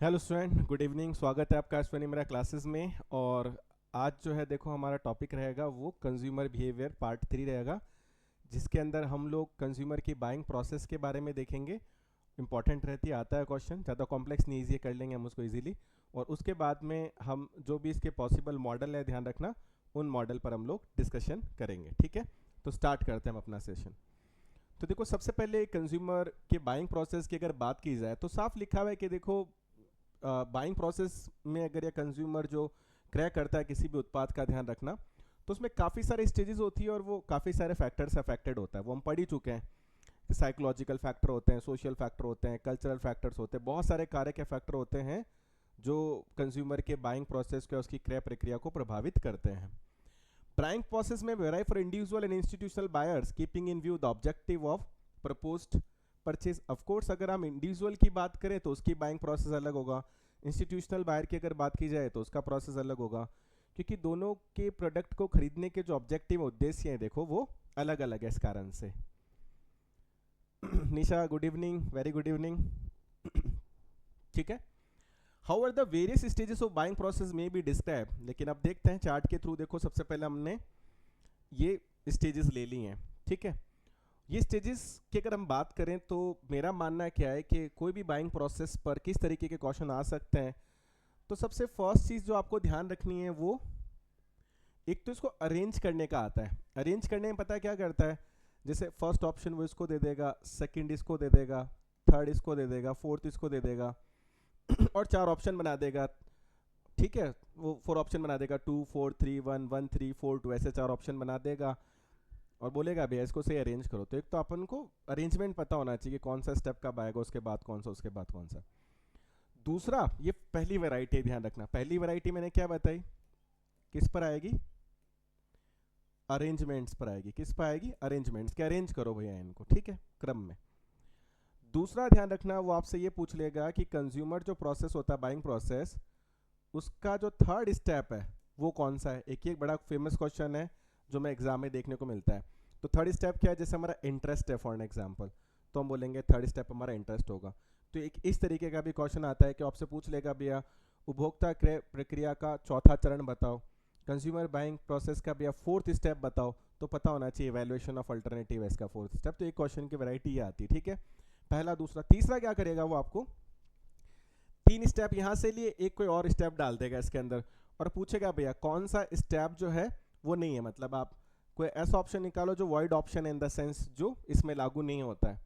Hello student, good evening. स्वागत है आपका अश्विनी मेरा क्लासेस में। और आज जो है देखो हमारा टॉपिक रहेगा वो कंज्यूमर बिहेवियर पार्ट 3 रहेगा, जिसके अंदर हम लोग कंज्यूमर की बाइंग प्रोसेस के बारे में देखेंगे। इंपॉर्टेंट रहती है, आता है क्वेश्चन, ज़्यादा कॉम्प्लेक्स नहीं, ईजी कर लेंगे हम उसको इजीली। और उसके बाद में हम जो भी इसके पॉसिबल मॉडल है, ध्यान रखना, उन मॉडल पर हम लोग डिस्कशन करेंगे। ठीक है, तो स्टार्ट करते हैं हम अपना सेशन। तो देखो, सबसे पहले कंज्यूमर के बाइंग प्रोसेस की अगर बात की जाए तो साफ लिखा हुआ है कि देखो, बाइंग प्रोसेस में अगर ये कंज्यूमर जो क्रय करता है किसी भी उत्पाद का, ध्यान रखना, तो उसमें काफ़ी सारे स्टेजेस होती है और वो काफ़ी सारे फैक्टर्स अफेक्टेड होता है। वो हम पढ़ ही चुके हैं कि साइकोलॉजिकल फैक्टर होते हैं, सोशल फैक्टर होते हैं, कल्चरल फैक्टर्स होते हैं, बहुत सारे कार्य के फैक्टर होते हैं जो कंज्यूमर के बाइंग प्रोसेस को, उसकी क्रय प्रक्रिया को प्रभावित करते हैं। बाइंग प्रोसेस में vary for individual and institutional buyers keeping in view the objective of proposed purchase. Of course अगर हम इंडिविजुअल की बात करें तो उसकी बाइंग प्रोसेस अलग होगा, इंस्टीट्यूशनल बायर की अगर बात की जाए तो उसका प्रोसेस अलग होगा, क्योंकि दोनों के प्रोडक्ट को खरीदने के जो ऑब्जेक्टिव उद्देश्य हैं देखो वो अलग अलग है इस कारण से। Nisha, good evening, very good evening. ठीक है, how are the various stages of buying process में बी डिस्क्राइब। लेकिन अब देखते हैं चार्ट के थ्रू। देखो, सबसे पहले हमने ये स्टेजेस ले ली हैं। ठीक है, ये स्टेजेस की अगर हम बात करें तो मेरा मानना क्या है कि कोई भी बाइंग प्रोसेस पर किस तरीके के क्वेश्चन आ सकते हैं। तो सबसे फर्स्ट चीज़ जो आपको ध्यान रखनी है वो एक तो इसको अरेंज करने का आता है। अरेंज करने में पता है क्या करता है, जैसे फर्स्ट ऑप्शन वो इसको दे देगा, सेकंड इसको दे देगा, थर्ड इसको दे देगा, फोर्थ इसको दे देगा और चार ऑप्शन बना देगा। ठीक है, वो फोर ऑप्शन बना देगा, 2 4 3 1 1 3 4 2, ऐसे चार ऑप्शन बना देगा और बोलेगा भैया इसको सही अरेंज करो। तो एक तो अपन को अरेंजमेंट पता होना चाहिए कि कौन सा स्टेप कब आएगा, उसके बाद कौन सा, उसके बाद कौन सा। दूसरा, ये पहली वैरायटी, ध्यान रखना, पहली वैरायटी मैंने क्या बताई, किस पर आएगी, अरेंजमेंट्स पर आएगी। किस पर आएगी, अरेंजमेंट्स के अरेंज करो भैया इनको, ठीक है, क्रम में। दूसरा ध्यान रखना, वो आपसे ये पूछ लेगा कि कंज्यूमर जो प्रोसेस होता है बाइंग प्रोसेस, उसका जो थर्ड स्टेप है वो कौन सा है। एक बड़ा फेमस क्वेश्चन है जो मैं एग्जाम में देखने को मिलता है। तो थर्ड स्टेप क्या है, जैसे हमारा इंटरेस्ट है फॉर एन एग्जाम्पल, तो हम बोलेंगे थर्ड स्टेप हमारा इंटरेस्ट होगा। तो एक इस तरीके का भी क्वेश्चन आता है कि आपसे पूछ लेगा भैया उपभोक्ता क्रय प्रक्रिया का चौथा चरण बताओ, कंज्यूमर बाइंग प्रोसेस का भैया फोर्थ स्टेप बताओ। तो पता होना चाहिए वैल्यूएशन ऑफ अल्टरनेटिव है इसका फोर्थ स्टेप। तो एक क्वेश्चन की वैरायटी ये आती है। ठीक है, पहला, दूसरा, तीसरा क्या करेगा वो आपको तीन स्टेप यहाँ से लिए, एक कोई और स्टेप डाल देगा इसके अंदर और पूछेगा भैया कौन सा स्टेप जो है वो नहीं है, मतलब आप कोई ऐसा ऑप्शन निकालो जो वॉइड ऑप्शन है, इन द सेंस जो इसमें लागू नहीं होता है।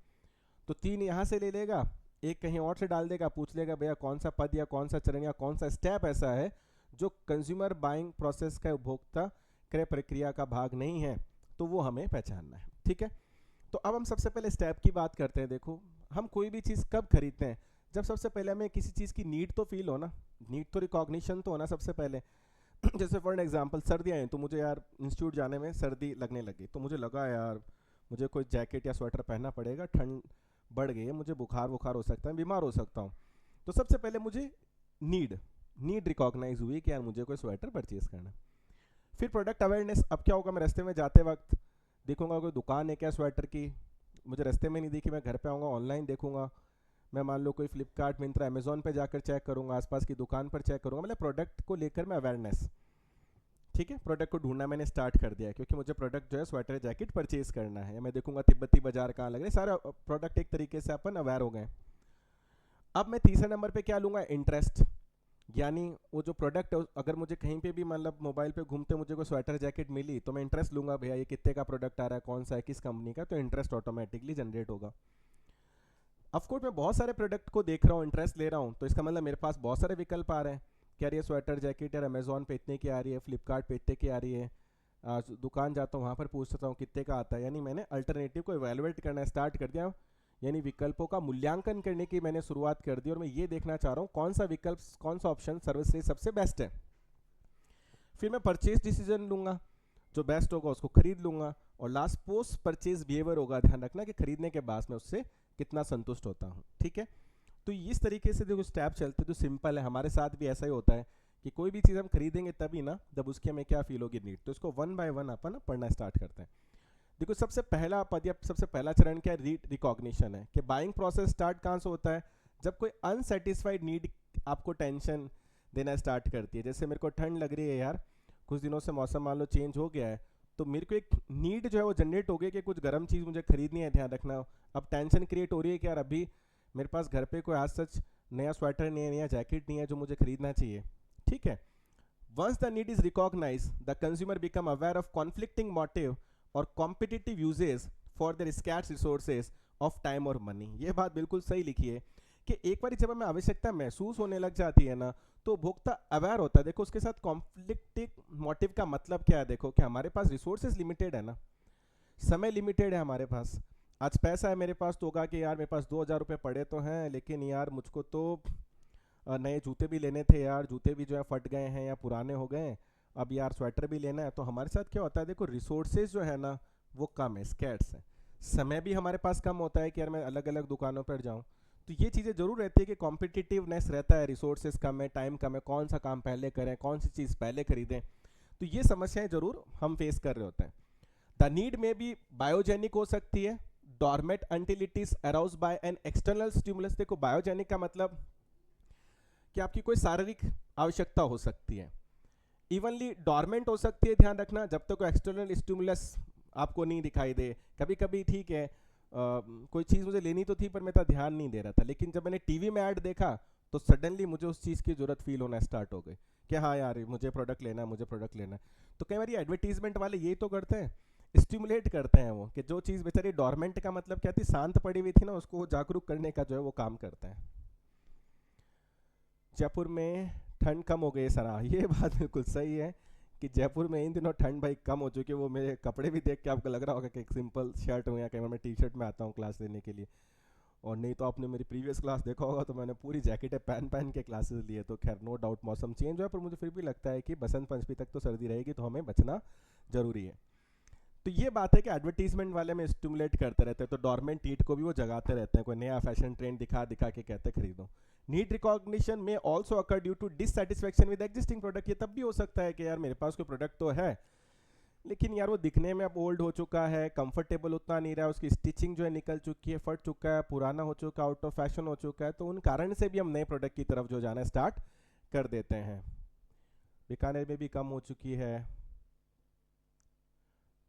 तो तीन यहाँ से ले लेगा, एक कहीं और से डाल देगा, पूछ लेगा भैया कौन सा पद या कौन सा चरण या कौन सा स्टेप ऐसा है जो कंज्यूमर बाइंग प्रोसेस का उपभोक्ता क्रय प्रक्रिया का भाग नहीं है, तो वो हमें पहचानना है। ठीक है, तो अब हम सबसे पहले स्टेप की बात करते हैं। देखो, हम कोई भी चीज़ कब खरीदते हैं, जब सबसे पहले हमें किसी चीज़ की नीड तो फील हो ना, नीड तो रिकॉग्निशन तो होना सबसे पहले। जैसे फॉर एग्जांपल सर्दियाँ हैं तो मुझे यार इंस्टीट्यूट जाने में सर्दी लगने लगी, तो मुझे लगा यार मुझे कोई जैकेट या स्वेटर पहनना पड़ेगा, ठंड बढ़ गई है, मुझे बुखार बुखार हो सकता है, बीमार हो सकता हूँ। तो सबसे पहले मुझे नीड नीड रिकॉग्नाइज हुई कि यार मुझे कोई स्वेटर परचेज करना है। फिर प्रोडक्ट अवेयरनेस, अब क्या होगा, मैं रास्ते में जाते वक्त देखूंगा कोई दुकान है क्या स्वेटर की, मुझे रास्ते में नहीं दिखी, मैं घर पे आऊँगा ऑनलाइन देखूंगा, मैं मान लो कोई फ्लिपकार्ट मिंत्रा अमेजोन पे जाकर चेक करूंगा, आसपास की दुकान पर चेक करूंगा, मतलब प्रोडक्ट को लेकर मैं अवेयरनेस। ठीक है, प्रोडक्ट को ढूंढना मैंने स्टार्ट कर दिया है क्योंकि मुझे प्रोडक्ट जो है स्वेटर जैकेट परचेज करना है, या मैं देखूंगा तिब्बती बाजार कहाँ लग रहे, सारा प्रोडक्ट एक तरीके से अपन अवेयर हो गए। अब मैं तीसरे नंबर पे क्या लूँगा, इंटरेस्ट, यानी वो जो प्रोडक्ट है अगर मुझे कहीं पे भी मतलब मोबाइल पे घूमते मुझे कोई स्वेटर जैकेट मिली तो मैं इंटरेस्ट लूँगा, भैया ये कितने का प्रोडक्ट आ रहा है, कौन सा है, किस कंपनी का, तो इंटरेस्ट ऑटोमेटिकली जनरेट होगा। ऑफकोर्स मैं बहुत सारे प्रोडक्ट को देख रहा हूँ, इंटरेस्ट ले रहा हूँ, तो इसका मतलब मेरे पास बहुत सारे विकल्प आ रहे हैं कि यार ये स्वेटर जैकेट यार अमेजोन पे इतने की आ रही है, फ्लिपकार्ट पे इतने की आ रही है, दुकान जाता हूँ वहाँ पर पूछता हूँ कितने का आता है। यानी मैंने अल्टरनेटिव को इवेलुएट करना स्टार्ट कर दिया, यानी विकल्पों का मूल्यांकन करने की मैंने शुरुआत कर दी और मैं ये देखना चाह रहा हूँ कौन सा विकल्प, कौन सा ऑप्शन सर्विस सबसे बेस्ट है। फिर मैं परचेज डिसीजन लूँगा, जो बेस्ट होगा उसको खरीद लूँगा, और लास्ट पोस्ट परचेज बिहेवियर होगा, ध्यान रखना कि खरीदने के बाद मैं उससे कितना संतुष्ट होता हूँ। ठीक है, तो इस तरीके से जो स्टेप चलते हैं जो सिंपल है, हमारे साथ भी ऐसा ही होता है कि कोई भी चीज़ हम खरीदेंगे तभी ना जब उसकी हमें क्या फील होगी, नीड। तो इसको वन बाय वन अपन पढ़ना स्टार्ट करते हैं। देखो, सबसे पहला पद या सबसे पहला चरण क्या है, रीड रिकॉग्निशन है कि बाइंग प्रोसेस स्टार्ट कहाँ से होता है, जब कोई अनसेटिस्फाइड नीड आपको टेंशन देना स्टार्ट करती है। जैसे मेरे को ठंड लग रही है यार, कुछ दिनों से मौसम मान लो चेंज हो गया है, तो मेरे को एक नीड जो है वो जनरेट हो गई कि कुछ गर्म चीज़ मुझे खरीदनी है, ध्यान रखना। अब टेंशन क्रिएट हो रही है कि यार अभी मेरे पास घर पे कोई आज सच नया स्वेटर नहीं है, नया जैकेट नहीं है जो मुझे खरीदना चाहिए, ठीक है। Once the need is recognized, the consumer become aware of conflicting motive or competitive uses for their scarce resources of time और money। ये बात बिल्कुल सही लिखी है कि एक बार जब हमें आवश्यकता महसूस होने लग जाती है ना, तो उपभोक्ता अवेयर होता है। देखो उसके साथ कॉन्फ्लिक्टिंग मोटिव का मतलब क्या है, देखो कि हमारे पास रिसोर्सेज लिमिटेड है ना, समय लिमिटेड है हमारे पास। आज पैसा है मेरे पास तो होगा कि यार मेरे पास 2,000 रुपये पड़े तो हैं, लेकिन यार मुझको तो नए जूते भी लेने थे यार, जूते भी जो है फट गए हैं या पुराने हो गए हैं, अब यार स्वेटर भी लेना है। तो हमारे साथ क्या होता है, देखो रिसोर्सेज जो है ना वो कम है, स्कैर्स है। समय भी हमारे पास कम होता है कि यार मैं अलग अलग दुकानों पर जाऊं। तो ये चीज़ें जरूर रहती है कि कॉम्पिटिटिवनेस रहता है, रिसोर्सेज कम है, टाइम कम है, कौन सा काम पहले करें, कौन सी चीज़ पहले खरीदें। तो ये समस्याएं जरूर हम फेस कर रहे होते हैं। द नीड में भी बायोजेनिक हो सकती है, dormant until it is aroused by an external stimulus. देखो बायोजेनिक का मतलब कि आपकी कोई शारीरिक आवश्यकता हो सकती है, इवनली डॉर्मेंट हो सकती है, ध्यान रखना, जब तक कोई एक्सटर्नल स्टिमुलस आपको नहीं दिखाई दे। कभी कभी ठीक है कोई चीज़ मुझे लेनी तो थी पर मैं इतना ध्यान नहीं दे रहा था, लेकिन जब मैंने टीवी में ऐड देखा तो सडनली मुझे उस चीज़ की ज़रूरत फील होना स्टार्ट हो गई कि हाँ यार मुझे प्रोडक्ट लेना है, मुझे प्रोडक्ट लेना है। तो कई बार ये एडवर्टीजमेंट वाले यही तो करते हैं, स्टिमुलेट करते हैं वो, कि जो चीज़ बेचारी डॉर्मेंट का मतलब क्या थी, शांत पड़ी हुई थी ना, उसको जागरूक करने का जो है वो काम करते हैं। जयपुर में ठंड कम हो गई सरा, ये बात बिल्कुल सही है कि जयपुर में इन दिनों ठंड भाई कम हो चुकी है। वो मेरे कपड़े भी देख के आपको लग रहा होगा कि एक सिंपल शर्ट हूँ या कहीं मैं टी शर्ट में आता हूँ क्लास लेने के लिए, और नहीं तो आपने मेरी प्रीवियस क्लास देखा होगा तो मैंने पूरी जैकेटें पहन पहन के क्लासेस लिए। तो खैर नो डाउट मौसम चेंज हुआ, पर मुझे फिर भी लगता है कि बसंत पंचमी तक तो सर्दी रहेगी, तो हमें बचना जरूरी है। तो ये बात है कि एडवर्टीजमेंट वाले में स्टिमुलेट करते रहते हैं, तो डॉर्मेंट नीड को भी वो जगाते रहते हैं, कोई नया फैशन ट्रेंड दिखा दिखा के कहते खरीदो। Need recognition may also occur due to dissatisfaction with existing product. ये तब भी हो सकता है कि यार मेरे पास कोई प्रोडक्ट तो है, लेकिन यार वो दिखने में अब ओल्ड हो चुका है, कंफर्टेबल उतना नहीं रहा है, उसकी स्टिचिंग जो है निकल चुकी है, फट चुका है, पुराना हो चुका है, आउट ऑफ फैशन हो चुका है। तो उन कारण से भी हम नए प्रोडक्ट की तरफ जो जाना स्टार्ट कर देते हैं। बीकानेर में भी कम हो चुकी है,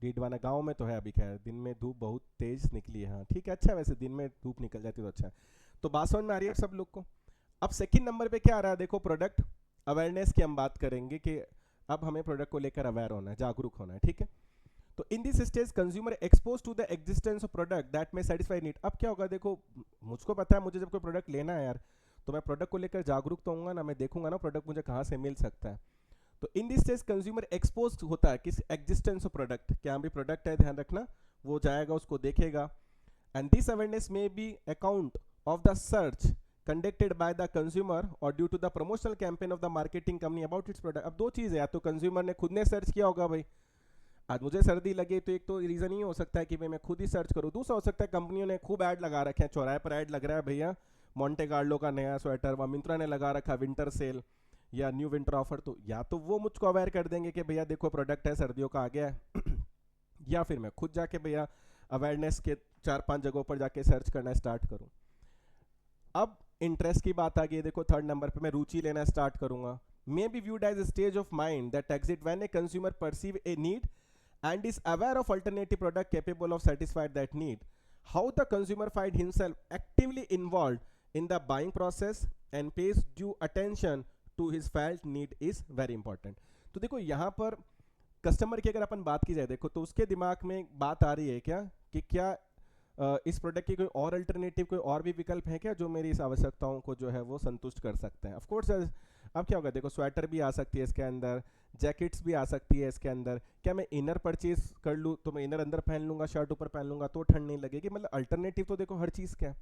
डीडवाना गांव में तो है अभी, खैर दिन में धूप बहुत तेज निकली है। हाँ ठीक है, अच्छा है, वैसे दिन में धूप निकल जाती तो अच्छा है। तो बात समझ में आ रही है सब लोग को। अब सेकंड नंबर पे क्या आ रहा है, देखो प्रोडक्ट अवेयरनेस की हम बात करेंगे कि अब हमें प्रोडक्ट को लेकर अवेयर होना है, जागरूक होना है, ठीक है। तो in this stage consumer expose to the existence of product that may satisfy need. अब क्या होगा, देखो मुझको पता है मुझे जब कोई प्रोडक्ट लेना है यार, तो मैं प्रोडक्ट को लेकर जागरूक तो होऊंगा ना, मैं देखूंगा ना प्रोडक्ट मुझे कहाँ से मिल सकता है। तो in this stage consumer expose होता है किस एग्जिस्टेंस ऑफ प्रोडक्ट, क्या भी प्रोडक्ट है, ध्यान रखना, वो जाएगा उसको देखेगा। And this awareness may be account of the search conducted by the consumer or due to the promotional campaign of the marketing company about its product। अब दो चीज़ है, या तो कंज्यूमर ने खुद ने सर्च किया होगा भाई, आज मुझे सर्दी लगे तो एक तो रीज़न ही हो सकता है कि भाई मैं खुद ही सर्च करूँ, दूसरा हो सकता है कंपनियों ने खूब ऐड लगा रखे हैं, चौराहे पर ऐड लग रहा है भैया मॉन्टे कार्लो का नया स्वेटर, व मिंत्रा ने लगा रखा विंटर सेल या न्यू विंटर ऑफर। तो या तो वो मुझको अवेयर कर देंगे कि भैया देखो प्रोडक्ट है सर्दियों का आ गया है या फिर मैं खुद जाके भैया अवेयरनेस के 4-5 जगहों पर जाके सर्च करना स्टार्ट करूँ। अब इंटरेस्ट की बात आ गई, देखो थर्ड नंबर पे मैं रुचि लेना स्टार्ट करूंगा। May be viewed as stage of mind that exist when a consumer perceive a need and is aware of alternative product capable of satisfied that need. How the consumer find himself actively involved in the buying process and pays due attention to his felt need is very important. तो देखो यहाँ पर customer की अगर अपन बात की जाए, देखो तो उसके दिमाग में बात आ रही है क्या कि क्या इस प्रोडक्ट की कोई और अल्टरनेटिव, कोई और भी विकल्प है क्या जो मेरी इस आवश्यकताओं को जो है वो संतुष्ट कर सकते हैं। ऑफ कोर्स अब क्या होगा, देखो स्वेटर भी आ सकती है इसके अंदर, जैकेट्स भी आ सकती है इसके अंदर। क्या मैं इनर परचेज कर लूँ तो मैं इनर अंदर पहन लूँगा, शर्ट ऊपर पहन लूँगा तो ठंड नहीं लगेगी। मतलब अल्टरनेटिव तो देखो हर चीज़ क्या है,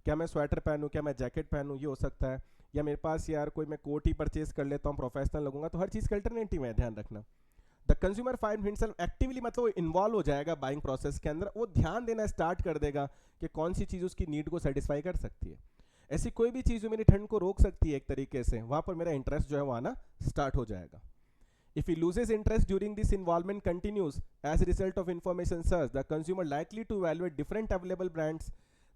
क्या मैं स्वेटर पहनूँ, क्या मैं जैकेट पहनूँ, ये हो सकता है। या मेरे पास यार कोई मैं कोट ही परचेज कर लेता हूँ, प्रोफेशनल लगूंगा, तो हर चीज़ का अल्टरनेटिव है, ध्यान रखना। The consumer find himself actively, मतलब वो इन्वॉल्व हो जाएगा बाइंग प्रोसेस के अंदर, वो ध्यान देना स्टार्ट कर देगा कि कौन सी चीज़ उसकी नीड को सेटिस्फाई कर सकती है। ऐसी कोई भी चीज़ जो मेरी ठंड को रोक सकती है एक तरीके से, वहाँ पर मेरा इंटरेस्ट जो है वो आना स्टार्ट हो जाएगा। If he loses interest during this involvement continues as a result of information search, the consumer likely to evaluate different available brands,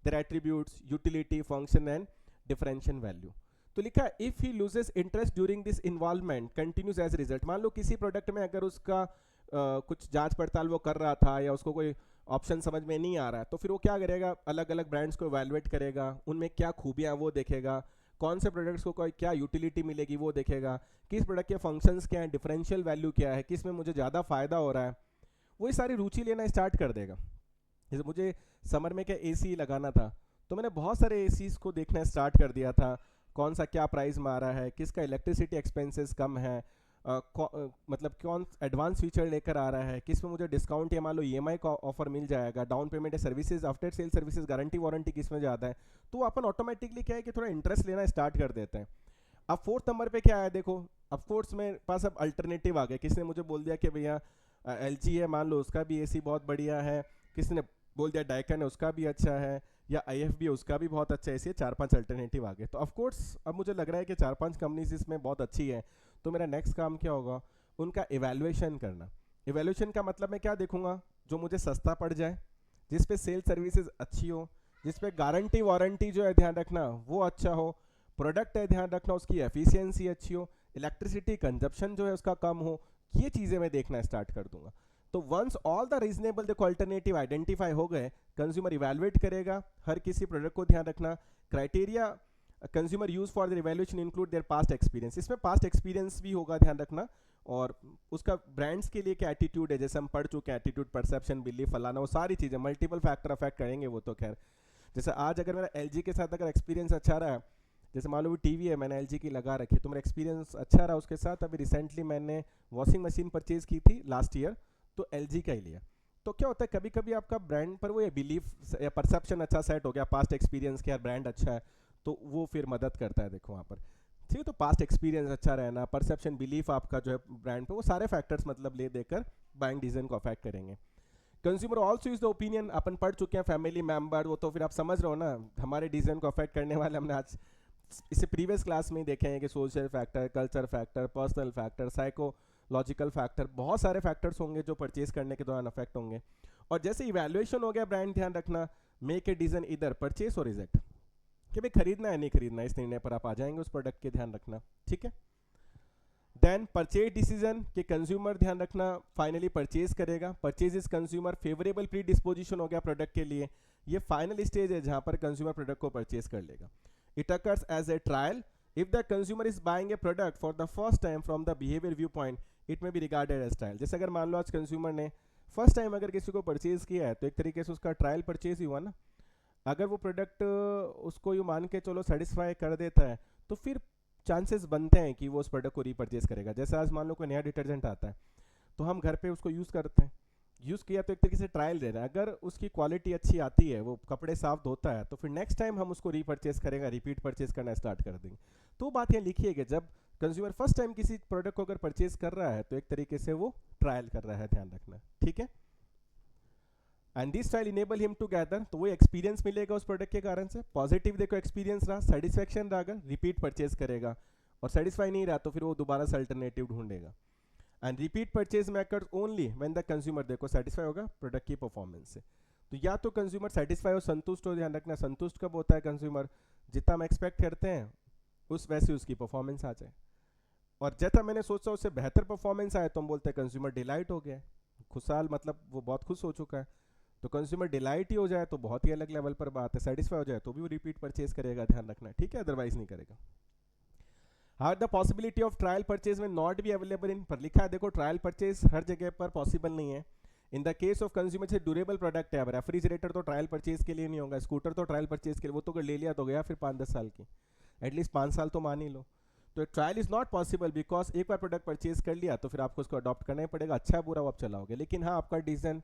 their attributes, utility, function and differentiation value। तो लिखा है if he loses interest during this involvement continues as result. मान लो किसी product में अगर उसका कुछ जांच पड़ताल वो कर रहा था या उसको कोई ऑप्शन समझ में नहीं आ रहा है, तो फिर वो क्या करेगा, अलग अलग ब्रांड्स को इवैल्यूएट करेगा, उनमें क्या खूबियां वो देखेगा, कौन से प्रोडक्ट्स को कोई क्या यूटिलिटी मिलेगी वो देखेगा, किस प्रोडक्ट के फंक्शंस क्या हैं, डिफरेंशियल वैल्यू क्या है, किस में मुझे ज़्यादा फ़ायदा हो रहा है, वही सारी रुचि लेना स्टार्ट कर देगा। जैसे मुझे समर में क्या एसी लगाना था, तो मैंने बहुत सारे एसीज को देखना स्टार्ट कर दिया था, कौन सा क्या प्राइस में आ रहा है, किसका इलेक्ट्रिसिटी एक्सपेंसेस कम है, मतलब कौन एडवांस फीचर लेकर आ रहा है, किस में मुझे डिस्काउंट या मान लो ईएमआई का ऑफर मिल जाएगा, डाउन पेमेंट या services, after sale services, guarantee warranty किस में ज़्यादा है, तो अपन ऑटोमेटिकली क्या है कि थोड़ा इंटरेस्ट लेना स्टार्ट कर देते हैं। अब फोर्थ नंबर पे क्या है देखो, अब फोर्थ में पास अब अल्टरनेटिव आ गए, किसने मुझे बोल दिया कि भैया एलजी है, मान लो उसका भी एसी बहुत बढ़िया है, किसने बोल दिया डाइकन है उसका भी अच्छा है, या आईएफबी है उसका भी बहुत अच्छा है, ऐसे 4-5 अल्टरनेटिव आ गए। तो ऑफ कोर्स अब मुझे लग रहा है कि 4-5 कंपनीज इसमें बहुत अच्छी है, तो मेरा नेक्स्ट काम क्या होगा, उनका इवैल्यूएशन करना। इवैल्यूएशन का मतलब मैं क्या देखूंगा, जो मुझे सस्ता पड़ जाए, जिस पे सेल सर्विसेज अच्छी हो, जिस पे गारंटी वारंटी जो है ध्यान रखना वो अच्छा हो, प्रोडक्ट है ध्यान रखना उसकी एफिशिएंसी अच्छी हो, इलेक्ट्रिसिटी कंजप्शन जो है उसका कम हो, ये चीज़ें मैं देखना स्टार्ट कर दूंगा। तो वंस ऑल द रीजनेबल देखो अल्टरनेटिव आइडेंटिफाई हो गए, कंज्यूमर इवैल्यूएट करेगा हर किसी प्रोडक्ट को, ध्यान रखना criteria consumer use for the evaluation include there past experience, इसमें पास्ट एक्सपीरियंस भी होगा ध्यान रखना, और उसका ब्रांड्स के लिए क्या एटीट्यूड है, जैसे हम पढ़ चुके हैं एटीट्यूड, परसेप्शन, बिलीफ, फलाना, वो सारी चीज़ें मल्टीपल फैक्टर अफेक्ट करेंगे वो तो खैर। जैसे आज अगर मेरा एलजी के साथ अगर एक्सपीरियंस अच्छा रहा है, जैसे मान लो वो टीवी है मैंने एलजी की लगा रखी, तो मेरा एक्सपीरियंस अच्छा रहा उसके साथ। अभी रिसेंटली मैंने वॉशिंग मशीन परचेज की थी लास्ट ईयर, तो एलजी का ही लिया। तो क्या होता है कभी कभी आपका ब्रांड पर वो ये बिलीफ या परसेप्शन अच्छा सेट हो गया, पास्ट एक्सपीरियंस के यार ब्रांड अच्छा है, तो वो फिर मदद करता है देखो वहाँ पर, ठीक है। तो पास्ट एक्सपीरियंस अच्छा रहना, परसेप्शन, बिलीफ आपका जो है ब्रांड पे, वो सारे फैक्टर्स मतलब ले देकर बाइंग डिसीजन को अफेक्ट करेंगे। Consumer also is the opinion, अपन पढ़ चुके हैं, फैमिली मेंबर, वो तो फिर आप समझ रहे हो ना हमारे डिसीजन को अफेक्ट करने वाले, हमने आज इससे प्रीवियस क्लास में ही देखे हैं कि social factor, culture factor, personal factor, psychological factor, बहुत सारे फैक्टर्स होंगे जो परचेज करने के दौरान अफेक्ट होंगे। और जैसे इवैल्यूएशन हो गया ब्रांड, ध्यान रखना मेक ए डिसीजन इधर परचेज और रिजेक्ट, कि भाई खरीदना है नहीं खरीदना, इस निर्णय पर आप आ जाएंगे उस प्रोडक्ट के, ध्यान रखना, ठीक है। देन परचेज डिसीजन के कंज्यूमर ध्यान रखना फाइनली परचेज करेगा, purchase is consumer favourable pre disposition हो गया प्रोडक्ट के लिए, ये फाइनल स्टेज है जहां पर कंज्यूमर प्रोडक्ट को परचेज कर लेगा। It occurs as a trial. If the consumer is buying a product for the first time from the behavior viewpoint, it may be regarded as trial. जैसे अगर मान लो आज कंज्यूमर ने फर्स्ट टाइम अगर किसी को परचेज किया है, तो एक तरीके से उसका ट्रायल परचेज ही हुआ ना। अगर वो प्रोडक्ट उसको यू मान के चलो सेटिस्फाई कर देता है, तो फिर चांसेस बनते हैं कि वो उस प्रोडक्ट को रीपरचेज करेगा। जैसे आज मान लो कोई नया डिटर्जेंट आता है, तो हम घर पे उसको यूज़ करते हैं, यूज़ किया तो एक तरीके से ट्रायल दे रहा है, अगर उसकी क्वालिटी अच्छी आती है, वो कपड़े साफ धोता है, तो फिर नेक्स्ट टाइम हम उसको रीपरचेज करेंगे, रिपीट परचेज करना स्टार्ट कर देंगे। तो बात यहाँ लिखी है कि जब कंज्यूमर फर्स्ट टाइम किसी प्रोडक्ट को अगर परचेज कर रहा है, तो एक तरीके से वो ट्रायल कर रहा है, ध्यान रखना, ठीक है। And this trial enable him to gather, तो वो एक्सपीरियंस मिलेगा उस प्रोडक्ट के कारण से, पॉजिटिव देखो एक्सपीरियंस रहा, सेटिस्फेक्शन रहा, अगर रिपीट परचेज करेगा, और सेटिस्फाई नहीं रहा तो फिर वो दोबारा से अल्टरनेटिव ढूंढेगा। एंड रिपीट परचेज में occurs only when the consumer देखो सेटिस्फाई होगा प्रोडक्ट की परफॉर्मेंस से। तो या तो कंज्यूमर सेटिस्फाई हो, संतुष्ट हो, ध्यान रखना संतुष्ट कब होता है कंज्यूमर, जितना हम एक्सपेक्ट करते हैं उस वैसे उसकी परफॉर्मेंस आ जाए, और जैसा मैंने सोचा उससे बेहतर परफॉर्मेंस आए तो हम बोलते हैं कंज्यूमर डिलाइट हो गया, खुशहाल मतलब वो बहुत खुश हो चुका है। तो कंज्यूमर डिलाइट ही हो जाए तो बहुत ही अलग लेवल पर बात है, सेटिस्फाई हो जाए तो भी वो रिपीट परचेज करेगा, ध्यान रखना, ठीक है, अदरवाइज नहीं करेगा। हाँ the possibility of trial purchase में नॉट भी अवेलेबल इन, पर लिखा है देखो ट्रायल परचेज हर जगह पर पॉसिबल नहीं है। In the case of consumer से ड्यूरेबल प्रोडक्ट है, अब रेफ्रिजरेटर तो ट्रायल परचेज के लिए नहीं होगा, स्कूटर तो ट्रायल परचेज के लिए, वो तो ले लिया तो गया फिर 5-10 साल की, एटलीस्ट 5 साल तो मान ही लो। तो trial is not possible because एक बार प्रोडक्ट परचेज कर लिया तो फिर आपको उसको अडॉप्ट करना ही पड़ेगा, अच्छा बुरा वो आप चलाओगे। लेकिन हाँ आपका डिसीजन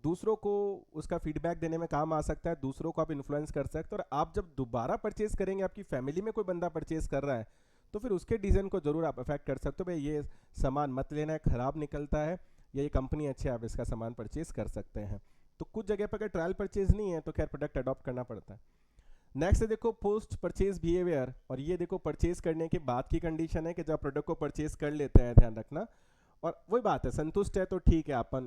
दूसरों को उसका फीडबैक देने में काम आ सकता है, दूसरों को आप इन्फ्लुएंस कर सकते हो, और आप जब दोबारा परचेज करेंगे, आपकी फैमिली में कोई बंदा परचेज कर रहा है, तो फिर उसके डिसीजन को जरूर आप अफेक्ट कर सकते हो, भाई ये सामान मत लेना है, खराब निकलता है, या ये कंपनी अच्छी है, आप इसका सामान परचेज कर सकते हैं। तो कुछ जगह पर अगर ट्रायल परचेज नहीं है तो खैर प्रोडक्ट अडॉप्ट करना पड़ता है। नेक्स्ट है देखो पोस्ट परचेज बिहेवियर, और ये देखो परचेज करने के बाद की कंडीशन है कि जब प्रोडक्ट को परचेज कर लेते हैं, ध्यान रखना, और वही बात है संतुष्ट है तो ठीक है अपन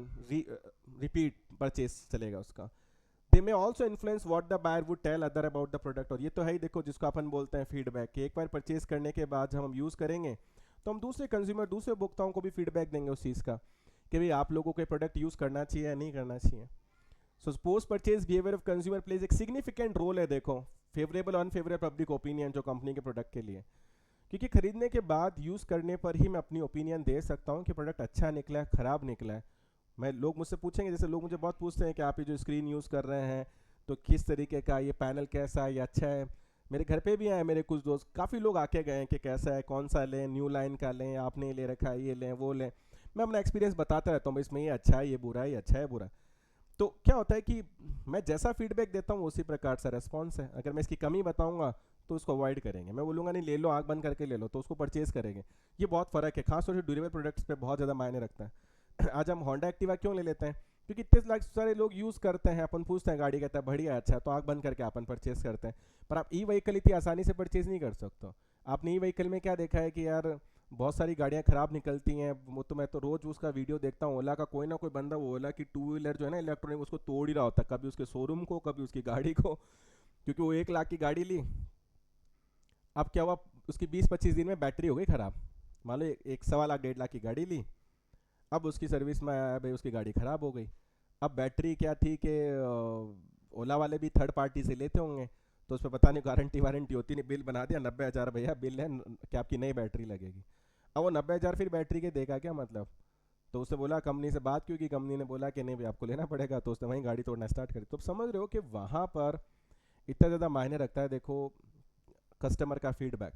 रिपीट परचेज चलेगा उसका। They may also influence what the buyer would tell other about the product. और ये तो है ही, देखो जिसको अपन बोलते हैं फीडबैक, कि एक बार परचेज करने के बाद जब हम यूज़ करेंगे तो हम दूसरे कंज्यूमर, दूसरे उपभोक्ताओं को भी फीडबैक देंगे उस चीज़ का कि भाई आप लोगों को प्रोडक्ट यूज़ करना चाहिए या नहीं करना चाहिए। So post purchase behaviour of consumer plays एक सिग्निफिकेंट रोल है, देखो फेवरेबल अनफेवरेबल पब्लिक ओपिनियन जो कंपनी के प्रोडक्ट के लिए, क्योंकि खरीदने के बाद यूज़ करने पर ही मैं अपनी ओपिनियन दे सकता हूँ कि प्रोडक्ट अच्छा निकला है ख़राब निकला है। मैं, लोग मुझसे पूछेंगे, जैसे लोग मुझे बहुत पूछते हैं कि आप ये जो स्क्रीन यूज़ कर रहे हैं तो किस तरीके का, ये पैनल कैसा है, ये अच्छा है। मेरे घर पे भी आए मेरे कुछ दोस्त, काफ़ी लोग आके गए हैं कि कैसा है, कौन सा लें, न्यू लाइन का लें, आपने ले रखा है, ये लें वो लें। मैं अपना एक्सपीरियंस बताता रहता हूँ, इसमें ये अच्छा है, ये बुरा है, ये अच्छा है, बुरा। तो क्या होता है कि मैं जैसा फीडबैक देता हूँ उसी प्रकार से रेस्पॉन्स है। अगर मैं इसकी कमी बताऊँगा तो उसको अवॉइड करेंगे, मैं बोलूँगा नहीं ले लो, आँख बंद करके ले लो, तो उसको परचेज़ करेंगे। ये बहुत फ़र्क है, खासतौर से ड्यूरेबल प्रोडक्ट्स पे बहुत ज़्यादा मायने रखता है। आज हम होंडा एक्टिवा क्यों ले लेते हैं? क्योंकि इतने लाख सारे लोग यूज़ करते हैं, अपन पूछते हैं गाड़ी, कहता है बढ़िया अच्छा, तो आँख बंद करके अपन परचेज़ करते हैं। पर आप ई व्हीकल इतनी आसानी से परचेज़ नहीं कर सकते। आपने ई व्हीकल में क्या देखा है कि यार बहुत सारी गाड़ियाँ ख़राब निकलती हैं। वो तो मैं तो रोज़ उसका वीडियो देखता हूँ, ओला का कोई ना कोई बंदा वो ओला की टू व्हीलर जो है ना इलेक्ट्रॉनिक, उसको तोड़ ही रहा होता है, कभी उसके शोरूम को, कभी उसकी गाड़ी को, क्योंकि वो 1 लाख की गाड़ी ली। अब क्या हुआ, उसकी 20-25 दिन में बैटरी हो गई ख़राब। मान लो एक 1.25 लाख 1.5 लाख की गाड़ी ली, अब उसकी सर्विस में आया भाई, उसकी गाड़ी ख़राब हो गई। अब बैटरी क्या थी कि ओला वाले भी थर्ड पार्टी से लेते होंगे, तो उस पर पता नहीं गारंटी वारंटी होती नहीं, बिल बना दिया 90,000 भैया बिल है कि आपकी नई बैटरी लगेगी। अब वो 90,000 फिर बैटरी के देगा क्या मतलब? तो उसने बोला कंपनी से बात क्यों की, कंपनी ने बोला कि नहीं भाई आपको लेना पड़ेगा, तो उसने वहीं गाड़ी तोड़ना स्टार्ट करी। तो आप समझ रहे हो कि वहाँ पर इतना ज़्यादा मायने रखता है, देखो कस्टमर का feedback.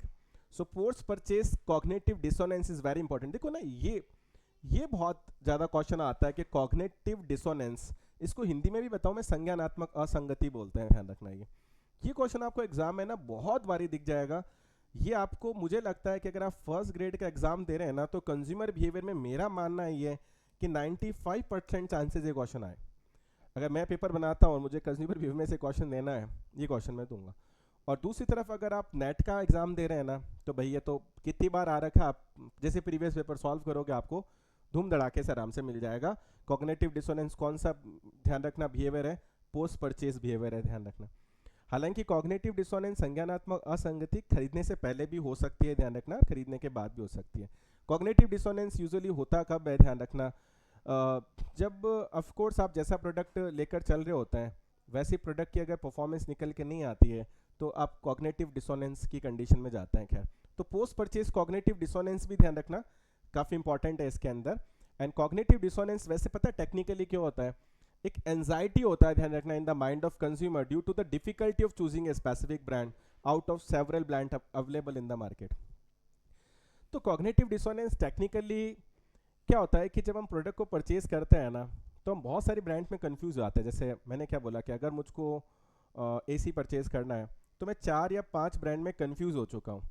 So post purchase cognitive dissonance is very important. देखो ना, ये बहुत ज़्यादा क्वेश्चन आता है कि कॉग्निटिव डिसोनेंस, इसको हिंदी में भी बताऊँ मैं, संज्ञानात्मक असंगति बोलते हैं, ध्यान रखना। ये क्वेश्चन आपको एग्जाम में ना बहुत बारी दिख जाएगा। ये आपको, मुझे लगता है कि अगर आप फर्स्ट ग्रेड का एग्जाम दे रहे हैं ना, तो कंज्यूमर बिहेवियर में मेरा मानना ये है कि 95% चांसेस ये क्वेश्चन आए। अगर मैं पेपर बनाता हूँ और मुझे कंज्यूमर बिहेवियर में से क्वेश्चन देना है, ये क्वेश्चन मैं दूंगा। और दूसरी तरफ अगर आप नेट का एग्जाम दे रहे हैं ना, तो भैया तो कितनी बार आ रखा, आप जैसे प्रीवियस पेपर सॉल्व करोगे आपको धूम धड़ाके से आराम से मिल जाएगा। कॉग्निटिव डिसोनेंस कौन सा, ध्यान रखना, बिहेवियर है, पोस्ट परचेज बिहेवियर है, ध्यान रखना। हालांकि कॉग्निटिव डिसोनेंस संज्ञानात्मक असंगति खरीदने से पहले भी हो सकती है, ध्यान रखना, खरीदने के बाद भी हो सकती है। कॉग्निटिव डिसोनेंस यूजुअली होता कब है, ध्यान रखना, जब ऑफ कोर्स आप जैसा प्रोडक्ट लेकर चल रहे होते हैं वैसी प्रोडक्ट की अगर परफॉर्मेंस निकल के नहीं आती है तो आप कॉग्निटिव डिसोनेंस की कंडीशन में जाते हैं। खैर, तो पोस्ट परचेज कॉग्निटिव डिसोनेंस भी ध्यान रखना काफ़ी इंपॉर्टेंट है इसके अंदर। एंड कॉग्निटिव डिसोनेंस वैसे पता है टेक्निकली क्यों होता है? एक एंजाइटी होता है, ध्यान रखना, in the mind of consumer due to the difficulty of choosing a specific brand out of several brand available in the market. तो कॉग्निटिव डिसोनेंस टेक्निकली क्या होता है कि जब हम प्रोडक्ट को परचेज करते हैं ना, तो हम बहुत सारी ब्रांड में कंफ्यूज आते हैं। जैसे मैंने क्या बोला कि अगर मुझको एसी परचेज करना है तो मैं 4 या 5 ब्रांड में कंफ्यूज हो चुका हूँ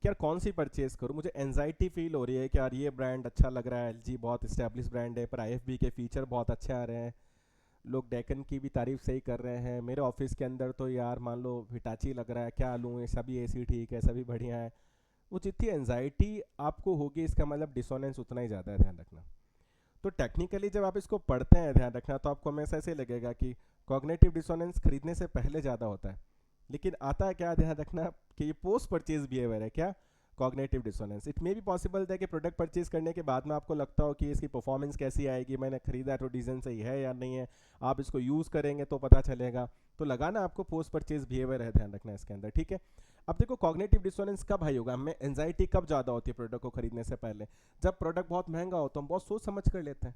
कि यार कौन सी परचेज करूँ। मुझे एंजाइटी फील हो रही है कि यार ये ब्रांड अच्छा लग रहा है, एलजी बहुत इस्टेब्लिश ब्रांड है, पर आईएफबी के फीचर बहुत अच्छे आ रहे हैं, लोग डेकन की भी तारीफ सही कर रहे हैं, मेरे ऑफिस के अंदर तो यार मान लो हिटाची लग रहा है, क्या लूँ, ये सभी एसी ठीक है, सभी बढ़िया है। वो जितनी एंजाइटी आपको होगी इसका मतलब डिसोनेंस उतना ही ज़्यादा है, ध्यान रखना। तो टेक्निकली जब आप इसको पढ़ते हैं, ध्यान रखना, तो आपको हमेशा ऐसे लगेगा कि कॉग्निटिव डिसोनेंस खरीदने से पहले ज़्यादा होता है, लेकिन आता है क्या, ध्यान रखना, कि ये पोस्ट परचेज बिहेवियर है। क्या? Cognitive dissonance. It may be possible है कि प्रोडक्ट परचेज करने के बाद में आपको लगता हो कि इसकी परफॉर्मेंस कैसी आएगी, मैंने खरीदा तो डिज़ाइन सही है या नहीं है, आप इसको यूज़ करेंगे तो पता चलेगा। तो लगाना आपको पोस्ट परचेज बिहेवियर है, ध्यान रखना इसके अंदर, ठीक है। अब देखो कॉग्निटिव डिसोनेंस कब हाई होगा, हमें एंजाइटी कब ज़्यादा होती है प्रोडक्ट को खरीदने से पहले? जब प्रोडक्ट बहुत महंगा हो तो हम बहुत सोच समझ कर लेते हैं।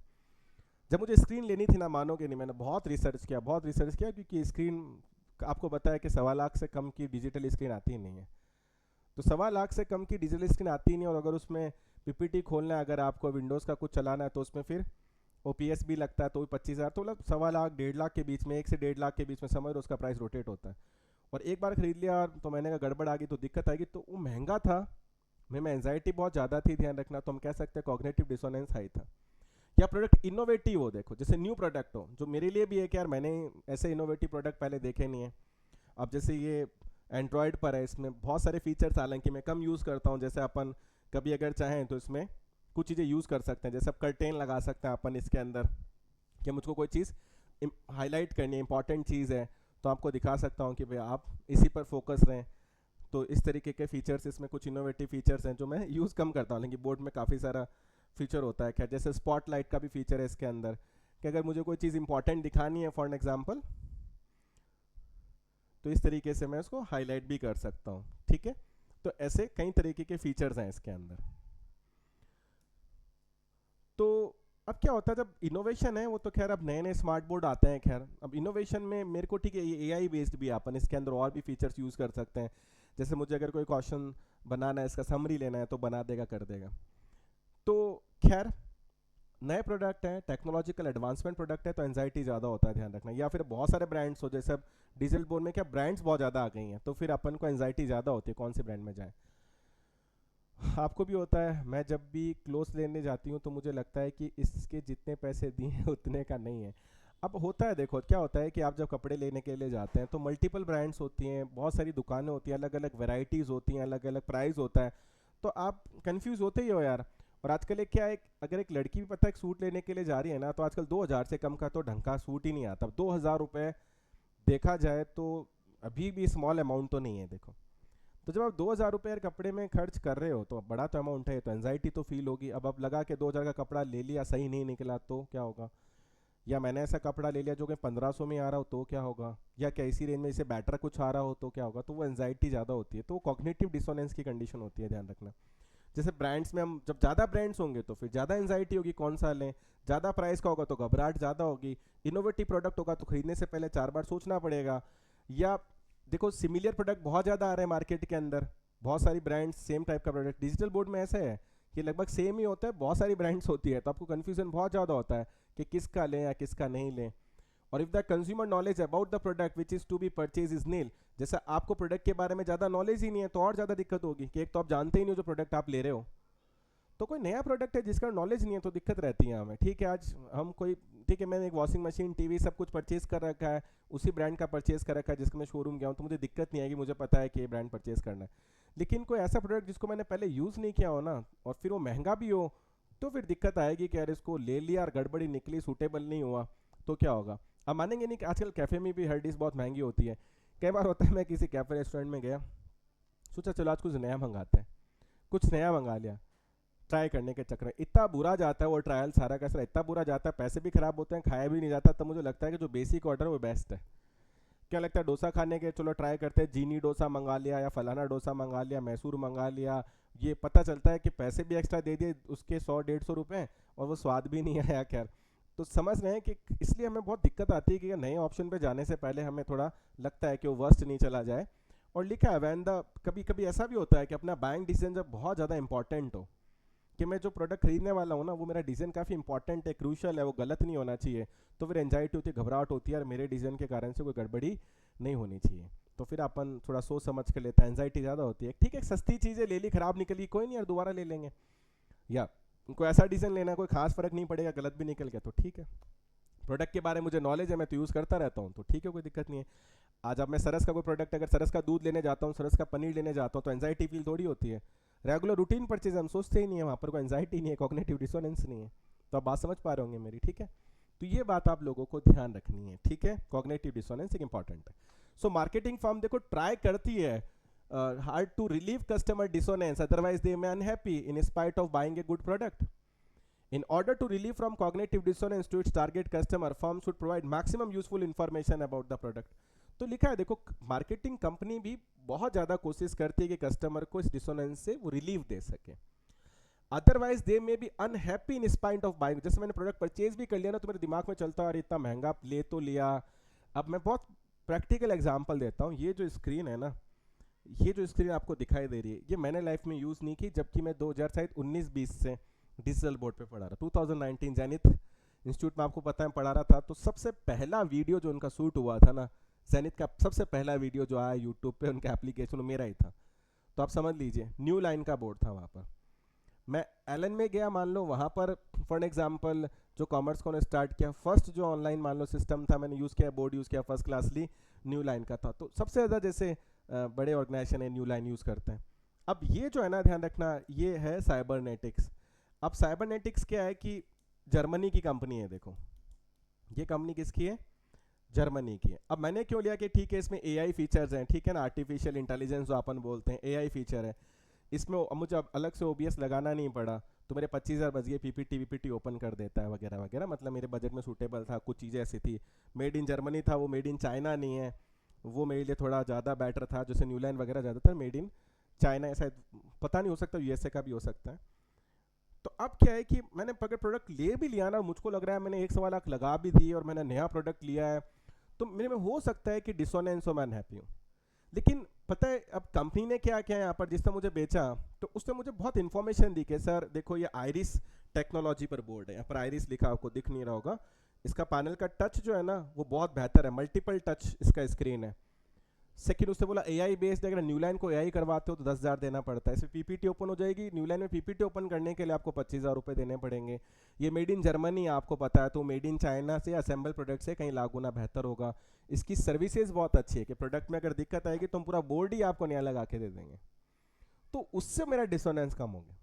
जब मुझे स्क्रीन लेनी थी ना, मानोगे नहीं, मैंने बहुत रिसर्च किया, क्योंकि स्क्रीन आपको पता है कि 1.25 लाख से कम की डिजिटल स्क्रीन आती ही नहीं है। तो 1.25 लाख से कम की डिजिटल स्क्रीन आती ही नहीं, और अगर उसमें पीपीटी खोलना है, अगर आपको विंडोज़ का कुछ चलाना है तो उसमें फिर ओपीएस भी लगता है, तो 25,000, तो मतलब 1.25 लाख 1.5 लाख के बीच में, 1 से 1.5 लाख के बीच में, समझ लो उसका प्राइस रोटेट होता है। और एक बार खरीद लिया तो मैंने कहा गड़बड़ आ गई तो दिक्कत आएगी, तो वो महंगा था, में एंजाइटी बहुत ज़्यादा थी, ध्यान रखना। तो हम कह सकते हैं कॉग्निटिव डिसोनेंस हाई था। या प्रोडक्ट इनोवेटिव हो, देखो जैसे न्यू प्रोडक्ट हो, जो मेरे लिए भी है कि यार मैंने ऐसे इनोवेटिव प्रोडक्ट पहले देखे नहीं है। अब जैसे ये एंड्रॉयड पर है, इसमें बहुत सारे फीचर्स, हालांकि मैं कम यूज़ करता हूँ, जैसे अपन कभी अगर चाहें तो इसमें कुछ चीज़ें यूज़ कर सकते हैं, जैसे अब कर्टेन लगा सकते हैं अपन इसके अंदर, कि मुझको कोई चीज़ हाईलाइट करनी है, इंपॉर्टेंट चीज़ है, तो आपको दिखा सकता हूँ कि भाई आप इसी पर फोकस रहें। तो इस तरीके के फीचर्स, इसमें कुछ इनोवेटिव फीचर्स हैं जो मैं यूज़ कम करता हूँ, लेकिन बोर्ड में काफ़ी सारा फीचर होता है। खैर, जैसे स्पॉटलाइट का भी फीचर है इसके अंदर, कि अगर मुझे कोई चीज़ इंपॉर्टेंट दिखानी है फॉर एग्जाम्पल, तो इस तरीके से मैं उसको हाईलाइट भी कर सकता हूँ। ठीक है, तो ऐसे कई तरीके के फीचर्स हैं इसके अंदर। तो अब क्या होता है जब इनोवेशन है, वो तो खैर अब नए नए स्मार्ट बोर्ड आते हैं। खैर, अब इनोवेशन में मेरे को ठीक है, ये एआई बेस्ड भी है, अपन इसके अंदर और भी फीचर्स यूज़ कर सकते हैं। जैसे मुझे अगर कोई क्वेश्चन बनाना है, इसका समरी लेना है, तो बना देगा, कर देगा। तो खैर, नए प्रोडक्ट है, टेक्नोलॉजिकल एडवांसमेंट प्रोडक्ट है, तो एंजाइटी ज़्यादा होता है, ध्यान रखना। या फिर बहुत सारे ब्रांड्स हो, जैसे अब डीजल बोर्ड में क्या ब्रांड्स बहुत ज़्यादा आ गई हैं, तो फिर अपन को एंजाइटी ज़्यादा होती है कौन से ब्रांड में जाए। आपको भी होता है, मैं जब भी क्लोथ लेने जाती हूँ तो मुझे लगता है कि इसके जितने पैसे दिए हैं उतने का नहीं है। अब होता है, देखो क्या होता है कि आप जब कपड़े लेने के लिए जाते हैं तो मल्टीपल ब्रांड्स होती हैं, बहुत सारी दुकानें होती हैं, अलग अलग वेराइटीज़ होती हैं, अलग अलग प्राइस होता है, तो आप कंफ्यूज होते ही हो यार। और आजकल एक क्या है, अगर एक लड़की भी पता है एक सूट लेने के लिए जा रही है ना, तो आजकल 2000 से कम का तो ढंग का सूट ही नहीं आता। 2000 रुपये देखा जाए तो अभी भी स्मॉल अमाउंट तो नहीं है, देखो। तो जब आप 2000 रुपये कपड़े में खर्च कर रहे हो तो बड़ा तो अमाउंट है, तो एंजाइटी तो फील होगी। अब आप लगा के 2000 का कपड़ा ले लिया, सही नहीं निकला तो क्या होगा? या मैंने ऐसा कपड़ा ले लिया जो कि 1500 में आ रहा हो तो क्या होगा? या क्या इसी रेंज में इसे बेटर कुछ आ रहा हो तो क्या होगा? तो वो एंजाइटी ज़्यादा होती है, तो वो कॉग्निटिव डिसोनेंस की कंडीशन होती है, ध्यान रखना। जैसे ब्रांड्स में हम जब ज़्यादा ब्रांड्स होंगे तो फिर ज़्यादा एंजाइटी होगी कौन सा लें, ज़्यादा प्राइस का होगा तो घबराहट ज़्यादा होगी, इनोवेटिव प्रोडक्ट होगा तो खरीदने से पहले 4 बार सोचना पड़ेगा। या देखो, सिमिलर प्रोडक्ट बहुत ज़्यादा आ रहे हैं मार्केट के अंदर, बहुत सारी ब्रांड्स सेम टाइप का प्रोडक्ट। डिजिटल बोर्ड में ऐसा है कि लगभग सेम ही होता है, बहुत सारी ब्रांड्स होती है, तो आपको कन्फ्यूजन बहुत ज़्यादा होता है कि किसका लें या किसका नहीं लें। और if the consumer knowledge about the product which is to be purchase is nil, जैसे आपको प्रोडक्ट के बारे में ज़्यादा नॉलेज ही नहीं है तो और ज़्यादा दिक्कत होगी कि एक तो आप जानते ही नहीं हो जो प्रोडक्ट आप ले रहे हो, तो कोई नया प्रोडक्ट है जिसका नॉलेज नहीं है तो दिक्कत रहती है हमें। ठीक है, आज हम कोई, ठीक है, मैंने एक वॉशिंग मशीन, टीवी सब कुछ परचेज कर रखा है, उसी ब्रांड का परचेज कर रखा है जिसका मैं शोरूम गया हूँ, तो मुझे दिक्कत नहीं आएगी, मुझे पता है कि ये ब्रांड परचेज करना है। लेकिन कोई ऐसा प्रोडक्ट जिसको मैंने पहले यूज़ नहीं किया हो ना, और फिर वो महंगा भी हो, तो फिर दिक्कत आएगी कि यार इसको ले लिया और गड़बड़ी निकली, सूटेबल नहीं हुआ तो क्या होगा? अब मानेंगे नहीं कि आजकल कैफ़े में भी हर डिश बहुत महंगी होती है। कई बार होता है मैं किसी कैफ़े रेस्टोरेंट में गया, सोचा चलो आज कुछ नया मंगाते हैं, कुछ नया मंगा लिया, ट्राई करने के चक्कर में इतना बुरा जाता है वो ट्रायल, सारा का सारा इतना बुरा जाता है, पैसे भी खराब होते हैं, खाया भी नहीं जाता। तब मुझे लगता है कि जो बेसिक ऑर्डर है वो बेस्ट है। क्या लगता है, डोसा खाने के, चलो ट्राई करते हैं, जीनी डोसा मंगा लिया या फलाना डोसा मंगा लिया, मैसूर मंगा लिया, ये पता चलता है कि पैसे भी एक्स्ट्रा दे दिए उसके 100-150 रुपये और वो स्वाद भी नहीं आया। खैर, तो समझ रहे हैं कि इसलिए हमें बहुत दिक्कत आती है कि नए ऑप्शन पे जाने से पहले हमें थोड़ा लगता है कि वो वर्स्ट नहीं चला जाए। और लिखा है वैन द, कभी कभी ऐसा भी होता है कि अपना बाइंग डिसीजन जब बहुत ज़्यादा इंपॉर्टेंट हो, कि मैं जो प्रोडक्ट खरीदने वाला हूँ ना वो मेरा डिसीजन काफ़ी इंपॉर्टेंट है, क्रूशल है, वो गलत नहीं होना चाहिए, तो फिर एंजाइटी होती है, घबराहट होती है, और मेरे डिसीजन के कारण से कोई गड़बड़ी नहीं होनी चाहिए। तो फिर अपन थोड़ा सोच समझ कर लेते हैं, एंजाइटी ज़्यादा होती है। ठीक है, सस्ती चीज़ें ले ली, खराब निकली, कोई नहीं यार, दोबारा ले लेंगे। या कोई ऐसा डिसीजन लेना, कोई खास फर्क नहीं पड़ेगा, गलत भी निकल गया तो ठीक है, प्रोडक्ट के बारे में मुझे नॉलेज है, मैं तो यूज़ करता रहता हूँ, तो ठीक है, कोई दिक्कत नहीं है। आज अब मैं सरस का कोई प्रोडक्ट, अगर सरस का दूध लेने जाता हूँ, सरस का पनीर लेने जाता हूँ, तो एंजाइटी फील थोड़ी होती है। रेगुलर रूटीन परचेज हम सोचते ही नहीं है, वहाँ पर कोई एंजाइटी नहीं है, कॉग्निटिव डिसोनेंस नहीं है। तो आप बात समझ पा रहे होंगे मेरी, ठीक है? तो ये बात आप लोगों को ध्यान रखनी है, ठीक है? कॉग्निटिव डिसोनेंस एक इंपॉर्टेंट है। सो मार्केटिंग फर्म देखो ट्राई करती है hard to relieve customer dissonance, otherwise they may unhappy in spite of buying a good product. In order to relieve from cognitive dissonance to its target customer, firm should provide maximum useful information about the product. तो लिखा है देखो, marketing company भी बहुत ज़्यादा कोशिश करती है कि कस्टमर को इस डिसोनेंस से वो रिलीव दे सके, otherwise they may be unhappy in spite of buying. जैसे मैंने प्रोडक्ट परचेज भी कर लिया ना, तो मेरे दिमाग में चलता है इतना महंगा ले तो लिया। अब मैं बहुत प्रैक्टिकल एग्जांपल देता हूँ, ये जो स्क्रीन है ना, ये जो स्क्रीन आपको दिखाई दे रही है, ये मैंने लाइफ में यूज़ नहीं की, जबकि मैं 2019-20 से डिजिटल बोर्ड पे पढ़ा रहा, 2019 जैनिथ इंस्टीट्यूट में आपको पता है पढ़ा रहा था। तो सबसे पहला वीडियो जो उनका शूट हुआ था ना, जैनिथ का सबसे पहला वीडियो जो आया यूट्यूब पे उनके एप्लीकेशन में, मेरा ही था। तो आप समझ लीजिए, न्यू लाइन का बोर्ड था वहाँ पर। मैं एलन में गया, मान लो वहाँ पर फॉर एग्जांपल जो कॉमर्स को स्टार्ट किया, फर्स्ट जो ऑनलाइन मान लो सिस्टम था मैंने यूज़ किया, बोर्ड यूज़ किया, फर्स्ट क्लास ली, न्यू लाइन का था। तो सबसे ज़्यादा जैसे बड़े ऑर्गेनाइजेशन है न्यू लाइन यूज़ करते हैं। अब ये जो है ना, ध्यान रखना, ये है साइबरनेटिक्स। अब साइबरनेटिक्स क्या है कि जर्मनी की कंपनी है, देखो ये कंपनी किसकी है, जर्मनी की है। अब मैंने क्यों लिया कि ठीक है इसमें एआई फीचर्स हैं, ठीक है ना, आर्टिफिशियल इंटेलिजेंस जो अपन बोलते हैं एआई फीचर है इसमें, मुझे अब अलग से ओबीएस लगाना नहीं पड़ा, तो मेरे 25,000 बच गए, पीपीटी वीपीटी ओपन कर देता है वगैरह वगैरह, मतलब मेरे बजट में सूटेबल था। कुछ चीज़ें ऐसी थी, मेड इन जर्मनी था वो, मेड इन चाइना नहीं है, वो मेरे लिए थोड़ा ज़्यादा बेटर था। जैसे न्यू लाइन वगैरह ज़्यादातर मेड इन चाइना है, शायद पता नहीं, हो सकता यूएसए का भी हो सकता है। तो अब क्या है कि मैंने अगर प्रोडक्ट ले भी लिया ना, मुझको लग रहा है मैंने 1 सवा लाख लगा भी दी और मैंने नया प्रोडक्ट लिया है, तो मेरे में हो सकता है कि डिसोनेंस हो, मैं अनहैप्पी हूँ। लेकिन पता है अब कंपनी ने क्या किया यहाँ पर, जिसने मुझे बेचा तो उसने मुझे बहुत इन्फॉर्मेशन दी कि सर देखो ये आइरिस टेक्नोलॉजी पर बोर्ड है, यहाँ पर आइरिस लिखा आपको दिख नहीं रहा होगा, इसका पैनल का टच जो है ना वो बहुत बेहतर है, मल्टीपल टच इसका स्क्रीन है। सेकंड उसने बोला एआई बेस्ड, अगर न्यू लाइन को एआई करवाते हो तो 10,000 देना पड़ता है, इसमें पीपीटी ओपन हो जाएगी, न्यू लाइन में पीपीटी ओपन करने के लिए आपको 25,000 रुपये देने पड़ेंगे। ये मेड इन जर्मनी आपको पता है, तो मेड इन चाइना से असेंबल प्रोडक्ट से कहीं लाख गुना बेहतर होगा। इसकी सर्विसेज बहुत अच्छी है कि प्रोडक्ट में अगर दिक्कत आएगी तो हम पूरा बोर्ड ही आपको नया लगा के दे देंगे, तो उससे मेरा डिसोनेंस कम हो गया।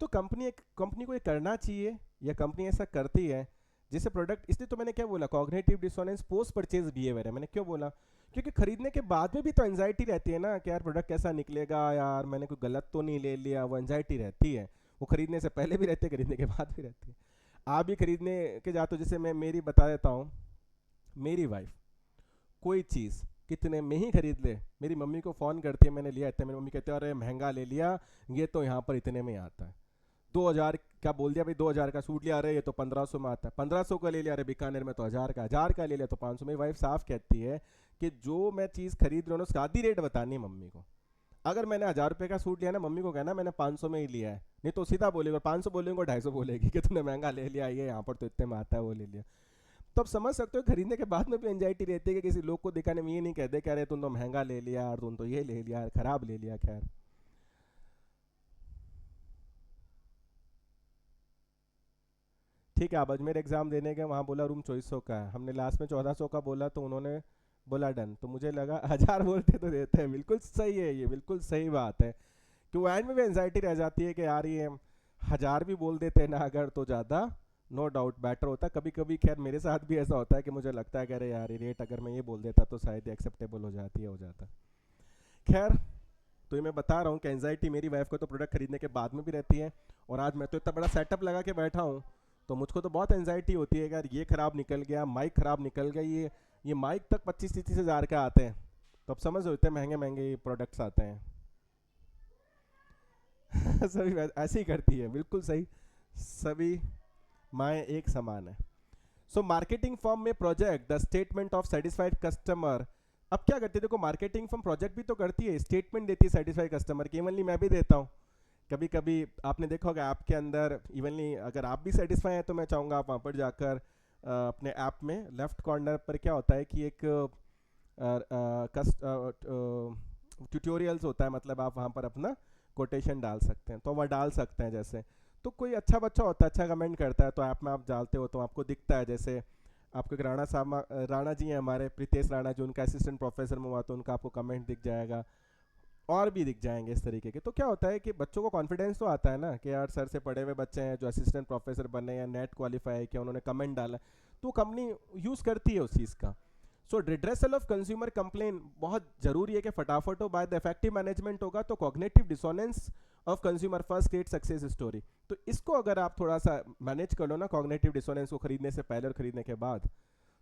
तो कंपनी को ये करना चाहिए, या कंपनी ऐसा करती है जैसे प्रोडक्ट, इसलिए तो मैंने क्या बोला cognitive dissonance post purchase behaviour है। मैंने क्यों बोला, क्योंकि खरीदने के बाद में भी तो एंजाइटी रहती है ना कि यार प्रोडक्ट कैसा निकलेगा, यार मैंने कोई गलत तो नहीं ले लिया, वो एंजाइटी रहती है। वो खरीदने से पहले भी रहती है, खरीदने के बाद भी रहती है। आप भी खरीदने के जाते हो, जैसे मैं मेरी बता देता हूँ, मेरी वाइफ कोई चीज़ कितने में ही खरीद ले, मेरी मम्मी को फ़ोन करती है मैंने लिया इतने, मेरी मम्मी कहते हैं अरे महंगा ले लिया, ये तो यहाँ पर इतने में आता है। 2,000 क्या बोल दिया भाई, 2,000 का सूट लिया, अरे ये तो 1,500 में आता है, 1,500 का ले लिया, अरे बीकानेर में तो 1,000 का ले लिया तो 500। मेरी वाइफ साफ कहती है कि जो मैं चीज़ खरीद रहा हूँ उसका आधी रेट बतानी है मम्मी को। अगर मैंने 1,000 रुपये का सूट लिया ना, मम्मी को कहना मैंने 500 में ही लिया है, नहीं तो सीधा बोलेगा, 500 बोलेंगे 250 बोलेगी कि तूने महंगा ले लिया, ये यहाँ पर तो इतने में आता है, वो ले लिया। तो आप समझ सकते हो खरीदने के बाद में भी एंजाइटी रहती है कि किसी लोग को दिखाने में ये नहीं कहते कि अरे तुम तो महंगा ले लिया और तुम तो ये ले लिया, खराब ले लिया। खैर ठीक है, आप अजमेर एग्ज़ाम देने गए, वहाँ बोला रूम 2400 का है, हमने लास्ट में 1,400 का बोला तो उन्होंने बोला डन, तो मुझे लगा 1,000 बोलते तो देते हैं। बिल्कुल सही है, ये बिल्कुल सही बात है कि वो एंड में भी एंजाइटी रह जाती है कि यार ये 1,000 भी बोल देते हैं ना अगर, तो ज़्यादा नो डाउट बेटर होता है। कभी कभी खैर मेरे साथ भी ऐसा होता है कि मुझे लगता है कि अरे यार ये रेट अगर मैं ये बोल देता तो शायद एक्सेप्टेबल हो जाता। खैर, तो ये मैं बता रहा हूँ कि एंजाइटी मेरी वाइफ को तो प्रोडक्ट खरीदने के बाद में भी रहती है, और आज मैं तो इतना बड़ा सेटअप लगा के बैठा हूँ तो मुझको तो बहुत एंजाइटी होती है यार, ये ख़राब निकल गया, माइक ख़राब निकल गया, ये माइक तक 25-30 हज़ार का आते हैं, तो अब समझ लो इतने महंगे महंगे प्रोडक्ट्स आते हैं। सभी ऐसे ही करती है, बिल्कुल सही, सभी माएँ एक समान है। सो मार्केटिंग फर्म में project the statement of satisfied customer. अब क्या करती है, देखो मार्केटिंग फर्म प्रोजेक्ट भी तो करती है, स्टेटमेंट देती है सेटिस्फाइड कस्टमर की, इवनली मैं भी देता हूँ। कभी कभी आपने देखा होगा ऐप के अंदर, इवनली अगर आप भी सेटिस्फाई हैं तो मैं चाहूँगा आप वहाँ पर जाकर अपने ऐप में लेफ्ट कॉर्नर पर क्या होता है कि एक ट्यूटोरियल्स होता है, मतलब आप वहाँ पर अपना कोटेशन डाल सकते हैं, तो वह डाल सकते हैं। जैसे तो कोई अच्छा बच्चा होता है, अच्छा कमेंट करता है, तो ऐप में आप डालते हो तो आपको दिखता है। जैसे आपको एक राणा जी हैं हमारे, प्रीतेश राणा जो उनका असिस्टेंट प्रोफेसर में हुआ, तो उनका आपको कमेंट दिख जाएगा, और भी दिख जाएंगे इस तरीके के। तो क्या होता है कि बच्चों को कॉन्फिडेंस तो आता है ना कि यार सर से पढ़े हुए बच्चे हैं जो असिस्टेंट प्रोफेसर बने या नेट क्वालिफाई किया, उन्होंने कमेंट डाला, तो कंपनी यूज़ करती है उस चीज़ का। सो रिड्रेसल ऑफ कंज्यूमर कंप्लेन बहुत जरूरी है कि फटाफट हो, बाय द इफेक्टिव मैनेजमेंट होगा तो cognitive dissonance of consumer first create success story. तो इसको अगर आप थोड़ा सा मैनेज कर लो ना, कॉग्निटिव डिसोनेंस को खरीदने से पहले और खरीदने के बाद,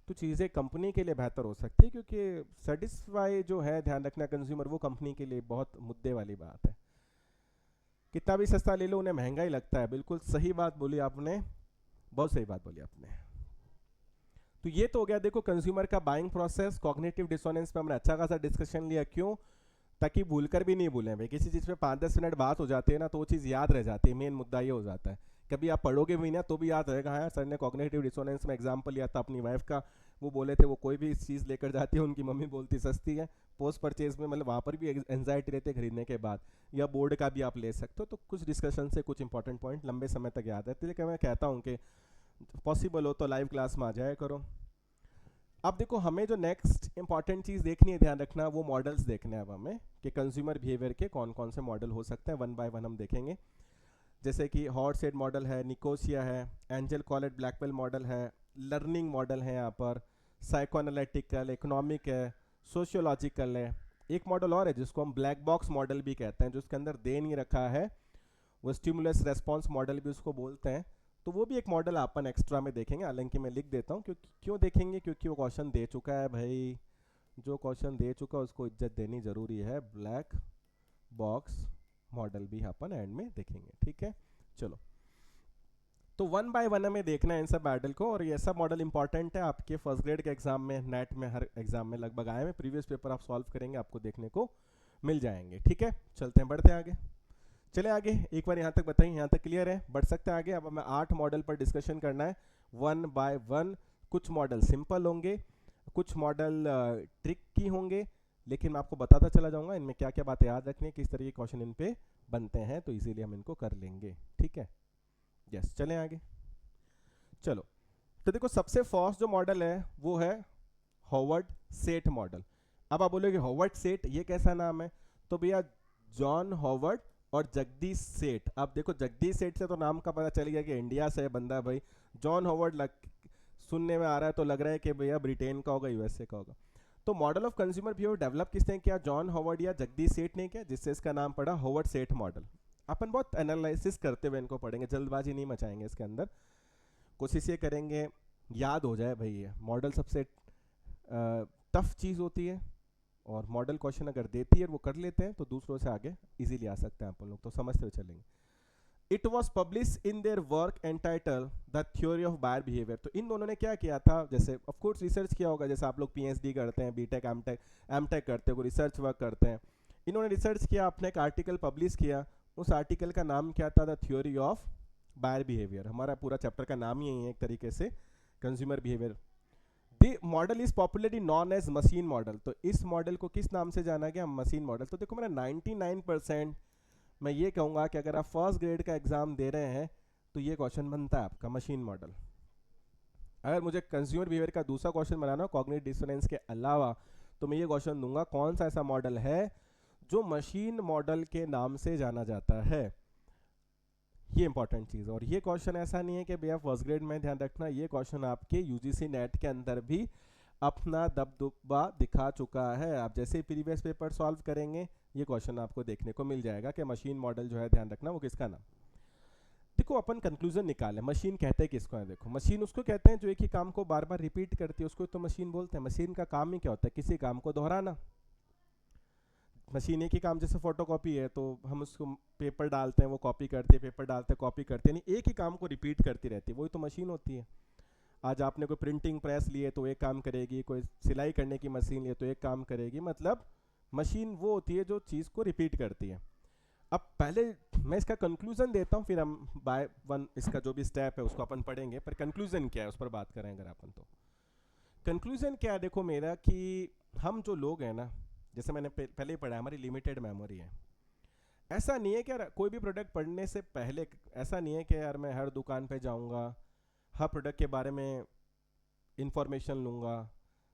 तो चीज़ें कंपनी के लिए बेहतर हो सकती है, क्योंकि सेटिस्फाई जो है ध्यान रखना कंज्यूमर, वो कंपनी के लिए बहुत मुद्दे वाली बात है। कितना भी सस्ता ले लो उन्हें महंगा ही लगता है। बिल्कुल सही बात बोली आपने, बहुत सही बात बोली आपने। तो ये तो हो गया देखो कंज्यूमर का बाइंग प्रोसेस। कॉग्निटिव डिसोनेंस पे हमने अच्छा खासा डिस्कशन लिया, क्यों, ताकि भूलकर भी नहीं भूलें भाई। किसी चीज़ पे 5-10 मिनट बात हो जाती है ना तो वो चीज़ याद रह जाती है, मेन मुद्दा ये हो जाता है। कभी आप पढ़ोगे भी ना तो भी याद रहेगा, हाँ सर ने कॉग्निटिव डिसोनेंस में एग्जाम्पल लिया था अपनी वाइफ का, वो बोले थे वो कोई भी चीज़ लेकर जाती है उनकी मम्मी बोलती सस्ती है, पोस्ट परचेज में मतलब वहाँ पर भी एंजाइटी रहती है खरीदने के बाद। या बोर्ड का भी आप ले सकते हो। तो कुछ डिस्कशन से कुछ इंपॉर्टेंट पॉइंट लंबे समय तक याद रहते हैं। मैं कहता हूँ कि पॉसिबल हो तो लाइव क्लास में आ जाया करो। अब देखो हमें जो नेक्स्ट इंपॉर्टेंट चीज़ देखनी है, ध्यान रखना, वो मॉडल्स देखने हैं अब हमें कि कंज्यूमर बिहेवियर के कौन कौन से मॉडल हो सकते हैं। वन बाय वन हम देखेंगे। जैसे कि हॉर्सेड मॉडल है, निकोसिया है, एंजल कॉलेट ब्लैकवेल मॉडल है, लर्निंग मॉडल है यहाँ पर, साइको एनालिटिकल, इकोनॉमिक है, सोशियोलॉजिकल है। एक मॉडल और है जिसको हम ब्लैक बॉक्स मॉडल भी कहते हैं, जो उसके अंदर दे नहीं रखा है, वो स्टिमुलस रेस्पॉन्स मॉडल भी उसको बोलते हैं। तो वो भी एक मॉडल अपन एक्स्ट्रा में देखेंगे, हालांकि मैं लिख देता हूँ क्योंकि क्यों देखेंगे, क्योंकि वो क्वेश्चन दे चुका है भाई, जो क्वेश्चन दे चुका है उसको इज्जत देनी जरूरी है। ब्लैक बॉक्स मॉडल भी अपन एंड में देखेंगे, ठीक है। चलो, तो वन बाय वन हमें देखना है इन सब मॉडल को, और ये ऐसा मॉडल इंपॉर्टेंट है आपके फर्स्ट ग्रेड के एग्जाम में, नेट में, हर एग्जाम में लगभग आए हैं, प्रीवियस पेपर आप सॉल्व करेंगे आपको देखने को मिल जाएंगे, ठीक है। चलते हैं, बढ़ते हैं आगे। चले आगे, एक बार यहाँ तक बताइए, यहाँ तक क्लियर है, बढ़ सकते हैं आगे। अब हमें 8 मॉडल पर डिस्कशन करना है वन बाय वन। कुछ मॉडल सिंपल होंगे, कुछ मॉडल ट्रिकी होंगे, लेकिन मैं आपको बताता चला जाऊंगा इनमें क्या क्या बातें याद रखनी है, किस तरह के क्वेश्चन इन पे बनते हैं, तो इजीली हम इनको कर लेंगे, ठीक है। यस, चलें आगे। चलो, तो देखो सबसे फर्स्ट जो मॉडल है वो है हॉवर्ड सेट मॉडल। अब आप बोलोगे हॉवर्ड सेट ये कैसा नाम है, तो भैया जॉन हॉवर्ड और जगदीश सेठ। अब देखो जगदीश सेठ से तो नाम का पता चल गया कि इंडिया से है बंदा भाई। जॉन हॉवर्ड सुनने में आ रहा है तो लग रहा है कि भैया ब्रिटेन का होगा, यूएसए का होगा। तो model of consumer behaviour develop किसने किया, जॉन हॉवर्ड या जगदीश सेठ ने किया, जिससे इसका नाम पड़ा हॉवर्ड सेठ मॉडल। अपन बहुत एनालिसिस करते हुए इनको पढ़ेंगे, जल्दबाजी नहीं मचाएंगे इसके अंदर, कोशिश ये करेंगे याद हो जाए भाई। ये मॉडल सबसे टफ चीज़ होती है, और मॉडल क्वेश्चन अगर देती है वो कर लेते हैं तो दूसरों से आगे इजीली आ सकते हैं अपन लोग, तो समझते हुए चलेंगे। It was publish in their work entitle the theory of buyer behaviour. तो इन दोनों ने क्या किया था, जैसे ऑफ कोर्स रिसर्च किया होगा, जैसे आप लोग पीएचडी करते हैं, बीटेक एमटेक करते हो, रिसर्च वर्क करते हैं। इन्होंने रिसर्च किया, अपने एक आर्टिकल पब्लिश किया, उस आर्टिकल का नाम क्या था, the theory of buyer behaviour. हमारा पूरा चैप्टर का नाम ही यही है एक तरीके से, consumer behaviour. The model is popularly known as machine model. तो इस मॉडल को किस नाम से जाना गया, मशीन मॉडल। तो देखो मेरा 99% मैं ये कहूँगा कि अगर आप फर्स्ट ग्रेड का एग्जाम दे रहे हैं तो ये क्वेश्चन बनता है आपका मशीन मॉडल। अगर मुझे कंज्यूमर बिहेवियर का दूसरा क्वेश्चन बनाना हो कॉग्निटिव डिसोनेंस के अलावा, तो मैं ये क्वेश्चन दूंगा कौन सा ऐसा मॉडल है जो मशीन मॉडल के नाम से जाना जाता है। ये इंपॉर्टेंट चीज़, और ये क्वेश्चन ऐसा नहीं है कि भैया फर्स्ट ग्रेड में, ध्यान रखना ये क्वेश्चन आपके यूजीसी नेट के अंदर भी अपना दबदबा दिखा चुका है। आप जैसे ही प्रीवियस पेपर सॉल्व करेंगे ये क्वेश्चन आपको देखने को मिल जाएगा कि मशीन मॉडल जो है, ध्यान रखना वो किसका नाम। देखो अपन कंक्लूजन निकालें, मशीन कहते हैं किसको है, देखो मशीन उसको कहते हैं जो एक ही काम को बार बार रिपीट करती है, उसको तो मशीन बोलते हैं। मशीन का काम ही क्या होता है, किसी काम को दोहराना। मशीन एक ही काम, जैसे फोटोकॉपी है तो हम उसको पेपर डालते हैं, वो कॉपी करती है, पेपर डालते हैं, कॉपी करती है, यानी एक ही काम को रिपीट करती रहती है, वही तो मशीन होती है। आज आपने कोई प्रिंटिंग प्रेस लिए तो एक काम करेगी, कोई सिलाई करने की मशीन लिए तो एक काम करेगी, मतलब मशीन वो होती है जो चीज़ को रिपीट करती है। अब पहले मैं इसका कंक्लूजन देता हूँ, फिर हम बाय वन इसका जो भी स्टेप है उसको अपन पढ़ेंगे, पर कंक्लूजन क्या है उस पर बात करें अगर अपन, तो कंक्लूजन क्या है देखो मेरा, कि हम जो लोग हैं ना, जैसे मैंने पहले ही पढ़ा, हमारी लिमिटेड मेमोरी है। ऐसा नहीं है कि यार कोई भी प्रोडक्ट पढ़ने से पहले, ऐसा नहीं है कि यार मैं हर दुकान पे जाऊंगा, हर प्रोडक्ट के बारे में इंफॉर्मेशन लूँगा,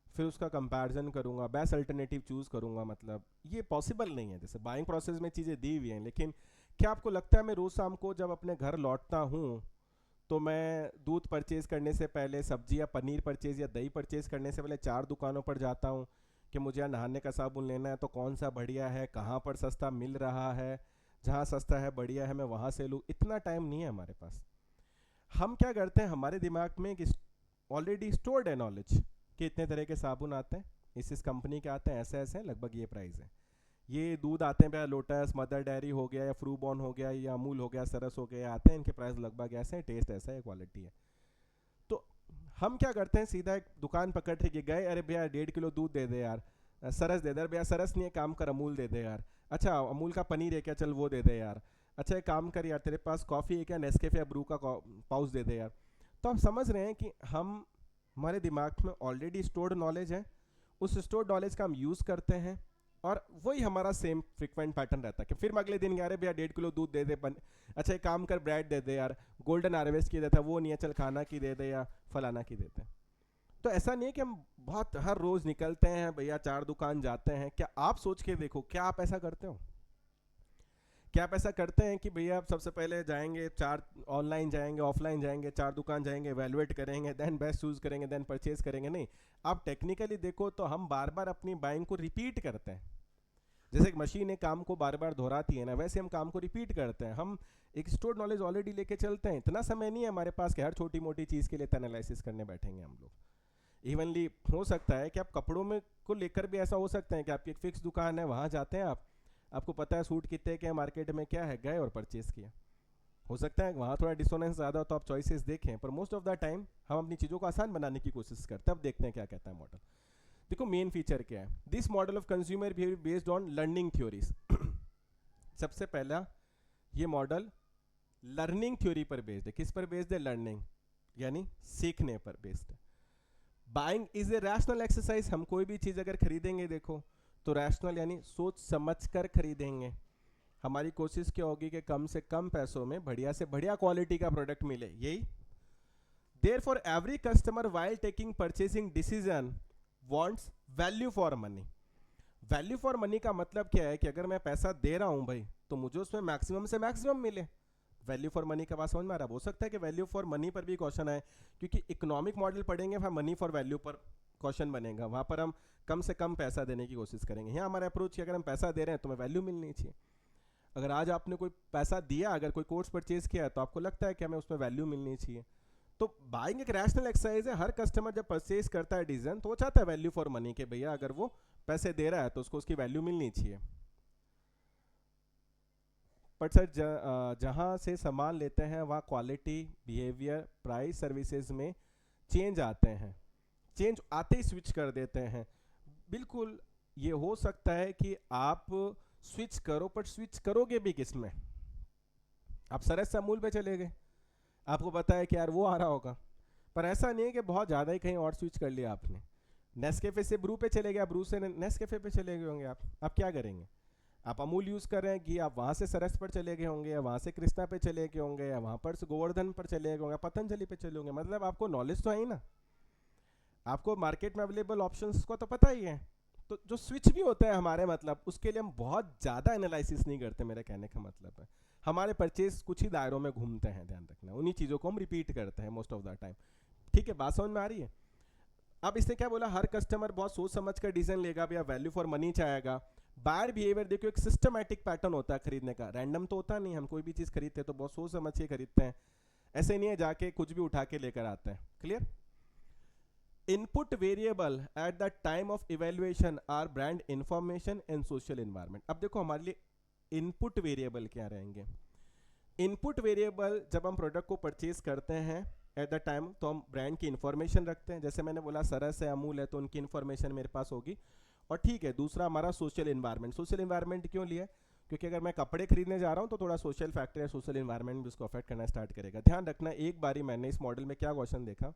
फिर उसका कंपैरिजन करूँगा, बेस्ट अल्टरनेटिव चूज़ करूँगा, मतलब ये पॉसिबल नहीं है। जैसे बाइंग प्रोसेस में चीज़ें दी हुई हैं, लेकिन क्या आपको लगता है मैं रोज़ शाम को जब अपने घर लौटता हूँ तो मैं दूध परचेज़ करने से पहले, सब्जी या पनीर परचेज़ या दही परचेज़ करने से पहले 4 दुकानों पर जाता हूँ कि मुझे यहाँ नहाने का साबुन लेना है तो कौन सा बढ़िया है, कहाँ पर सस्ता मिल रहा है, जहाँ सस्ता है बढ़िया है मैं वहाँ से लूँ। इतना टाइम नहीं है हमारे पास। हम क्या करते हैं, हमारे दिमाग में ऑलरेडी स्टोर्ड है नॉलेज कि इतने तरह के साबुन आते हैं, इस कंपनी के आते हैं, ऐसे ऐसे हैं, लगभग ये प्राइस है। ये दूध आते हैं भैया, लोटस, मदर डेयरी हो गया या फ्रूबॉर्न हो गया या अमूल हो गया, सरस हो गया, आते हैं, इनके प्राइस लगभग ऐसे हैं, टेस्ट ऐसा है, क्वालिटी है। तो हम क्या करते हैं, सीधा एक दुकान पकड़ के गए, अरे भैया 1.5 किलो दूध दे दे यार, सरस दे दे भैया, सरस नहीं है काम कर अमूल दे दे यार, अच्छा अमूल का पनीर है क्या, चल वो दे दे यार, अच्छा एक काम कर यार तेरे पास कॉफ़ी है क्या, नेस्कैफे या ब्रू का पाउच दे दे यार। तो आप समझ रहे हैं कि हम, हमारे दिमाग में ऑलरेडी स्टोर्ड नॉलेज है, उस स्टोर्ड नॉलेज का हम यूज़ करते हैं, और वही हमारा सेम फ्रिक्वेंट पैटर्न रहता है कि फिर अगले दिन यार भैया 1.5 किलो दूध दे दे, अच्छा एक काम कर ब्रेड दे दे यार, गोल्डन हार्वेस्ट की देता है वो नहीं है, चल खाना की दे दे या फलाना की देते हैं। तो ऐसा नहीं है कि हम बहुत हर रोज़ निकलते हैं भैया 4 दुकान जाते हैं। क्या आप सोच के देखो, क्या आप ऐसा करते हो, क्या आप ऐसा करते हैं कि भैया आप सबसे पहले जाएंगे, 4 ऑनलाइन जाएंगे, ऑफलाइन जाएंगे, 4 दुकान जाएंगे, वैल्यूएट करेंगे, देन बेस्ट चूज करेंगे, देन परचेज करेंगे? नहीं, आप टेक्निकली देखो तो हम बार बार अपनी बाइंग को रिपीट करते हैं। जैसे एक मशीन एक काम को बार बार दोहराती है ना, वैसे हम काम को रिपीट करते हैं। हम एक स्टोर नॉलेज ऑलरेडी लेके चलते हैं, इतना समय नहीं है हमारे पास कि हर छोटी मोटी चीज़ के लिए एनालिसिस करने बैठेंगे हम लोग। इवनली हो सकता है कि आप कपड़ों में को लेकर भी ऐसा हो सकता है कि आपकी एक फिक्स दुकान है, वहाँ जाते हैं आप, आपको पता है सूट कितने के मार्केट में क्या है, गए और परचेज किया। हो सकता है वहाँ थोड़ा डिसोनेंस ज़्यादा हो तो आप चॉइसेस देखें, पर मोस्ट ऑफ द टाइम हम अपनी चीज़ों को आसान बनाने की कोशिश करते हैं। अब देखते हैं क्या कहता है मॉडल। देखो मेन फीचर क्या है, this model of consumer behaviour based on learning theories. सबसे पहला ये मॉडल लर्निंग थ्योरी पर बेस्ड है। किस पर बेस्ड है? लर्निंग, यानी सीखने पर बेस्ड है। Buying is a rational exercise. हम कोई भी चीज़ अगर खरीदेंगे देखो तो रैशनल यानी सोच समझ कर खरीदेंगे। हमारी कोशिश क्या होगी कि कम से कम पैसों में बढ़िया से बढ़िया क्वालिटी का प्रोडक्ट मिले, यही। Therefore every customer while taking purchasing decision wants value for money. Value for money का मतलब क्या है कि अगर मैं पैसा दे रहा हूं भाई तो मुझे उसमें मैक्सिमम से मैक्सिमम मिले। वैल्यू फॉर मनी का बात समझ में आ रहा है? हो सकता है कि वैल्यू फॉर मनी पर भी क्वेश्चन आए, क्योंकि इकोनॉमिक मॉडल पढ़ेंगे वहाँ मनी फॉर वैल्यू पर क्वेश्चन बनेगा। वहाँ पर हम कम से कम पैसा देने की कोशिश करेंगे। यहाँ हमारा अप्रोच कि अगर हम पैसा दे रहे हैं तो हमें वैल्यू मिलनी चाहिए। अगर आज आपने कोई पैसा दिया, अगर कोई कोर्स परचेज किया है तो आपको लगता है कि हमें उसमें वैल्यू मिलनी चाहिए। तो बाइंग एक रैशनल एक्सरसाइज है। हर कस्टमर जब परचेज करता है डिसीजन तो वो चाहता है वैल्यू फॉर मनी के भैया अगर वो पैसे दे रहा है तो उसको उसकी वैल्यू मिलनी चाहिए। बट सर जहाँ से सामान लेते हैं वहाँ क्वालिटी, बिहेवियर, प्राइस, सर्विसेज में चेंज आते हैं। चेंज आते ही स्विच कर देते हैं। बिल्कुल ये हो सकता है कि आप स्विच करो, पर स्विच करोगे भी किस में? आप सरस से अमूल पे चले गए, आपको पता है कि यार वो आ रहा होगा, पर ऐसा नहीं है कि बहुत ज़्यादा ही कहीं और स्विच कर लिया आपने। नेस्कैफे से ब्रू पे चले गए, ब्रू से नेस्कैफे पे चले गए होंगे आप क्या करेंगे? आप अमूल यूज़ कर रहे हैं कि आप वहाँ से सरस पर चले गए होंगे, या वहाँ से कृष्णा पे चले गए होंगे, या वहाँ पर से गोवर्धन पर चले गए होंगे, पतंजलि पे चले होंगे। मतलब आपको नॉलेज तो है ही ना, आपको मार्केट में अवेलेबल ऑप्शंस को तो पता ही है। तो जो स्विच भी होता है हमारे, मतलब उसके लिए हम बहुत ज़्यादा एनालिसिस नहीं करते। मेरा कहने का मतलब है हमारे परचेज कुछ ही दायरों में घूमते हैं, ध्यान रखना। उन्हीं चीज़ों को हम रिपीट करते हैं मोस्ट ऑफ द टाइम। ठीक है, बात समझ में आ रही है? अब इसने क्या बोला, हर कस्टमर बहुत सोच समझ कर डिसीजन लेगा, भैया वैल्यू फॉर मनी चाहेगा। बायर बिहेवियर देखो एक सिस्टमैटिक पैटर्न होता है खरीदने का, रैंडम तो होता नहीं। हम कोई भी चीज़ खरीदते हैं तो बहुत सोच समझ के खरीदते हैं, ऐसे नहीं है जाके कुछ भी उठा के लेकर आते हैं। Clear? Input variable at the time of evaluation are brand information and social environment. अब देखो हमारे लिए इनपुट वेरिएबल क्या रहेंगे? इनपुट वेरिएबल जब हम प्रोडक्ट को परचेज करते हैं एट द टाइम तो हम ब्रांड की इन्फॉर्मेशन रखते हैं। जैसे मैंने बोला सरस है, अमूल है, तो उनकी इन्फॉर्मेशन मेरे पास होगी। और ठीक है, दूसरा हमारा सोशल एनवायरनमेंट। सोशल एनवायरनमेंट क्यों लिया? क्योंकि अगर मैं कपड़े खरीदने जा रहा हूँ तो थोड़ा सोशल फैक्टर है, सोशल एनवायरनमेंट भी उसको अफेक्ट करना स्टार्ट करेगा। ध्यान रखना, एक बारी मैंने इस मॉडल में क्या क्वेश्चन देखा,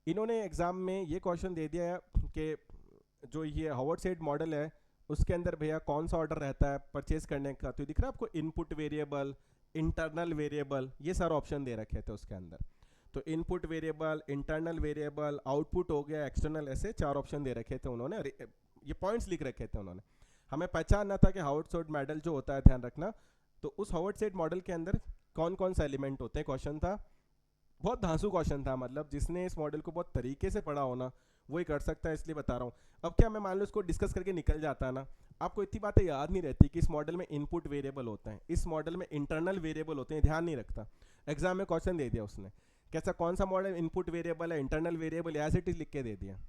इन्होंने एग्जाम में ये क्वेश्चन दे दिया कि जो ये हार्वर्ड सेड मॉडल है उसके अंदर भैया कौन सा ऑर्डर रहता है परचेज करने का। तो दिख रहा है आपको इनपुट वेरिएबल, इंटरनल वेरिएबल, ये सारे ऑप्शन दे रखे थे उसके अंदर। तो input variable, internal variable, output हो गया, एक्सटर्नल, ऐसे 4 ऑप्शन दे रखे थे उन्होंने। ये पॉइंट्स लिख रखे थे उन्होंने। हमें पहचानना था कि हार्वर्ड सेड मॉडल जो होता है, ध्यान रखना, तो उस हार्वर्ड सेड मॉडल के अंदर कौन कौन सा एलिमेंट होते हैं। क्वेश्चन था, बहुत धांसू क्वेश्चन था, मतलब जिसने इस मॉडल को बहुत तरीके से पढ़ा होना वही कर सकता है, इसलिए बता रहा हूँ। अब क्या मैं मान लो इसको डिस्कस करके निकल जाता है ना, आपको इतनी बातें याद नहीं रहती कि इस मॉडल में इनपुट वेरिएबल होता है, इस मॉडल में इंटरनल वेरिएबल होते हैं, ध्यान नहीं रखता। एग्जाम में क्वेश्चन दे दिया उसने, कैसा कौन सा मॉडल इनपुट वेरिएबल है, internal variable, as it is लिख के दे दिया।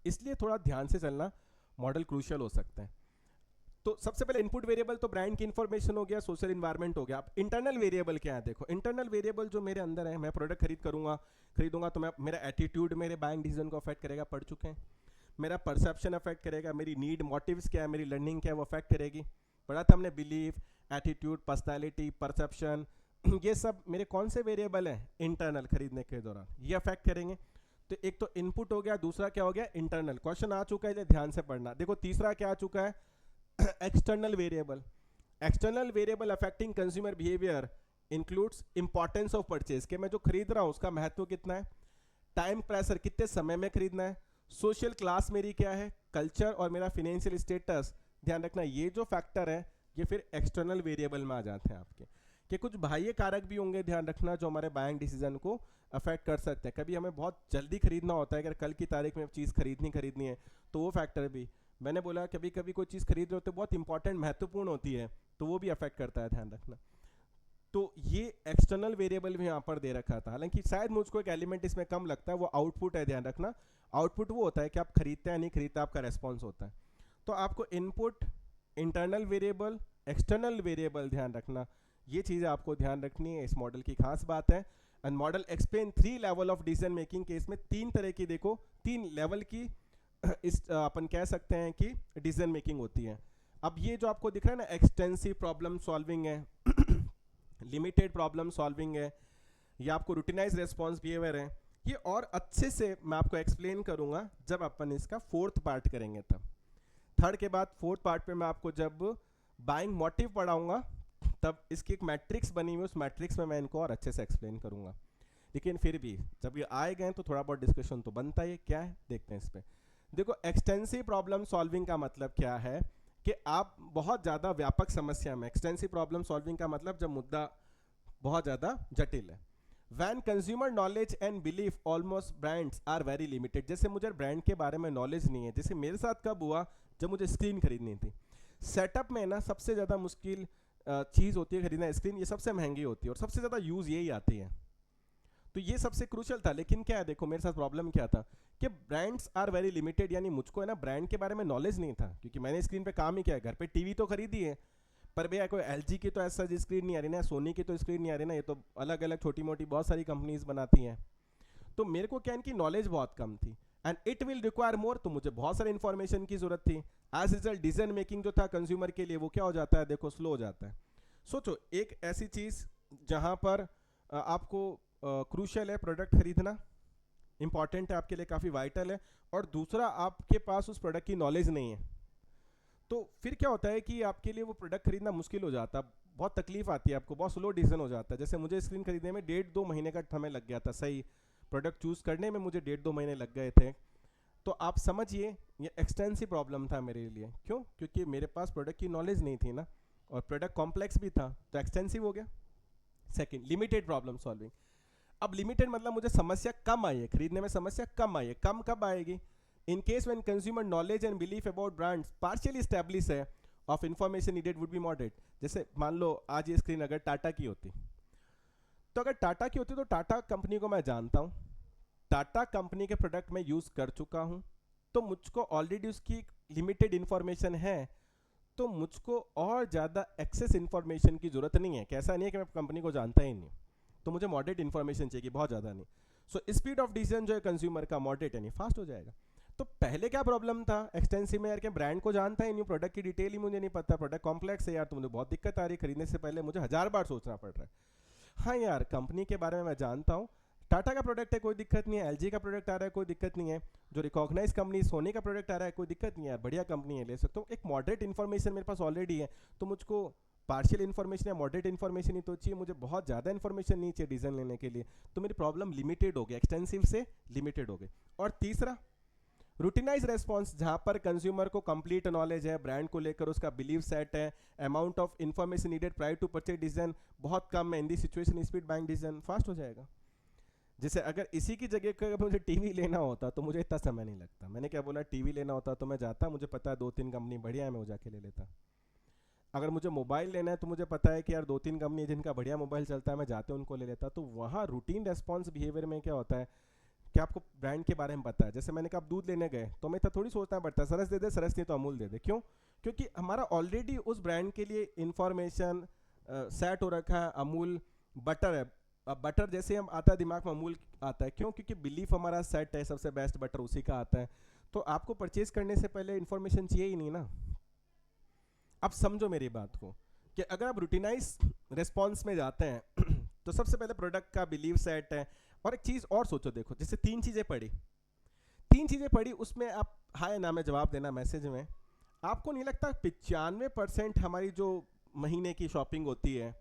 इसलिए थोड़ा ध्यान से चलना, मॉडल क्रूशियल हो सकता है। तो सबसे पहले इनपुट वेरिएबल तो ब्रांड की इंफॉर्मेशन हो गया, सोशल एनवायरनमेंट हो गया। अब इंटरनल वेरिएबल क्या है? देखो इंटरनल वेरिएबल जो मेरे अंदर है, मैं प्रोडक्ट खरीदूंगा तो मेरा एटीट्यूड मेरे बाइंग डिसीजन को अफेक्ट करेगा, पढ़ चुके हैं। मेरा परसेप्शन अफेक्ट करेगा, मेरी नीड, मोटिव्स क्या है, मेरी लर्निंग क्या है, वो अफेक्ट करेगी। पढ़ा था हमने, बिलीफ, एटीट्यूड, पर्सनैलिटी, परसेप्शन, ये सब मेरे कौन से वेरिएबल हैं? इंटरनल, खरीदने के दौरान ये अफेक्ट करेंगे। तो एक तो इनपुट हो गया, दूसरा क्या हो गया? इंटरनल। क्वेश्चन आ चुका है, ध्यान से पढ़ना। देखो तीसरा क्या आ चुका है? External variable. External variable affecting consumer behaviour includes importance of purchase, के मैं जो खरीद रहा हूँ उसका महत्व कितना है, टाइम प्रेशर, कितने समय में खरीदना है, सोशल क्लास मेरी क्या है, कल्चर, और मेरा फाइनेंशियल स्टेटस। ध्यान रखना, ये जो फैक्टर है, ये फिर एक्सटर्नल वेरिएबल में आ जाते हैं आपके, कि कुछ बाह्य कारक भी होंगे, ध्यान रखना, जो हमारे बाइंग डिसीजन को अफेक्ट कर सकते हैं। कभी हमें बहुत जल्दी खरीदना होता है, अगर कल की तारीख में चीज़ खरीदनी है तो वो फैक्टर भी, मैंने बोला कभी कभी कोई चीज़ खरीद रहे होते बहुत इंपॉर्टेंट महत्वपूर्ण होती है तो वो भी अफेक्ट करता है, ध्यान रखना। तो ये एक्सटर्नल वेरिएबल भी यहाँ पर दे रखा था, हालांकि शायद मुझको एक एलिमेंट इसमें कम लगता है, वो आउटपुट है, ध्यान रखना। आउटपुट वो होता है कि आप खरीदते हैं नहीं खरीदते, आपका रेस्पॉन्स होता है। तो आपको input, internal variable, external variable, ध्यान रखना, ये चीज़ें आपको ध्यान रखनी है, इस मॉडल की खास बात है। And model explain 3 level of decision making के, इसमें 3 तरह की, देखो 3 लेवल की इस अपन कह सकते हैं कि डिसीजन मेकिंग होती है। अब ये जो आपको दिख रहा है ना, एक्सटेंसिव प्रॉब्लम सॉल्विंग है, लिमिटेड प्रॉब्लम सॉल्विंग है, या आपको रूटिनाइज रेस्पॉन्स बिहेवियर है, ये और अच्छे से मैं आपको एक्सप्लेन करूंगा जब अपन इसका 4th पार्ट करेंगे। तब 3rd के बाद 4th पार्ट पे मैं आपको जब बाइंग मोटिव पढ़ाऊंगा तब इसकी एक मैट्रिक्स बनी हुई, उस मैट्रिक्स में मैं इनको और अच्छे से एक्सप्लेन करूंगा। लेकिन फिर भी जब ये आए गए तो थोड़ा बहुत डिस्कशन तो बनता ही है। क्या है देखते हैं इस पर। देखो एक्सटेंसिव प्रॉब्लम सॉल्विंग का मतलब क्या है कि आप बहुत ज़्यादा व्यापक समस्या में, एक्सटेंसिव प्रॉब्लम सॉल्विंग का मतलब जब मुद्दा बहुत ज़्यादा जटिल है। When consumer knowledge and belief almost brands are very limited, जैसे मुझे ब्रांड के बारे में नॉलेज नहीं है, जैसे मेरे साथ कब हुआ जब मुझे स्क्रीन खरीदनी थी। सेटअप में ना सबसे ज़्यादा मुश्किल चीज़ होती है खरीदना स्क्रीन, ये सबसे महंगी होती है और सबसे ज़्यादा यूज़ यही आती है, तो ये सबसे क्रूशियल था। लेकिन क्या है, देखो मेरे साथ प्रॉब्लम क्या था कि ब्रांड्स आर वेरी लिमिटेड, यानी मुझको है ना ब्रांड के बारे में नॉलेज नहीं था, क्योंकि मैंने स्क्रीन पे काम ही किया है। घर पे टीवी तो खरीदी है, पर भैया कोई एलजी की तो ऐसा स्क्रीन नहीं आ रही ना, सोनी की तो स्क्रीन नहीं आ रही ना, ये तो अलग अलग छोटी मोटी बहुत सारी कंपनीज बनाती हैं। तो मेरे को क्या इनकी नॉलेज बहुत कम थी, and it will require more, तो मुझे बहुत सारे इन्फॉर्मेशन की जरूरत थी। एज रिजल्ट डिसीजन मेकिंग जो था कंज्यूमर के लिए वो क्या हो जाता है, देखो स्लो हो जाता है। सोचो एक ऐसी चीज़ जहाँ पर आपको क्रूशियल है, प्रोडक्ट खरीदना इंपॉर्टेंट है आपके लिए, काफ़ी वाइटल है, और दूसरा आपके पास उस प्रोडक्ट की नॉलेज नहीं है, तो फिर क्या होता है कि आपके लिए वो प्रोडक्ट खरीदना मुश्किल हो जाता है, बहुत तकलीफ आती है आपको, बहुत स्लो डिसीजन हो जाता है। जैसे मुझे स्क्रीन खरीदने में 1.5-2 महीने का समय लग गया था, सही प्रोडक्ट चूज़ करने में मुझे 1.5-2 महीने लग गए थे। तो आप समझिए ये एक्सटेंसिव प्रॉब्लम था मेरे लिए। क्यों? क्योंकि मेरे पास प्रोडक्ट की नॉलेज नहीं थी ना, और प्रोडक्ट कॉम्प्लेक्स भी था, तो एक्सटेंसिव हो गया। Second, limited problem solving. अब लिमिटेड मतलब मुझे समस्या कम आई है, खरीदने में समस्या कम आई है। कम कब आएगी? In case when consumer knowledge and belief about brands partially establish है, of information needed would be moderate. जैसे मान लो आज ये स्क्रीन अगर टाटा की होती, तो अगर टाटा की होती तो टाटा कंपनी को मैं जानता हूँ, टाटा कंपनी के प्रोडक्ट मैं यूज़ कर चुका हूँ, तो मुझको ऑलरेडी उसकी लिमिटेड इन्फॉर्मेशन है, तो मुझको और ज़्यादा एक्सेस इन्फॉर्मेशन की ज़रूरत नहीं है। कैसा नहीं है कि मैं कंपनी को जानता ही नहीं, तो मुझे मॉडरेट इन्फॉर्मेशन चाहिए, बहुत ज़्यादा नहीं। सो स्पीड ऑफ डिसीजन जो है कंज्यूमर का मॉडरेट यानी फास्ट हो जाएगा। तो पहले क्या प्रॉब्लम था एक्सटेंसिव में, यार कि ब्रांड को जानता ही नहीं, प्रोडक्ट की डिटेल ही मुझे नहीं पता, प्रोडक्ट कॉम्प्लेक्स है यार, तो मुझे बहुत दिक्कत आ रही है, खरीदने से पहले मुझे 1000 बार सोचना पड़ रहा है। हाँ यार कंपनी के बारे में मैं जानता हूँ, टाटा का प्रोडक्ट है कोई दिक्कत नहीं है, एलजी का प्रोडक्ट आ रहा है कोई दिक्कत नहीं है, जो रिकॉग्नाइज कंपनी सोनी का प्रोडक्ट आ रहा है कोई दिक्कत नहीं है, बढ़िया कंपनी है ले सकता हूँ। एक मॉडरेट इन्फॉर्मेशन मेरे पास ऑलरेडी है, तो मुझको पार्शियल इन्फॉर्मेशन या मॉडरेट इन्फॉर्मेशन ही तो चाहिए, मुझे बहुत ज़्यादा इन्फॉर्मेशन नहीं चाहिए डिसीजन लेने के लिए। तो मेरी प्रॉब्लम लिमिटेड हो गई, एक्सटेंसिव से लिमिटेड हो गई। और तीसरा रूटिनाइज रेस्पॉन्स, जहाँ पर कंज्यूमर को कंप्लीट नॉलेज है, ब्रांड को लेकर उसका बिलीव सेट है, amount of information needed prior to purchase decision बहुत कम है, in the situation speed buying decision fast हो जाएगा। जैसे अगर इसी की जगह पर मुझे टीवी लेना होता तो मुझे इतना समय नहीं लगता। मैंने क्या बोला, टीवी लेना होता तो मैं जाता, मुझे पता है 2-3 कंपनी बढ़िया है, मैं वो जाके ले लेता। अगर मुझे मोबाइल लेना है तो मुझे पता है कि यार 2-3 कंपनी जिनका बढ़िया मोबाइल चलता है, मैं जाते उनको ले लेता। तो वहाँ रूटीन रेस्पॉन्स बिहेवियर में क्या होता है कि आपको ब्रांड के बारे में पता है। जैसे मैंने कहा आप दूध लेने गए तो मैं इतना थोड़ी सोचना पड़ता है सरस दे दे, सरस नहीं तो अमूल दे दे। क्यों? क्योंकि हमारा ऑलरेडी उस ब्रांड के लिए इंफॉर्मेशन सेट हो रखा है। अमूल बटर है, अब बटर जैसे हम आता है दिमाग में अमूल आता है। क्यों? क्योंकि बिलीफ हमारा सेट है, सबसे बेस्ट बटर उसी का आता है। तो आपको परचेज करने से पहले इंफॉर्मेशन चाहिए ही नहीं ना। अब समझो मेरी बात को कि अगर आप रूटीनाइज रिस्पॉन्स में जाते हैं तो सबसे पहले प्रोडक्ट का बिलीव सेट है। और एक चीज़ और सोचो, देखो जैसे 3 चीज़ें पढ़ी, उसमें आप हाय ना में जवाब देना मैसेज में। आपको नहीं लगता 95% हमारी जो महीने की शॉपिंग होती है,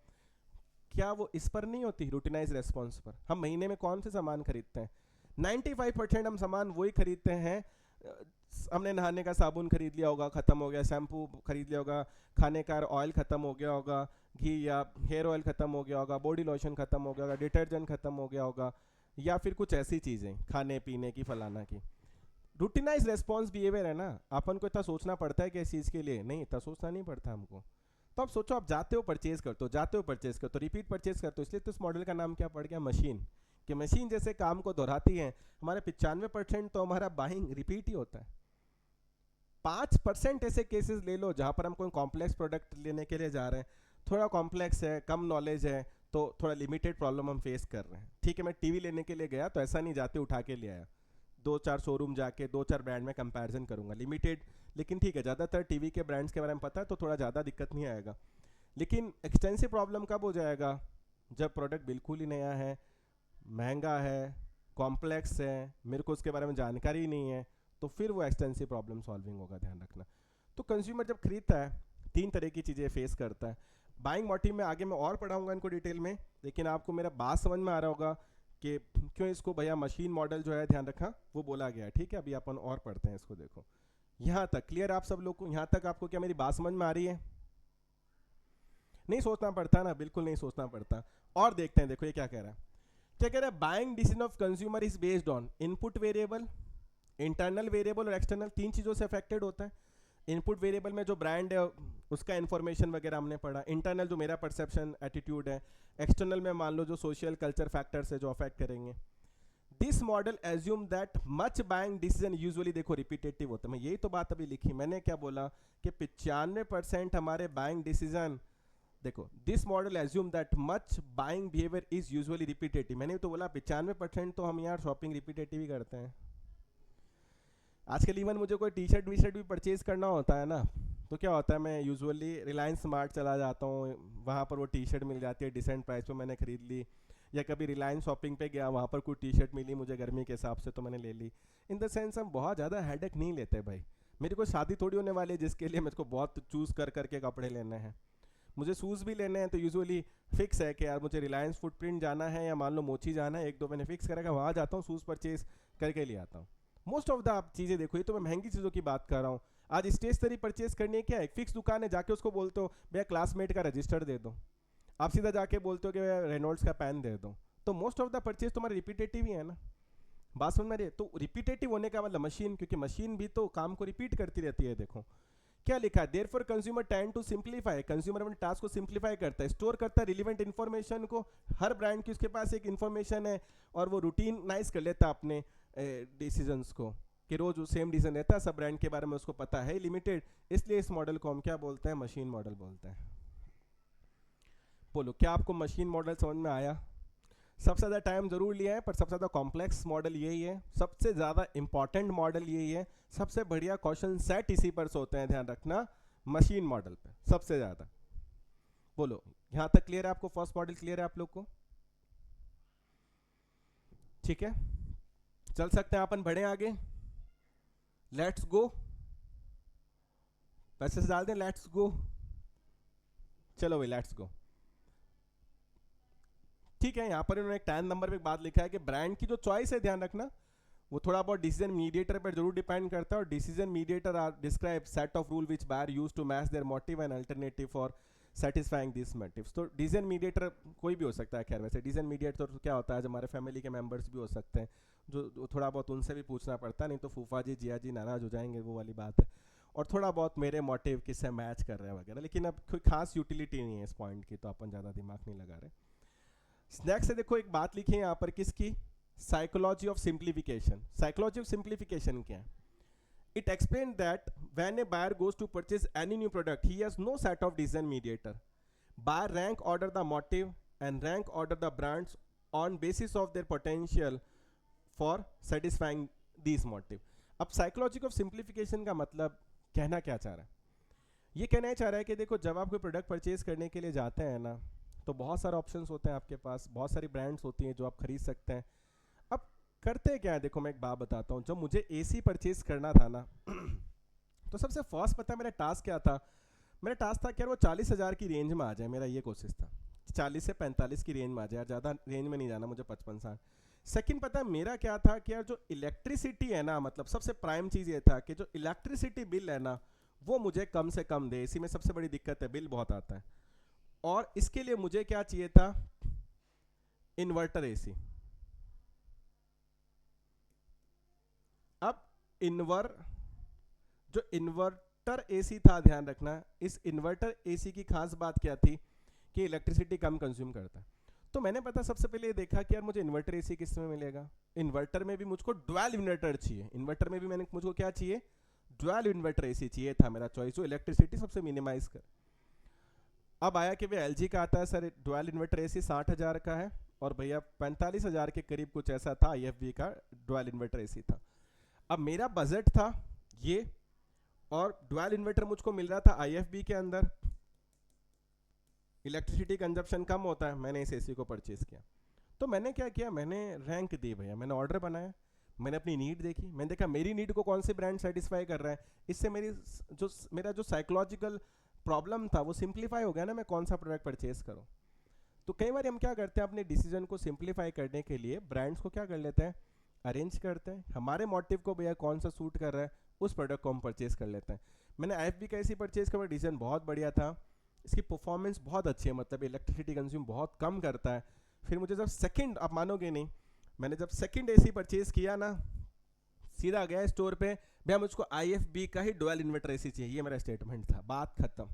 क्या वो इस पर नहीं होती, रूटीनाइज रेस्पॉन्स पर? हम महीने में कौन से सामान खरीदते हैं? 95% हम सामान वही खरीदते हैं हमने नहाने का साबुन खरीद लिया होगा, ख़त्म हो गया, शैम्पू खरीद लिया होगा, खाने का ऑयल ख़त्म हो गया होगा, घी या हेयर ऑयल ख़त्म हो गया होगा, बॉडी लोशन ख़त्म हो गया होगा, डिटर्जेंट ख़त्म हो गया होगा, या फिर कुछ ऐसी चीज़ें खाने पीने की फलाना की। रूटीनाइज रेस्पॉन्स बिहेवियर है ना, अपन को इतना सोचना पड़ता है कि इस चीज़ के लिए नहीं, इतना सोचना नहीं पड़ता हमको। तो आप सोचो, आप जाते हो परचेज करते हो, जाते हो परचेज करते हो, रिपीट परचेज करते हो, इसलिए तो इस मॉडल का नाम क्या पड़ गया, मशीन। कि मशीन जैसे काम को दोहराती है, हमारे 95% तो हमारा बाइंग रिपीट ही होता है। 5% ऐसे केसेस ले लो जहाँ पर हम कोई कॉम्प्लेक्स प्रोडक्ट लेने के लिए जा रहे हैं, थोड़ा कॉम्प्लेक्स है, कम नॉलेज है, तो थोड़ा लिमिटेड प्रॉब्लम हम फेस कर रहे हैं। ठीक है, मैं टीवी लेने के लिए गया तो ऐसा नहीं जाते उठा के ले आया, 2-4 शोरूम जाके 2-4 ब्रांड में कंपैरिजन करूंगा, लिमिटेड। लेकिन ठीक है, ज़्यादातर टीवी के ब्रांड्स के बारे में पता है तो थोड़ा ज़्यादा दिक्कत नहीं आएगा। लेकिन एक्सटेंसिव प्रॉब्लम कब हो जाएगा, जब प्रोडक्ट बिल्कुल ही नया है, महंगा है, कॉम्प्लेक्स है, मेरे को उसके बारे में जानकारी ही नहीं है, तो फिर वो एक्सटेंसिव प्रॉब्लम सॉल्विंग होगा, ध्यान रखना। तो कंज्यूमर जब खरीदता है 3 तरह की चीज़ें फेस करता है। बाइंग मोटिव में आगे मैं और पढ़ाऊंगा इनको डिटेल में, लेकिन आपको मेरा बात समझ में आ रहा होगा कि क्यों इसको भैया मशीन मॉडल जो है, ध्यान रखा, वो बोला गया है। ठीक है, अभी अपन और पढ़ते हैं इसको। देखो यहाँ तक क्लियर आप सब लोग को, यहाँ तक आपको क्या मेरी बात समझ में आ रही है? नहीं सोचना पड़ता ना, बिल्कुल नहीं सोचना पड़ता। और देखते हैं, देखो ये क्या कह रहा है, क्या कह रहा है, buying decision of consumer is based on input variable, internal variable और एक्सटर्नल, 3 चीज़ों से अफेक्टेड होता है। इनपुट वेरिएबल में जो ब्रांड है उसका इन्फॉर्मेशन वगैरह हमने पढ़ा, इंटरनल जो मेरा परसेप्शन एटीट्यूड है, एक्सटर्नल में मान लो जो सोशल कल्चर फैक्टर्स है जो अफेक्ट करेंगे। This model assume that much buying decision usually, देखो रिपीटेटिव होता है, मैं यही तो बात अभी लिखी, मैंने क्या बोला कि 95% हमारे बाइंग डिसीजन, देखो this model assume that much buying behaviour is usually repetitive, मैंने तो बोला 95% तो हम यार शॉपिंग रिपीटेटिव ही करते हैं। आजकल इवन मुझे कोई टी शर्ट भी परचेज करना होता है ना, तो क्या होता है, मैं यूजुअली रिलायंस स्मार्ट चला जाता हूँ, वहाँ पर वो टी शर्ट मिल जाती है डिसेंट प्राइस पे, मैंने खरीद ली। या कभी रिलायंस शॉपिंग पे गया, वहाँ पर कोई टी शर्ट मिली मुझे गर्मी के हिसाब से, तो मैंने ले ली। इन द सेंस हम बहुत ज़्यादा हेडेक नहीं लेते भाई, मेरी कोई शादी थोड़ी होने वाली है जिसके लिए मेरे को बहुत चूज़ कर करके कपड़े लेने हैं। मुझे शूज़ भी लेने हैं तो यूजुअली फिक्स है कि यार मुझे रिलायंस फुटप्रिंट जाना है या मान लो मोची जाना है, 1-2 मैंने फिक्स करेगा, वहाँ जाता हूँ, शूज़ परचेज करके ले आता हूँ। मोस्ट ऑफ द आप चीज़ें देखो, ये तो मैं महंगी चीज़ों की बात कर रहा हूँ। आज स्टेशनरी परचेज करनी है, क्या एक फिक्स दुकान है, जाके उसको बोलते हो भैया क्लासमेट का रजिस्टर दे दो, आप सीधा जाके बोलते हो कि भैया रेनॉल्ड्स का पेन दे दो। तो मोस्ट ऑफ द परचेज तुम्हारे रिपीटेटिव ही है ना, बात समझ में रही है? तो रिपीटेटिव होने का मतलब मशीन, क्योंकि मशीन भी तो काम को रिपीट करती रहती है। देखो क्या लिखा है, therefore consumer tend to simplify, consumer अपने टास्क को सिंप्लीफाई करता है, स्टोर करता है रिलेवेंट इन्फॉर्मेशन को, हर ब्रांड की उसके पास एक इन्फॉर्मेशन है, और वो रूटीनाइज कर लेता है अपने डिसीजंस को, कि रोज सेम डिसीजन रहता है, सब ब्रांड के बारे में उसको पता है लिमिटेड, इसलिए इस मॉडल को हम क्या बोलते हैं, मशीन मॉडल बोलते हैं। बोलो क्या आपको मशीन मॉडल समझ में आया? सबसे ज़्यादा टाइम ज़रूर लिया है, पर सबसे ज़्यादा कॉम्प्लेक्स मॉडल यही है, सबसे ज़्यादा इंपॉर्टेंट मॉडल यही है, सबसे बढ़िया क्वेश्चन सेट इसी पर से होते हैं, ध्यान रखना, मशीन मॉडल पे सबसे ज़्यादा। बोलो यहाँ तक क्लियर है आपको? फर्स्ट मॉडल क्लियर है आप लोग को? ठीक है, चल सकते हैं अपन, बढ़े आगे, लेट्स गो, पैसे से डाल दें, लेट्स गो, चलो भाई लेट्स गो। ठीक है, यहाँ पर इन्होंने एक 10 नंबर पे एक बात लिखा है कि ब्रांड की जो चॉइस है, ध्यान रखना, वो थोड़ा बहुत डिसीजन मीडिएटर पर जरूर डिपेंड करता है, और decision mediator are describe set of rule which buyer use to match their motive and alternative for satisfying this motives. तो डिसीजन मीडिएटर कोई भी हो सकता है, खैर वैसे डिसीजन मीडिएटर तो क्या होता है, हमारे फैमिली के मेंबर्स भी हो सकते हैं, जो थोड़ा बहुत उनसे भी पूछना पड़ता है, नहीं तो फूफा जी जिया जी नाराज हो जाएंगे, वो वाली बात है, और थोड़ा बहुत मेरे मोटिव किससे मैच कर रहे हैं वगैरह, लेकिन अब कोई खास यूटिलिटी नहीं है इस पॉइंट की, तो अपन ज़्यादा दिमाग नहीं लगा रहे। नेक्स्ट से देखो एक बात लिखी है यहाँ पर, किसकी, psychology of simplification. Psychology of simplification क्या है? It explain that when a buyer goes to purchase any new product he has no set of decision mediator, buyer rank order the motive and rank order the brands on basis of their potential for satisfying this motive. अब psychology of simplification का मतलब कहना क्या चाह रहा है? ये कहना चाह रहा है कि देखो जब आप कोई प्रोडक्ट परचेज करने के लिए जाते हैं ना, तो बहुत सारे ऑप्शंस होते हैं आपके पास, बहुत सारी ब्रांड्स होती हैं जो आप खरीद सकते हैं। अब करते क्या है, देखो मैं एक बात बताता हूँ, जब मुझे एसी परचेज करना था ना तो सबसे फर्स्ट पता है मेरा टास्क क्या था? मेरा टास्क था कि यार वो 40,000 की रेंज में आ जाए, मेरा ये कोशिश था 40 से 45 की रेंज में आ जाए, ज़्यादा रेंज में नहीं जाना मुझे, 55-60। सेकंड पता है मेरा क्या था कि यार जो इलेक्ट्रिसिटी है ना, मतलब सबसे प्राइम चीज ये था कि जो इलेक्ट्रिसिटी बिल है ना वो मुझे कम से कम दे। इसी में सबसे बड़ी दिक्कत है, बिल बहुत आता है। और इसके लिए मुझे क्या चाहिए था, इन्वर्टर एसी। अब इन्वर जो इन्वर्टर एसी था, ध्यान रखना, इस इन्वर्टर एसी की खास बात क्या थी कि इलेक्ट्रिसिटी कम कंज्यूम करता है। तो मैंने पता सबसे पहले ये देखा कि यार मुझे इन्वर्टर एसी किस में मिलेगा। इन्वर्टर में भी मुझको ड्वेल इन्वर्टर चाहिए, इन्वर्टर में भी मैंने मुझको क्या चाहिए, ड्वेल इन्वर्टर एसी चाहिए था मेरा चॉइस, जो इलेक्ट्रिसिटी सबसे मिनिमाइज कर। अब आया कि भाई LG का आता है सर ड्वेल इन्वर्टर एसी 60,000 का है, और भैया 45,000 के करीब कुछ ऐसा था IFB का ड्वेल इन्वर्टर एसी था। अब मेरा बजट था ये, और ड्वेल इन्वर्टर मुझको मिल रहा था IFB के अंदर, इलेक्ट्रिसिटी कंजप्शन कम होता है, मैंने इस एसी को परचेज किया। तो मैंने क्या किया, मैंने रैंक दी भैया, मैंने ऑर्डर बनाया, मैंने अपनी नीड देखी, मैंने देखा मेरी नीड को कौन सी ब्रांड सेटिस्फाई कर रहा है, इससे मेरा जो साइकोलॉजिकल प्रॉब्लम था वो सिंप्लीफाई हो गया ना, मैं कौन सा प्रोडक्ट परचेज करूं। तो कई बार हम क्या करते हैं, अपने डिसीजन को सिंप्लीफाई करने के लिए ब्रांड्स को क्या कर लेते हैं, अरेंज करते हैं, हमारे मोटिव को भैया कौन सा सूट कर रहा है उस प्रोडक्ट को हम परचेज कर लेते हैं। मैंने IFB का ऐसी परचेज का डिसीजन बहुत बढ़िया था, इसकी परफॉर्मेंस बहुत अच्छी है, मतलब इलेक्ट्रिसिटी कंज्यूम बहुत कम करता है। फिर मुझे जब सेकंड, आप मानोगे नहीं, मैंने जब सेकंड एसी परचेज किया ना, सीधा गया स्टोर पे, भैया मुझको IFB का ही ड्वेल इन्वर्टर एसी चाहिए, ये मेरा स्टेटमेंट था, बात खत्म,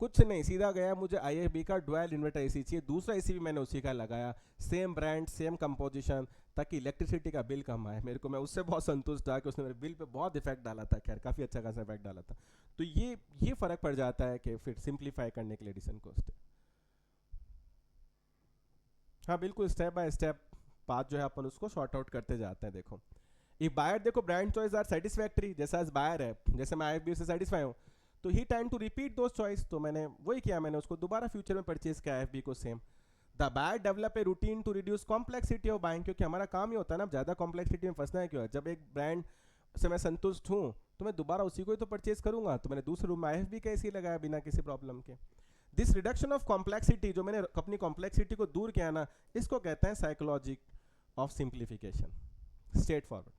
कुछ नहीं, सीधा गया, मुझे IFB का ड्वेल इन्वर्टर एसी चाहिए। दूसरा एसी भी मैंने उसी का लगाया, सेम ब्रांड सेम कंपोजिशन, ताकि इलेक्ट्रिसिटी का बिल कम आए मेरे को। मैं उससे बहुत संतुष्ट था कि उसने मेरे बिल पे बहुत इफेक्ट डाला था, खैर काफ़ी अच्छा खासा इफेक्ट डाला था। तो ये फर्क पड़ जाता है कि फिर सिंप्लीफाई करने के लिए डिसीजन को हाँ बिल्कुल, स्टेप बाय स्टेप पाथ जो है अपन उसको शॉर्ट आउट करते जाते हैं। देखो इफ बायर, देखो ब्रांड चॉइस आर सेटिस्फैक्ट्री, जैसा एज बायर है, जैसे मैं IFB से सेटिस्फाई हूँ, तो he time to repeat those choice. तो मैंने वही किया, मैंने उसको दोबारा फ्यूचर में परचेज किया IFB को same. The buyer develop a routine to reduce complexity of buying, क्योंकि हमारा काम ही होता है ना, ज़्यादा कॉम्प्लेक्सिटी में फंसना है क्यों है। जब एक ब्रांड से मैं संतुष्ट हूँ तो मैं दोबारा उसी को ही तो परचेज करूंगा। तो मैंने दूसरे रूम में IFB का एसी लगाया बिना किसी प्रॉब्लम के। दिस रिडक्शन ऑफ कॉम्प्लेक्सिटी, जो मैंने अपनी कॉम्प्लेक्सिटी को दूर किया ना, इसको कहते हैं psychology of simplification. Straight forward,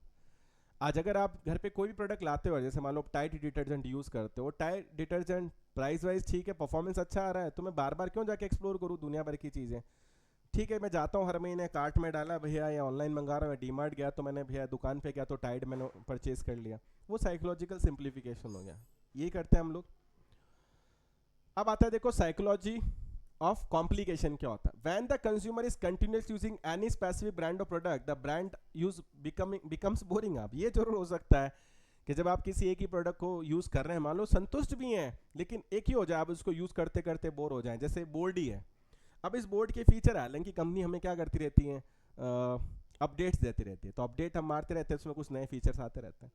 आज अगर आप घर पे कोई भी प्रोडक्ट लाते हो, जैसे मान लो टाइड डिटर्जेंट यूज़ करते हो, टाइड डिटर्जेंट प्राइस वाइज ठीक है, परफॉर्मेंस अच्छा आ रहा है, तो मैं बार बार क्यों जाके एक्सप्लोर करूँ दुनिया भर की चीज़ें। ठीक है, मैं जाता हूँ हर महीने, कार्ट में डाला भैया या ऑनलाइन मंगा रहा हूँ, डीमार्ट गया तो मैंने भैया दुकान पे गया तो टाइड मैंने परचेज कर लिया, वो साइकोलॉजिकल सिंप्लीफिकेशन हो गया। ये करते हैं हम लोग। अब आता है देखो साइकोलॉजी ऑफ कॉम्प्लिकेशन क्या होता है। When the consumer is continuous using any specific brand of product, the brand use becomes boring. अब ये जरूर हो सकता है कि जब आप किसी एक ही प्रोडक्ट को यूज कर रहे हैं, मान लो संतुष्ट भी हैं, लेकिन एक ही हो जाए, आप उसको यूज करते करते बोर हो जाएं। जैसे बोर्ड ही है, अब इस बोर्ड के फीचर हालांकि कंपनी हमें क्या करती रहती है, अपडेट्स देती रहती है, तो अपडेट हम मारते रहते हैं, उसमें कुछ नए फीचर्स आते रहते हैं।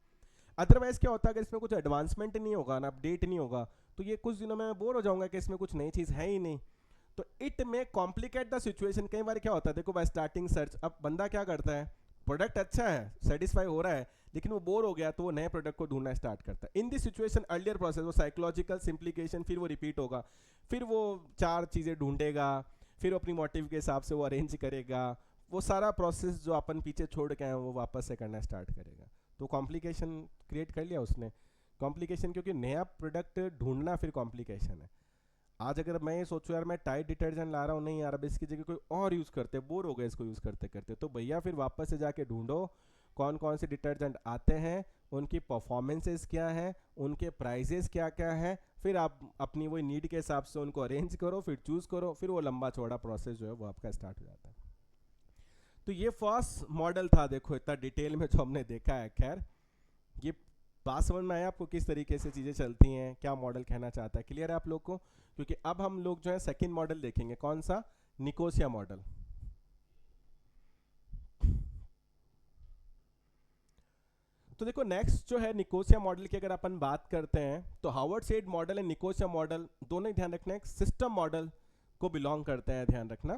अदरवाइज क्या होता है, अगर इसमें कुछ एडवांसमेंट नहीं होगा ना, अपडेट नहीं होगा, तो ये कुछ दिनों में मैं बोर हो जाऊंगा कि इसमें कुछ नई चीज़ है ही नहीं। तो इट में कॉम्प्लिकेट द सिचुएशन। कई बार क्या होता है, देखो बाय स्टार्टिंग सर्च, अब बंदा क्या करता है, प्रोडक्ट अच्छा है, सेटिस्फाई हो रहा है, लेकिन वो बोर हो गया तो वो नए प्रोडक्ट को ढूंढना स्टार्ट करता है। In this situation earlier process, वो साइकोलॉजिकल सिंप्लीकेशन, फिर वो रिपीट होगा, फिर वो 4 चीज़ें ढूंढेगा, फिर अपनी मोटिव के हिसाब से वो अरेंज करेगा, वो सारा प्रोसेस जो अपन पीछे छोड़ के आए वो वापस से करना स्टार्ट करेगा। तो कॉम्प्लिकेशन क्रिएट कर लिया उसने। कॉम्प्लिकेशन क्योंकि नया प्रोडक्ट ढूंढना फिर कॉम्प्लिकेशन है। आज अगर मैं ये सोचूं यार मैं टाइड डिटर्जेंट ला रहा हूँ, नहीं यार अब इसकी जगह कोई और यूज़ करते, बोर हो गए इसको यूज़ करते करते, तो भैया फिर वापस से जाके ढूंढो कौन कौन से डिटर्जेंट आते हैं, उनकी परफॉर्मेंसेस क्या है, उनके प्राइजेस क्या क्या है, फिर आप अपनी वही नीड के हिसाब से उनको अरेंज करो, फिर चूज़ करो, फिर वो लंबा चौड़ा प्रोसेस जो है वो आपका स्टार्ट हो जाता है। तो ये फर्स्ट मॉडल था, देखो इतना डिटेल में जो हमने देखा है। खैर ये बात समझ में आया आपको किस तरीके से चीज़ें चलती हैं, क्या मॉडल कहना चाहता है, क्लियर है आप लोग को। क्योंकि अब हम लोग जो है सेकंड मॉडल देखेंगे, कौन सा, निकोसिया मॉडल। तो देखो नेक्स्ट जो है निकोसिया मॉडल की अगर अपन बात करते हैं, तो Harvard said model and Nicosia model दोनों ही ध्यान रखना है सिस्टम मॉडल को बिलोंग करते हैं, ध्यान रखना।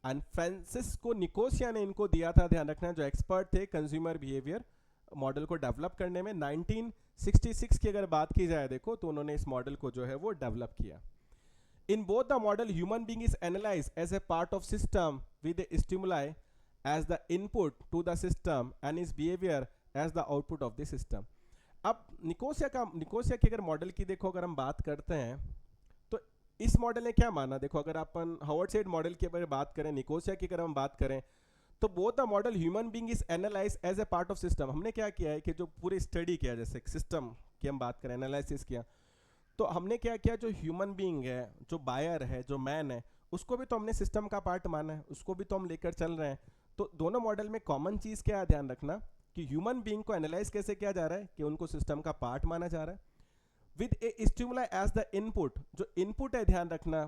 एंड फ्रांसिस्को निकोसिया ने इनको दिया था, ध्यान रखना, जो एक्सपर्ट थे कंज्यूमर बिहेवियर मॉडल को डेवलप करने में। 1966 की अगर बात की जाए देखो, तो उन्होंने इस मॉडल को जो है वो डेवलप किया। In both the model human being is analyse as a part of system with stimuli as the input to the system and his behavior as the output of the system. अब Nicosia की अगर model की देखो अगर हम बात करते हैं तो इस मॉडल ने क्या माना, देखो अगर अपन हार्वर्ड साइड मॉडल की अगर बात करें, निकोसिया की अगर हम बात करें, तो both the model human being is analyse as a part of system. हमने क्या किया है कि जो पूरी स्टडी किया, जैसे सिस्टम की हम बात करें, एनालिसिस किया, तो हमने क्या किया, जो ह्यूमन बीइंग है, जो बायर है, जो मैन है, उसको भी तो हमने सिस्टम का पार्ट माना है, उसको भी तो हम लेकर चल रहे हैं. तो दोनों मॉडल में कॉमन चीज क्या है, ध्यान रखना कि ह्यूमन बीइंग को एनालाइज कैसे किया जा रहा है कि उनको सिस्टम का पार्ट माना जा रहा है, with a stimuli as the input. जो इनपुट है, ध्यान रखना,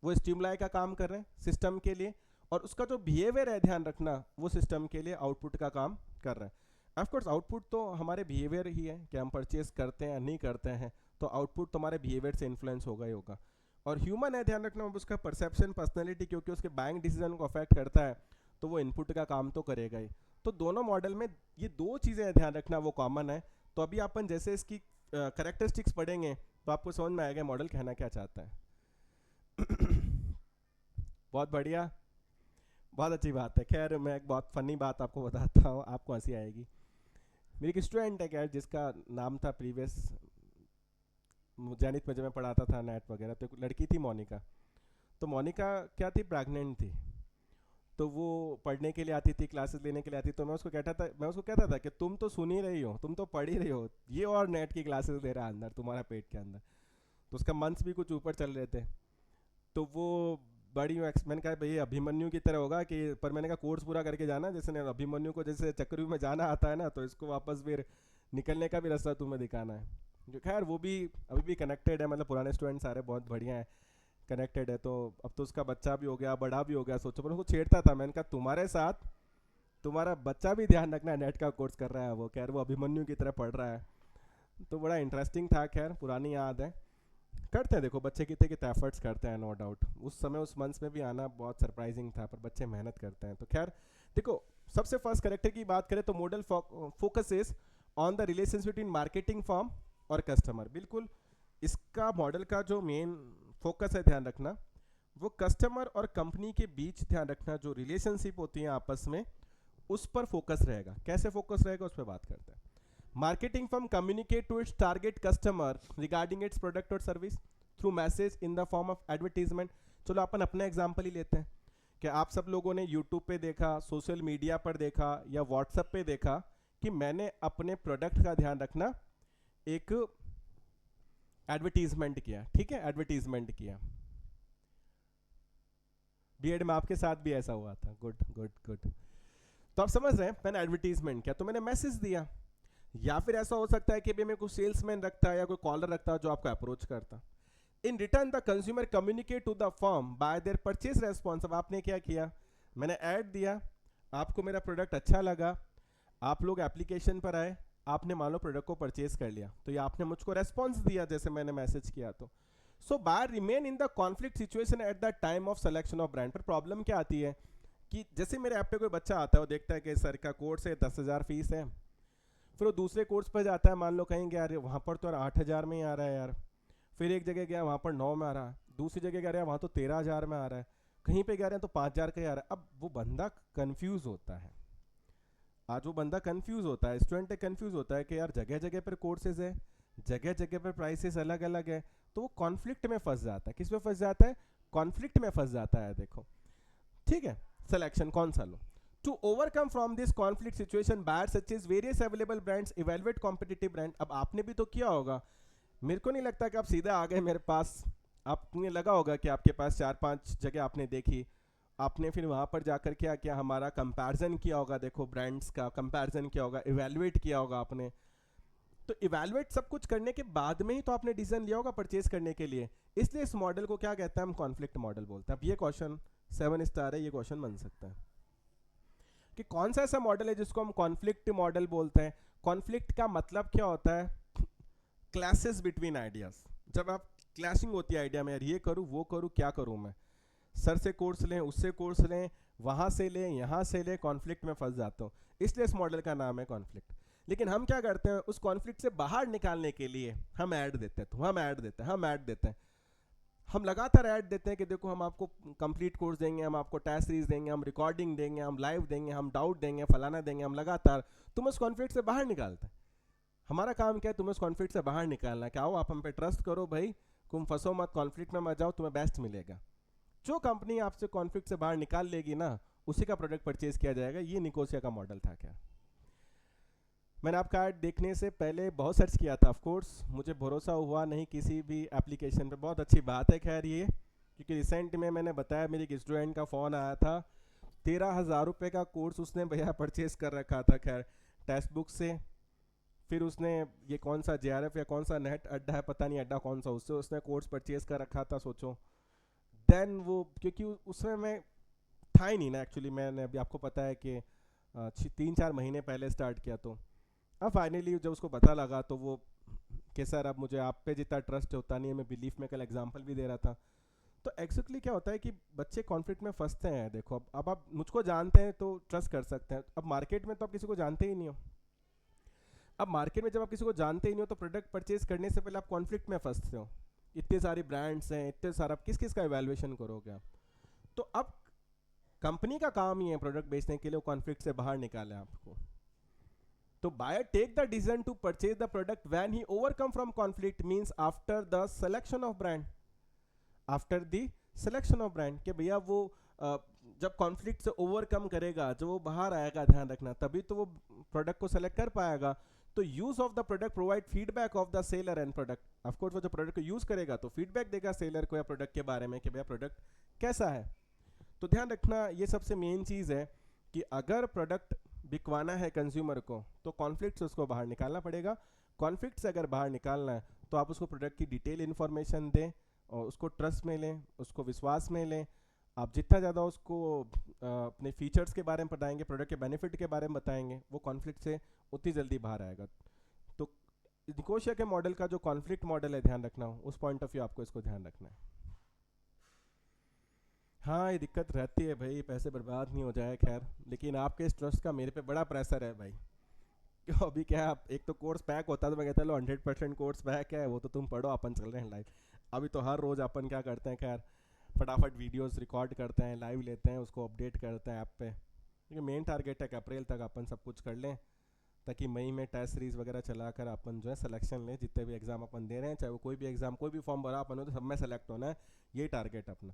वो स्टिमुलाई का काम कर रहे हैं सिस्टम के लिए, और उसका जो बिहेवियर है, ध्यान रखना, वो सिस्टम के लिए आउटपुट का काम कर रहा है. ऑफकोर्स आउटपुट तो हमारे बिहेवियर ही है कि हम परचेज करते हैं या नहीं करते हैं, तो आउटपुट तो हमारे बिहेवियर से इन्फ्लुएंस होगा ही होगा. और ह्यूमन है, ध्यान रखना, उसका परसेप्शन, पर्सनैलिटी, क्योंकि उसके बाइंग डिसीजन को अफेक्ट करता है, तो वो इनपुट का काम तो करेगा ही. तो दोनों मॉडल में ये दो चीज़ें ध्यान रखना वो कॉमन है. तो अभी अपन जैसे इसकी करेक्टरिस्टिक्स पढ़ेंगे तो आपको समझ में आएगा मॉडल कहना क्या चाहता है. बहुत बढ़िया, बहुत अच्छी बात है. खैर मैं एक बहुत फनी बात आपको बताता हूँ, आपको हंसी आएगी. मेरी एक स्टूडेंट है खैर, जिसका नाम था प्रीवियस जैनित में जब मैं पढ़ाता था नेट वगैरह, तो एक लड़की थी मोनिका. तो मोनिका क्या थी, प्रेग्नेंट थी. तो वो पढ़ने के लिए आती थी, क्लासेस लेने के लिए आती. तो मैं उसको कहता था कि तुम तो सुन ही रही हो, तुम तो पढ़ ही रही हो, ये और नेट की क्लासेस दे रहा है अंदर तुम्हारा पेट के अंदर. तो उसका मंथ्स भी कुछ ऊपर चल रहे थे. तो वो बड़ी, मैंने कहा भैया अभिमन्यु की तरह होगा कि, पर मैंने कहा कोर्स पूरा करके जाना, जैसे अभिमन्यु को जैसे चक्रव्यूह में जाना आता है ना, तो इसको वापस फिर निकलने का भी रास्ता तुम्हें दिखाना है. जो खैर वो भी अभी भी कनेक्टेड है, मतलब पुराने स्टूडेंट सारे बहुत बढ़िया है, कनेक्टेड है. तो अब तो उसका बच्चा भी हो गया, बड़ा भी हो गया. सोचो, मैं उसको छेड़ता था, मैंने कहा तुम्हारे साथ तुम्हारा बच्चा भी ध्यान रखना, नेट का कोर्स कर रहा है वो. खैर वो अभिमन्यु की तरह पढ़ रहा है, तो बड़ा इंटरेस्टिंग था. खैर पुरानी याद है. करते हैं, देखो बच्चे कितने कितने एफर्ट्स करते हैं, नो डाउट. उस समय उस मंथ्स में भी आना बहुत सरप्राइजिंग था, पर बच्चे मेहनत करते हैं. तो खैर देखो, सबसे फर्स्ट करेक्टर की बात करें तो model focuses on the relations between marketing firm और कस्टमर. बिल्कुल इसका मॉडल का जो मेन फोकस है, ध्यान रखना, वो कस्टमर और कंपनी के बीच, ध्यान रखना, जो रिलेशनशिप होती है आपस में, उस पर फोकस रहेगा. कैसे फोकस रहेगा उस पर बात करते हैं. Marketing firm communicate to its target customer regarding its product और service through message in the form of advertisement. चलो अपन अपना एग्जांपल ही लेते हैं कि आप सब लोगों ने यूट्यूब पे देखा, सोशल मीडिया पर देखा या व्हाट्सएप पे देखा कि मैंने अपने प्रोडक्ट का, ध्यान रखना, एक एडवर्टीजमेंट किया. ठीक है, एडवर्टीजमेंट किया. बीएड में आपके साथ भी ऐसा हुआ था. Good good good. तो आप समझ रहे हैं, मैंने एडवर्टीजमेंट किया तो मैंने मैसेज दिया. या फिर ऐसा हो सकता है कि भी मैं कोई सेल्समैन रखता है या कोई कॉलर रखता है जो आपको अप्रोच करता. In return the consumer communicate to the firm by their purchase response. अब आपने क्या किया, मैंने ऐड दिया, आपको मेरा प्रोडक्ट अच्छा लगा, आप लोग एप्लीकेशन पर आए, आपने मान लो प्रोडक्ट को परचेज कर लिया, तो ये आपने मुझको रेस्पॉन्स दिया जैसे मैंने मैसेज किया. तो so buyer remain in the conflict situation at the time of selection of brand. पर प्रॉब्लम क्या आती है कि जैसे मेरे ऐप पे कोई बच्चा आता है, वो देखता है कि सर का कोर्स है, 10,000 फीस है, फिर वो दूसरे कोर्स पर जाता है, मान लो कहेंगे यार वहाँ पर तो 8,000 में ही आ रहा है यार. फिर एक जगह गया वहाँ पर 9 में आ रहा है, दूसरी जगह गया रहा वहाँ तो 13,000 में आ रहा है, कहीं पे गया रहे हैं तो 5,000 का ही आ रहा है. अब वो बंदा कन्फ्यूज होता है. आज वो बंदा कंफ्यूज होता है, स्टूडेंट कंफ्यूज होता है कि यार जगह जगह पर कोर्सेज है, जगह जगह पर प्राइसेस अलग अलग है. तो वो कॉन्फ्लिक्ट में फंस जाता है. किस में फंस जाता है, कॉन्फ्लिक्ट में फंस जाता है. देखो ठीक है, सिलेक्शन कौन सा लो. To overcome from this conflict situation buyer suggest various available brands, evaluate competitive brand. अब आपने भी तो किया होगा, मेरे को नहीं लगता कि आप सीधा आ गए मेरे पास. आपने लगा होगा कि आपके पास 4-5 जगह आपने देखी, आपने फिर वहाँ पर जाकर क्या किया, हमारा कंपैरिजन किया होगा. देखो ब्रांड्स का कंपैरिजन किया होगा, इवैल्यूएट किया होगा आपने. तो इवैल्यूएट सब कुछ करने के बाद में ही तो आपने डिसीजन लिया होगा परचेज करने के लिए. इसलिए इस मॉडल को क्या कहते हैं, हम कॉन्फ्लिक्ट मॉडल बोलते हैं. अब ये क्वेश्चन 7 स्टार है, ये क्वेश्चन बन सकता है कि कौन सा ऐसा मॉडल है जिसको हम कॉन्फ्लिक्ट मॉडल बोलते हैं. कॉन्फ्लिक्ट का मतलब क्या होता है, क्लैशेस बिटवीन आइडियाज. जब आप क्लैशिंग होती है आइडिया में, यार ये करूँ वो करूँ, क्या करूँ मैं, सर से कोर्स लें, उससे कोर्स लें, वहाँ से लें, यहाँ से लें, कॉन्फ्लिक्ट में फंस जाता हूँ. इसलिए इस मॉडल का नाम है कॉन्फ्लिक्ट. लेकिन हम क्या करते हैं, उस कॉन्फ्लिक्ट से बाहर निकालने के लिए हम ऐड देते हैं, तो हम ऐड देते हैं, हम ऐड देते हैं. हम लगातार ऐड देते हैं कि देखो हम आपको कंप्लीट कोर्स देंगे, हम आपको टेस्ट सीरीज देंगे, हम रिकॉर्डिंग देंगे, हम लाइव देंगे, हम डाउट देंगे, फलाना देंगे, हम लगातार तुम उस कॉन्फ्लिक्ट से बाहर निकालते हैं। हमारा काम क्या है, तुम्हें उस कॉन्फ्लिक्ट से बाहर निकालना है। क्या हो, आप हम पे ट्रस्ट करो भाई, तुम फंसो मत, कॉन्फ्लिक्ट में मत जाओ, तुम्हें बेस्ट मिलेगा। जो कंपनी आपसे कॉन्फ्लिक्ट से बाहर निकाल लेगी ना, उसी का प्रोडक्ट परचेज किया जाएगा। ये निकोसिया का मॉडल था। क्या मैंने आपका ऐड देखने से पहले बहुत सर्च किया था, ऑफ कोर्स मुझे भरोसा हुआ नहीं किसी भी एप्लीकेशन पे। बहुत अच्छी बात है खैर ये, क्योंकि रिसेंट में मैंने बताया मेरी एक स्टूडेंट का फ़ोन आया था, 13,000 रुपये का कोर्स उसने भैया परचेज कर रखा था खैर टेक्स्ट बुक से। फिर उसने ये कौन सा JRF या कौन सा नेट अड्डा है, पता नहीं अड्डा कौन सा, उससे उसने कोर्स परचेज कर रखा था। सोचो देन वो, क्योंकि उसमें मैं था ही नहीं ना एक्चुअली, मैंने अभी आपको पता है कि 3-4 महीने पहले स्टार्ट किया। तो अब फाइनली जब उसको पता लगा तो वो कि सर अब मुझे आप पे जितना ट्रस्ट होता नहीं है, मैं बिलीफ में कल एग्जांपल भी दे रहा था। तो एक्चुअली क्या होता है कि बच्चे कॉन्फ्लिक्ट में फंसते हैं। देखो अब आप मुझको जानते हैं तो ट्रस्ट कर सकते हैं, अब मार्केट में तो आप किसी को जानते ही नहीं हो। अब मार्केट में जब आप किसी को जानते ही नहीं हो तो प्रोडक्ट परचेज करने से पहले आप कॉन्फ्लिक्ट में फंसते हो। इतने सारी ब्रांड्स हैं, इतने सारा, किस किस का इवैल्यूएशन करोगे आप। तो अब कंपनी का काम ही है प्रोडक्ट बेचने के लिए कॉन्फ्लिक्ट से बाहर निकाले आपको। तो buyer take the decision to purchase the product when he overcome from conflict, means after the selection of brand, after the selection of brand। कि भैया वो जब कॉन्फ्लिक्ट से ओवरकम करेगा, जब वो बाहर आएगा, ध्यान रखना, तभी तो वो प्रोडक्ट को सेलेक्ट कर पाएगा। तो use of the product provide feedback of the seller and product. Of course वो जो प्रोडक्ट को यूज करेगा तो फीडबैक देगा सेलर को या प्रोडक्ट के बारे में कि भैया प्रोडक्ट कैसा है। तो ध्यान रखना ये सबसे मेन चीज़ है कि अगर प्रोडक्ट बिकवाना है कंज्यूमर को तो कॉन्फ्लिक्ट से उसको बाहर निकालना पड़ेगा। कॉन्फ्लिक्ट से अगर बाहर निकालना है तो आप उसको प्रोडक्ट की डिटेल इन्फॉर्मेशन दें और उसको ट्रस्ट में लें, उसको विश्वास में लें। आप जितना ज़्यादा उसको अपने फीचर्स के बारे में बताएंगे, प्रोडक्ट के बेनिफिट के बारे में बताएंगे, वो कॉन्फ्लिक्ट से उतनी जल्दी बाहर आएगा। तो निकोशिया के मॉडल का जो कॉन्फ्लिक्ट मॉडल है, ध्यान रखना, उस पॉइंट ऑफ व्यू आपको इसको ध्यान रखना है। हाँ ये दिक्कत रहती है भाई, पैसे बर्बाद नहीं हो जाए खैर, लेकिन आपके इस ट्रस्ट का मेरे पे बड़ा प्रेशर है भाई। क्यों अभी क्या आप, एक तो कोर्स पैक होता है तो मैं कहता लो 100% कोर्स पैक है, वो तो तुम पढ़ो, अपन चल रहे हैं लाइव। अभी तो हर रोज़ अपन क्या करते हैं खैर, फटाफट वीडियोस रिकॉर्ड करते हैं, लाइव लेते हैं, उसको अपडेट करते हैं ऐप पे, क्योंकि मेन टारगेट है कि अप्रैल तक अपन सब कुछ कर लें, ताकि मई में टेस्ट सीरीज वगैरह चलाकर अपन जो है सिलेक्शन लें। जितने भी एग्ज़ाम अपन दे रहे हैं, चाहे वो कोई भी एग्ज़ाम, कोई भी फॉर्म भरा अपन हो, तो सब में सेलेक्ट होना है, ये टारगेट अपना।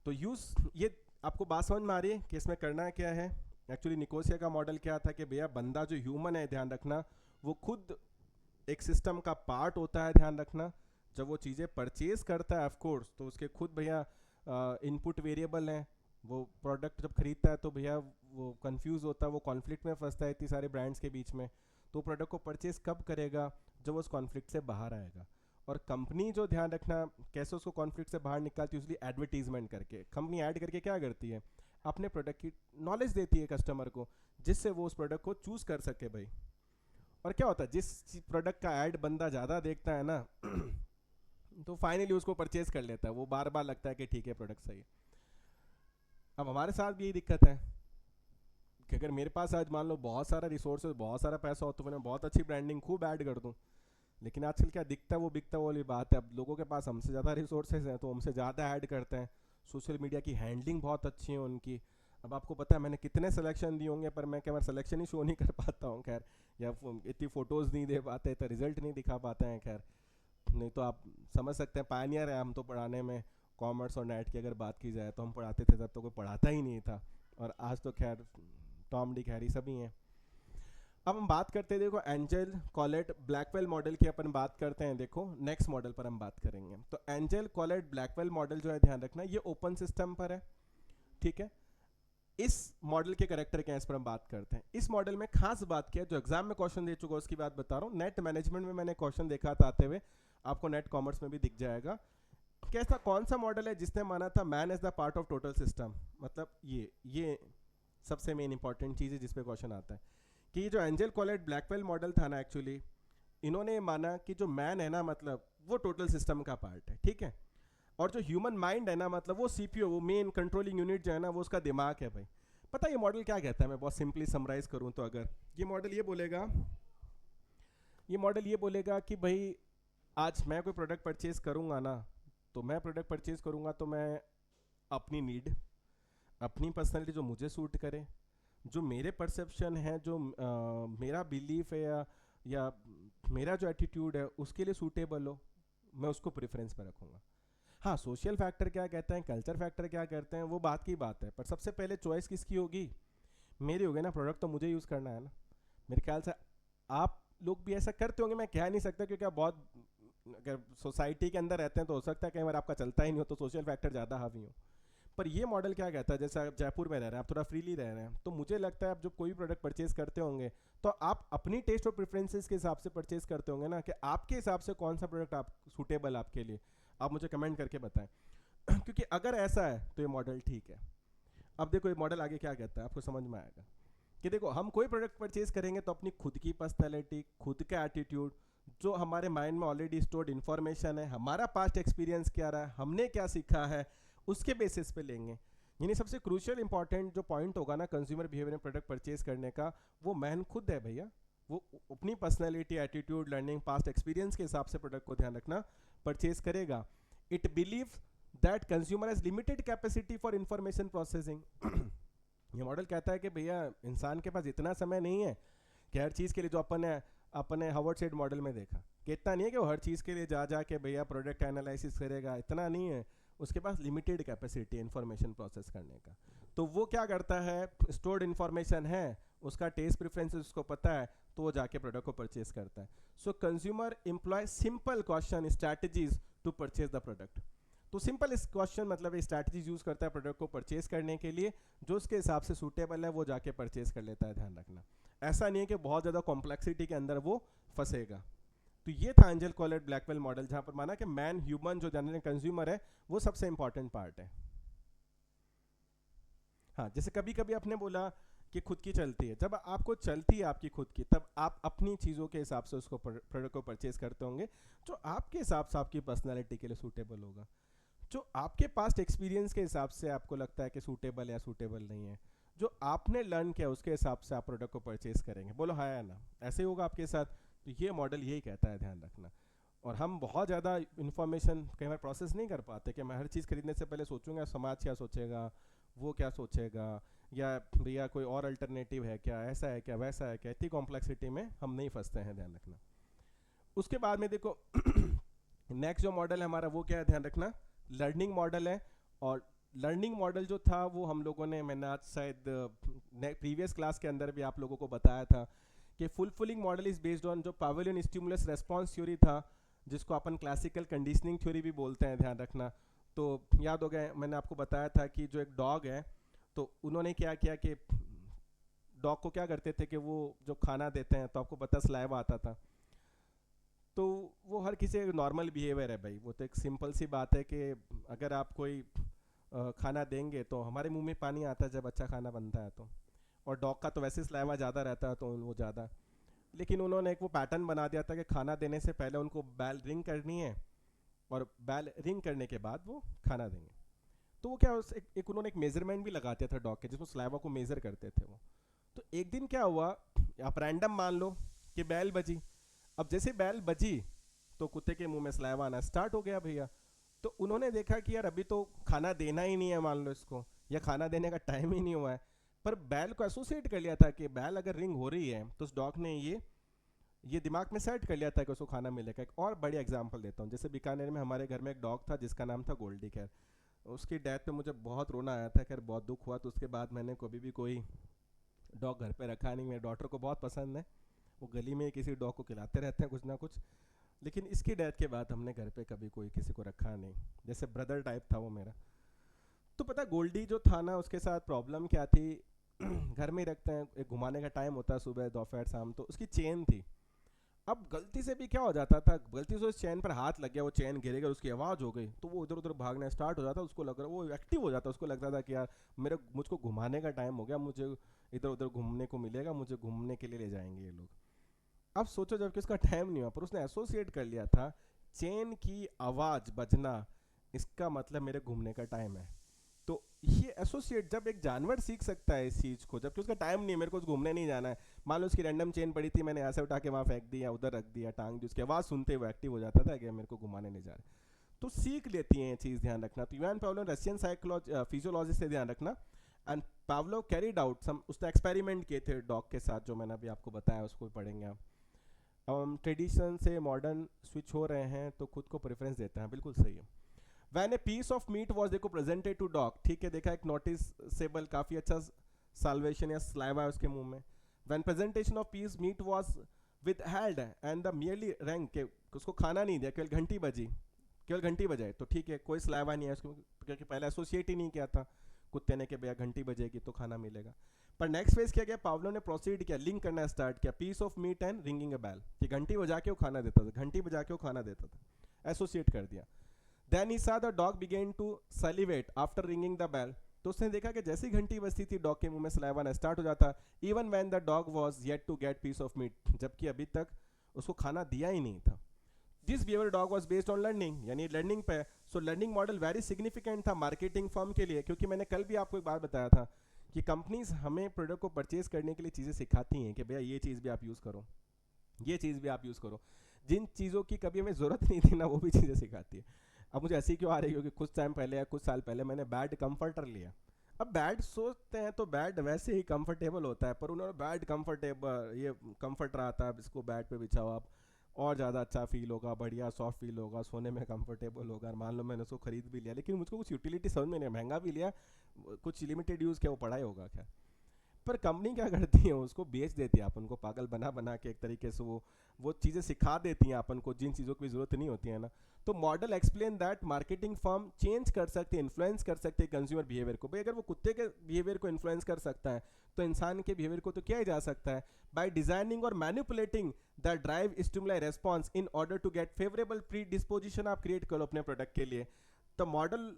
तो यूज़, ये आपको बात समझ में आ रही है कि इसमें करना क्या है। एक्चुअली निकोसिया का मॉडल क्या था कि भैया बंदा जो ह्यूमन है, ध्यान रखना, वो खुद एक सिस्टम का पार्ट होता है। ध्यान रखना, जब वो चीज़ें परचेज करता है ऑफकोर्स तो उसके खुद भैया इनपुट वेरिएबल हैं। वो प्रोडक्ट जब खरीदता है तो भैया वो कंफ्यूज होता है, वो कॉन्फ्लिक्ट में फंसता है इतनी सारे ब्रांड्स के बीच में। तो प्रोडक्ट को परचेज कब करेगा, जब वो उस कॉन्फ्लिक्ट से बाहर आएगा। और कंपनी जो, ध्यान रखना, कैसे उसको कॉन्फ्लिक्ट से बाहर निकालती है, उसलिए एडवर्टीजमेंट करके। कंपनी ऐड करके क्या करती है, अपने प्रोडक्ट की नॉलेज देती है कस्टमर को, जिससे वो उस प्रोडक्ट को चूज कर सके भाई। और क्या होता है, जिस प्रोडक्ट का ऐड बंदा ज़्यादा देखता है ना तो फाइनली उसको परचेज कर लेता है, वो बार बार लगता है कि ठीक है प्रोडक्ट सही है। अब हमारे साथ भी यही दिक्कत है कि अगर मेरे पास आज मान लो बहुत सारा रिसोर्सेज, बहुत सारा पैसा हो, तो मैं बहुत अच्छी ब्रांडिंग खूब ऐड कर दूँ, लेकिन आजकल क्या दिखता है वो बिकता है वाली बात है। अब लोगों के पास हमसे ज़्यादा रिसोर्सेज हैं तो हमसे ज़्यादा ऐड करते हैं। सोशल मीडिया की हैंडलिंग बहुत अच्छी है उनकी। अब आपको पता है मैंने कितने सिलेक्शन दिए होंगे, पर मैं क्या सिलेक्शन ही शो नहीं कर पाता हूँ खैर, या इतनी फ़ोटोज़ नहीं दे पाते, तो रिजल्ट नहीं दिखा पाते हैं खैर। नहीं तो आप समझ सकते हैं, पायनियर है हम तो पढ़ाने में। कॉमर्स और नेट की अगर बात की जाए तो हम पढ़ाते थे तब तो कोई पढ़ाता ही नहीं था, और आज तो खैर टॉम डिक हैरी सभी हैं। अब हम बात करते हैं, देखो एंजल कॉलेट ब्लैकवेल मॉडल की अपन बात करते हैं। देखो नेक्स्ट मॉडल पर हम बात करेंगे। तो एंजल कॉलेट ब्लैकवेल मॉडल जो है, ध्यान रखना, ये ओपन सिस्टम पर है, ठीक है। इस मॉडल के करेक्टर क्या है, इस पर हम बात करते हैं। इस मॉडल में खास बात किया, जो एग्जाम में क्वेश्चन दे चुका उसकी बात बता रहा हूँ। नेट मैनेजमेंट में मैंने क्वेश्चन देखा था आते हुए, आपको नेट कॉमर्स में भी दिख जाएगा। कैसा, कौन सा मॉडल है जिसने माना था man as the part of total system. मतलब ये सबसे मेन इंपॉर्टेंट चीज़ है जिस पे क्वेश्चन आता है, कि जो एंजल कॉलेट ब्लैकवेल मॉडल था ना, एक्चुअली इन्होंने माना कि जो मैन है ना, मतलब वो टोटल सिस्टम का पार्ट है, ठीक है। और जो ह्यूमन माइंड है ना, मतलब वो सीपीयू, वो मेन कंट्रोलिंग यूनिट जो है ना, वो उसका दिमाग है भाई। पता है ये मॉडल क्या कहता है, मैं बहुत सिंपली समराइज करूं तो, अगर ये मॉडल ये बोलेगा कि भाई आज मैं कोई प्रोडक्ट परचेज करूंगा ना, तो मैं प्रोडक्ट परचेज करूँगा तो मैं अपनी नीड, अपनी पर्सनैलिटी जो मुझे सूट करे, जो मेरे परसेप्शन है, जो मेरा बिलीफ है या मेरा जो एटीट्यूड है उसके लिए सूटेबल हो, मैं उसको प्रेफरेंस पे रखूँगा। हाँ, सोशल फैक्टर क्या कहते हैं, कल्चर फैक्टर क्या करते हैं, वो बात की बात है, पर सबसे पहले चॉइस किसकी होगी, मेरी होगी ना। प्रोडक्ट तो मुझे यूज़ करना है ना। मेरे ख्याल से आप लोग भी ऐसा करते होंगे, मैं कह नहीं सकता, क्योंकि आप बहुत अगर सोसाइटी के अंदर रहते हैं तो हो सकता है कई बार आपका चलता ही नहीं हो तो सोशल फैक्टर ज़्यादा हावी हो। पर ये मॉडल क्या कहता है, जैसे आप जयपुर में रह रहे हैं, आप थोड़ा फ्रीली रह रहे हैं, तो मुझे लगता है आप जब कोई प्रोडक्ट परचेज करते होंगे तो आप अपनी टेस्ट और प्रेफरेंसेस के हिसाब से परचेज करते होंगे ना, कि आपके हिसाब से कौन सा प्रोडक्ट आप सूटेबल आपके लिए, आप मुझे कमेंट करके बताएं। क्योंकि अगर ऐसा है तो ये मॉडल ठीक है। अब देखो ये मॉडल आगे क्या कहता है, आपको समझ में आएगा कि देखो हम कोई प्रोडक्ट परचेज करेंगे तो अपनी खुद की पर्सनैलिटी, खुद का एटीट्यूड, जो हमारे माइंड में ऑलरेडी स्टोर्ड इन्फॉर्मेशन है, हमारा पास्ट एक्सपीरियंस क्या रहा है, हमने क्या सीखा है, उसके बेसिस पे लेंगे। यानी सबसे क्रूशियल इंपॉर्टेंट जो पॉइंट होगा ना कंज्यूमर बिहेवियर में प्रोडक्ट परचेज करने का, वो मैन खुद है भैया। वो अपनी personality, attitude, learning, past experience के हिसाब से प्रोडक्ट को ध्यान रखना परचेज करेगा। It believe that consumer has limited capacity for information processing. ये मॉडल कहता है कि भैया इंसान के पास इतना समय नहीं है कि हर चीज़ के लिए, जो अपने हार्वर्ड शेड मॉडल में देखा कि इतना नहीं है कि वो हर चीज़ के लिए जा के भैया प्रोडक्ट एनालिसिस करेगा, इतना नहीं है। उसके पास लिमिटेड कैपेसिटी है इन्फॉर्मेशन प्रोसेस करने का। तो वो क्या करता है, स्टोर्ड इन्फॉर्मेशन है, उसका टेस्ट प्रेफरेंसेस उसको पता है, तो वो जाके प्रोडक्ट को परचेज करता है। So consumer employ simple question strategies to purchase the product. तो सिंपल इस क्वेश्चन मतलब स्ट्रैटेजीज यूज करता है प्रोडक्ट को परचेज करने के लिए, जो उसके हिसाब से सूटेबल है वो जाके परचेज कर लेता है। ध्यान रखना, ऐसा नहीं है कि बहुत ज़्यादा कॉम्प्लेक्सिटी के अंदर वो फंसेगा। तो ये था एंजल कॉलेट ब्लैकवेल मॉडल, जहां पर माना कि मैन, ह्यूमन, जो जनरल कंज्यूमर है, वो सबसे इंपॉर्टेंट पार्ट है। हाँ, जैसे कभी कभी आपने बोला कि खुद की चलती है, जब आपको चलती है आपकी खुद की, तब आप अपनी चीज़ों के हिसाब से उसको प्रोडक्ट को परचेज करते होंगे, जो आपके हिसाब से आपकी पर्सनैलिटी के लिए सूटेबल होगा, जो आपके पास्ट एक्सपीरियंस के हिसाब से आपको लगता है कि सूटेबल है या सूटेबल नहीं है, जो आपने लर्न किया उसके हिसाब से आप प्रोडक्ट को परचेज करेंगे। बोलो हाँ या ना, ऐसे ही होगा आपके साथ। तो ये मॉडल यही कहता है, ध्यान रखना। और हम बहुत ज़्यादा इन्फॉर्मेशन कई बार प्रोसेस नहीं कर पाते कि मैं हर चीज़ खरीदने से पहले सोचूंगा समाज क्या सोचेगा, वो क्या सोचेगा, या भैया कोई और अल्टरनेटिव है क्या, ऐसा है क्या, वैसा है क्या। इतनी कॉम्प्लेक्सिटी में हम नहीं फंसते हैं, ध्यान रखना। उसके बाद में देखो नेक्स्ट जो मॉडल है हमारा वो क्या है, ध्यान रखना, लर्निंग मॉडल है। और लर्निंग मॉडल जो था वो हम लोगों ने, मैंने आज शायद प्रीवियस क्लास के अंदर भी आप लोगों को बताया था कि fulfilling model is based on जो पावेलियन स्टिमुलस रेस्पॉन्स थ्योरी था, जिसको अपन क्लासिकल कंडीशनिंग थ्योरी भी बोलते हैं, ध्यान रखना। तो याद हो गया, मैंने आपको बताया था कि जो एक डॉग है, तो उन्होंने क्या किया कि डॉग को क्या करते थे कि वो जो खाना देते हैं तो आपको पता सलाइवा आता था, तो वो हर किसी का नॉर्मल बिहेवियर है भाई। वो तो एक सिंपल सी बात है कि अगर आप कोई खाना देंगे तो हमारे मुंह में पानी आता है जब अच्छा खाना बनता है तो, और डॉग का तो वैसे सलाइवा ज़्यादा रहता है तो वो ज़्यादा। लेकिन उन्होंने एक वो पैटर्न बना दिया था कि खाना देने से पहले उनको बेल रिंग करनी है, और बेल रिंग करने के बाद वो खाना देंगे। तो वो क्या, एक उन्होंने एक मेजरमेंट भी लगा दिया था डॉग के, जिसमें सलाइवा को मेजर करते थे वो। तो एक दिन क्या हुआ, आप रैंडम मान लो कि बैल बजी। अब जैसे बैल बजी तो कुत्ते के मुंह में सलाइवा आना स्टार्ट हो गया भैया। तो उन्होंने देखा कि यार अभी तो खाना देना ही नहीं है मान लो इसको, या खाना देने का टाइम ही नहीं हुआ है, पर बैल को एसोसिएट कर लिया था कि बैल अगर रिंग हो रही है तो उस डॉग ने ये दिमाग में सेट कर लिया था कि उसको खाना मिलेगा। एक और बड़ी एग्जांपल देता हूँ, जैसे बीकानेर में हमारे घर में एक डॉग था जिसका नाम था गोल्डी। खैर उसकी डेथ पे मुझे बहुत रोना आया था, खैर बहुत दुख हुआ। तो उसके बाद मैंने कभी भी कोई डॉग घर पे रखा नहीं। मेरे डॉटर को बहुत पसंद है, वो गली में किसी डॉग को खिलाते रहते हैं कुछ ना कुछ। लेकिन इसकी डेथ के बाद हमने घर पे कभी कोई किसी को रखा नहीं, जैसे ब्रदर टाइप था वो मेरा। तो पता गोल्डी जो था ना, उसके साथ प्रॉब्लम क्या थी घर में ही रखते हैं, एक घुमाने का टाइम होता है सुबह दोपहर शाम, तो उसकी चेन थी। अब गलती से भी क्या हो जाता था, गलती से उस चैन पर हाथ लग गया, वो चैन गिरेगा, उसकी आवाज़ हो गई तो वो उधर उधर भागना स्टार्ट हो जाता। उसको लग रहा, वो एक्टिव हो जाता, उसको लगता था कि यार मुझको घुमाने का टाइम हो गया, मुझे इधर उधर घूमने को मिलेगा, मुझे घूमने के लिए ले जाएंगे ये लोग। अब सोचो जबकि उसका टाइम नहीं हुआ, पर उसने एसोसिएट कर लिया था चेन की आवाज़ बजना, इसका मतलब मेरे घूमने का टाइम है। तो ये एसोसिएट जब एक जानवर सीख सकता है इस चीज़ को, जबकि उसका टाइम नहीं है, मेरे को घूमने नहीं जाना है, मान लो उसकी रैंडम चेन पड़ी थी, मैंने यहाँ से उठा के वहाँ फेंक दिया, उधर रख दिया टांग दी, उसकी आवाज़ सुनते हुए एक्टिव हो जाता था कि मेरे को घुमाने नहीं जा रहा। तो सीख लेती हैं ये चीज़, ध्यान रखना। तो Ivan Pavlov Russian psychology physiology से ध्यान रखना। And Pavlov carried out some, उसने एक्सपेरिमेंट किए थे डॉग के साथ, जो मैंने अभी आपको बताया, उसको भी पढ़ेंगे आप। हम ट्रेडिशन से मॉडर्न स्विच हो रहे हैं तो खुद को प्रेफरेंस देते हैं, बिल्कुल सही है। When a piece of meat was देखो प्रेजेंटेड टू डॉग, ठीक है, देखा एक नोटिसेबल काफ़ी अच्छा साल्वेशन या स्लाइवा है उसके मुंह में। When presentation of piece meat was withheld and the merely rang के, उसको खाना नहीं दिया, केवल घंटी बजी, केवल घंटी बजाए तो ठीक है, कोई स्लाइवा नहीं है उसको, क्योंकि पहले एसोसिएट ही नहीं किया था कुत्ते ने कि भैया घंटी बजेगी तो खाना मिलेगा। पर नेक्स्ट फेज क्या किया, पावलो ने प्रोसीड किया, लिंक करना स्टार्ट किया, piece of meat and ringing a bell, कि घंटी बजा के वो खाना देता था, घंटी बजा के वो खाना देता था, एसोसिएट कर दिया। Then he saw the dog began to salivate after ringing the bell, तो उसने देखा कि जैसी घंटी बजती थी डॉग के मुंह में सलाइवा आना स्टार्ट हो जाता, even when the dog was yet to get piece of meat, जबकि अभी तक उसको खाना दिया ही नहीं था। This behaviour dog was based on learning, यानी लर्निंग पे। So learning model very significant था मार्केटिंग फर्म के लिए, क्योंकि मैंने कल भी आपको एक बात बताया था कि कंपनीज हमें प्रोडक्ट को परचेज करने के लिए चीज़ें सिखाती हैं कि भैया ये चीज़ भी आप यूज़ करो, ये चीज़ भी आप यूज़ करो। जिन चीज़ों की कभी हमें ज़रूरत नहीं थी ना, वो भी चीज़ें सिखाती है। अब मुझे ऐसी क्यों आ रही है, क्योंकि कुछ टाइम पहले या कुछ साल पहले मैंने बैड कंफर्टर लिया। अब बैड सोचते हैं तो बैड वैसे ही कंफर्टेबल होता है, पर उन्होंने बैड कंफर्टेबल ये कंफर्टर आता है, इसको बैड पे बिछाओ आप, और ज़्यादा अच्छा फील होगा, बढ़िया सॉफ्ट फील होगा, सोने में कंफर्टेबल होगा। मान लो मैंने उसको खरीद भी लिया, लेकिन मुझको कुछ यूटिलिटी समझ में नहीं, महंगा भी लिया, कुछ लिमिटेड यूज़ क्या वो पढ़ाई होगा क्या। पर कंपनी क्या करती है, उसको बेच देती है अपन को, पागल बना बना के एक तरीके से वो चीज़ें सिखा देती हैं अपन को जिन चीज़ों की ज़रूरत नहीं होती है ना। तो model explain that marketing firm change कर सकते हैं, इन्फ्लुएंस कर सकते हैं कंज्यूमर बिहेवियर को। भाई अगर वो कुत्ते के बिहेवियर को इन्फ्लुएंस कर सकता है तो इंसान के बिहेवियर को तो किया ही जा सकता है, बाय डिजाइनिंग और manipulating the drive stimuli response in order to get favorable predisposition आप क्रिएट करो अपने प्रोडक्ट के लिए। The model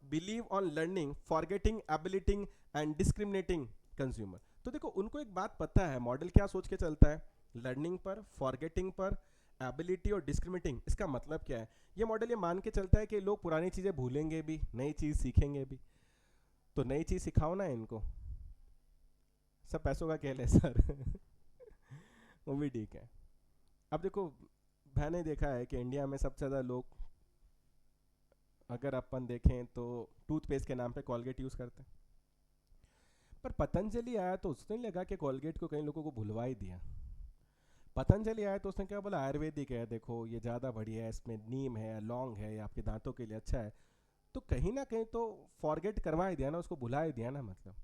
believe on learning, forgetting, एबिलिटिंग एंड डिस्क्रिमिनेटिंग कंज्यूमर। तो देखो उनको एक बात पता है, मॉडल क्या सोच के चलता है, लर्निंग पर, फॉरगेटिंग पर, एबिलिटी और डिस्क्रिमिनेटिंग। इसका मतलब क्या है, ये मॉडल ये मान के चलता है कि लोग पुरानी चीज़ें भूलेंगे भी, नई चीज़ सीखेंगे भी। तो नई चीज़ सिखाओ ना इनको, सब पैसों का खेल है सर वो भी ठीक है। अब देखो मैंने देखा है कि इंडिया में सबसे ज़्यादा लोग, अगर अपन देखें तो टूथपेस्ट के नाम पे कॉलगेट यूज़ करते हैं। पर पतंजलि आया तो उसने लगा कि कॉलगेट को कई लोगों को भुलवा ही दिया। पतंजलि आया तो उसने क्या बोला, आयुर्वेदिक है, देखो ये ज़्यादा बढ़िया है, इसमें नीम है, लौंग है, ये आपके दांतों के लिए अच्छा है। तो कहीं ना कहीं तो फॉरगेट करवा ही दिया ना, उसको भुला ही दिया ना। मतलब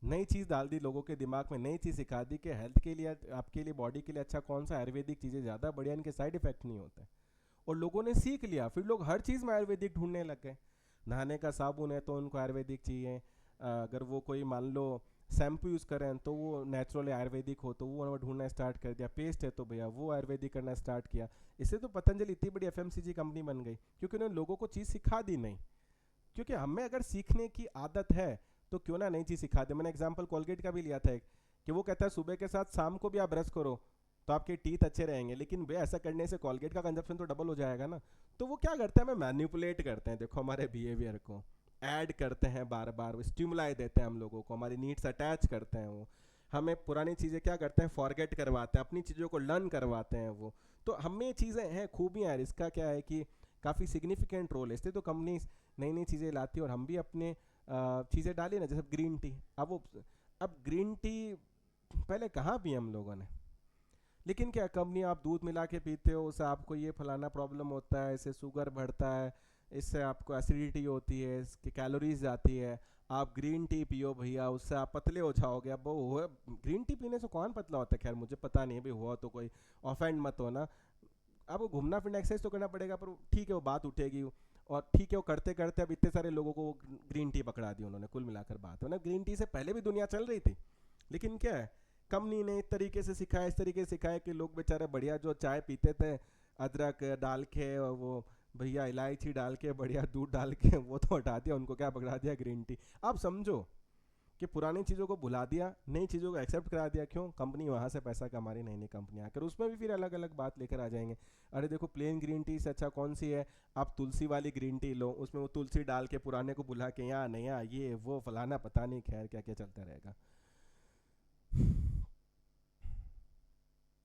नई चीज़ डाल दी लोगों के दिमाग में, नई चीज़ सिखा दी कि हेल्थ के लिए, आपके लिए, बॉडी के लिए अच्छा कौन सा, आयुर्वेदिक चीज़ें ज़्यादा बढ़िया, इनके साइड इफेक्ट नहीं होते। और लोगों ने सीख लिया, फिर लोग हर चीज़ में आयुर्वेदिक ढूंढने लग गए। नहाने का साबुन है तो उनको आयुर्वेदिक चाहिए, अगर वो कोई मान लो शैम्पू यूज़ करें तो वो नेचुरल आयुर्वेदिक हो तो वो ढूंढना स्टार्ट कर दिया, पेस्ट है तो भैया वो आयुर्वेदिक करना स्टार्ट किया। इससे तो पतंजलि इतनी बड़ी एफएमसीजी कंपनी बन गई, क्योंकि उन्होंने लोगों को चीज़ सिखा दी नहीं। क्योंकि हमें अगर सीखने की आदत है तो क्यों ना नई चीज़ सिखा दे। मैंने एग्जाम्पल कोलगेट का भी लिया था एक, कि वो कहता है सुबह के साथ शाम को भी आप ब्रश करो तो आपके टीथ अच्छे रहेंगे, लेकिन भैया ऐसा करने से कोलगेट का कंजप्शन तो डबल हो जाएगा ना। तो वो क्या करते हैं, हमें मैनिपुलेट करते हैं, देखो हमारे बिहेवियर को ऐड करते हैं, बार बार स्टिमुलाई देते हैं हम लोगों को, हमारी नीड्स अटैच करते हैं, वो हमें पुरानी चीज़ें क्या करते हैं, फॉरगेट करवाते हैं, अपनी चीज़ों को लर्न करवाते हैं वो। तो हमें चीज़ें हैं, खूबियाँ हैं, इसका क्या है कि काफ़ी सिग्निफिकेंट रोल है। इसलिए तो कंपनी नई नई चीज़ें लाती है और हम भी अपने चीज़ें डाली ना, जैसे ग्रीन टी। अब ग्रीन टी पहले कहाँ पी हम लोगों ने, लेकिन क्या कंपनी, आप दूध मिला के पीते हो, उससे आपको ये फलाना प्रॉब्लम होता है, इससे शुगर बढ़ता है, इससे आपको एसिडिटी होती है, इसकी कैलोरीज जाती है, आप ग्रीन टी पियो भैया, उससे आप पतले हो जाओगे। अब वो ग्रीन टी पीने से कौन पतला होता है, खैर मुझे पता नहीं है भाई, हुआ तो कोई ऑफेंड मत होना। अब वो घूमना फिरना एक्सरसाइज तो करना पड़ेगा, पर ठीक है वो बात उठेगी। और ठीक है वो करते करते अब इतने सारे लोगों को ग्रीन टी पकड़ा दी उन्होंने। कुल मिलाकर बात है ना, ग्रीन टी से पहले भी दुनिया चल रही थी, लेकिन क्या है, कंपनी ने इस तरीके से सिखाया, इस तरीके से सिखाया कि लोग बेचारे बढ़िया जो चाय पीते थे अदरक डाल के, और वो भैया इलायची डाल के, बढ़िया दूध डाल के, वो तो हटा दिया, उनको क्या पकड़ा दिया, ग्रीन टी। आप समझो कि पुरानी चीज़ों को भुला दिया, नई चीज़ों को एक्सेप्ट करा दिया। क्यों, कंपनी वहाँ से पैसा कमा रही, नई नई कंपनी आकर उसमें भी फिर अलग अलग बात लेकर आ जाएंगे। अरे देखो प्लेन ग्रीन टी से अच्छा कौन सी है, आप तुलसी वाली ग्रीन टी लो, उसमें वो तुलसी डाल के पुराने को बुला के यहाँ नया ये वो फलाना पता नहीं, खैर क्या क्या चलता रहेगा।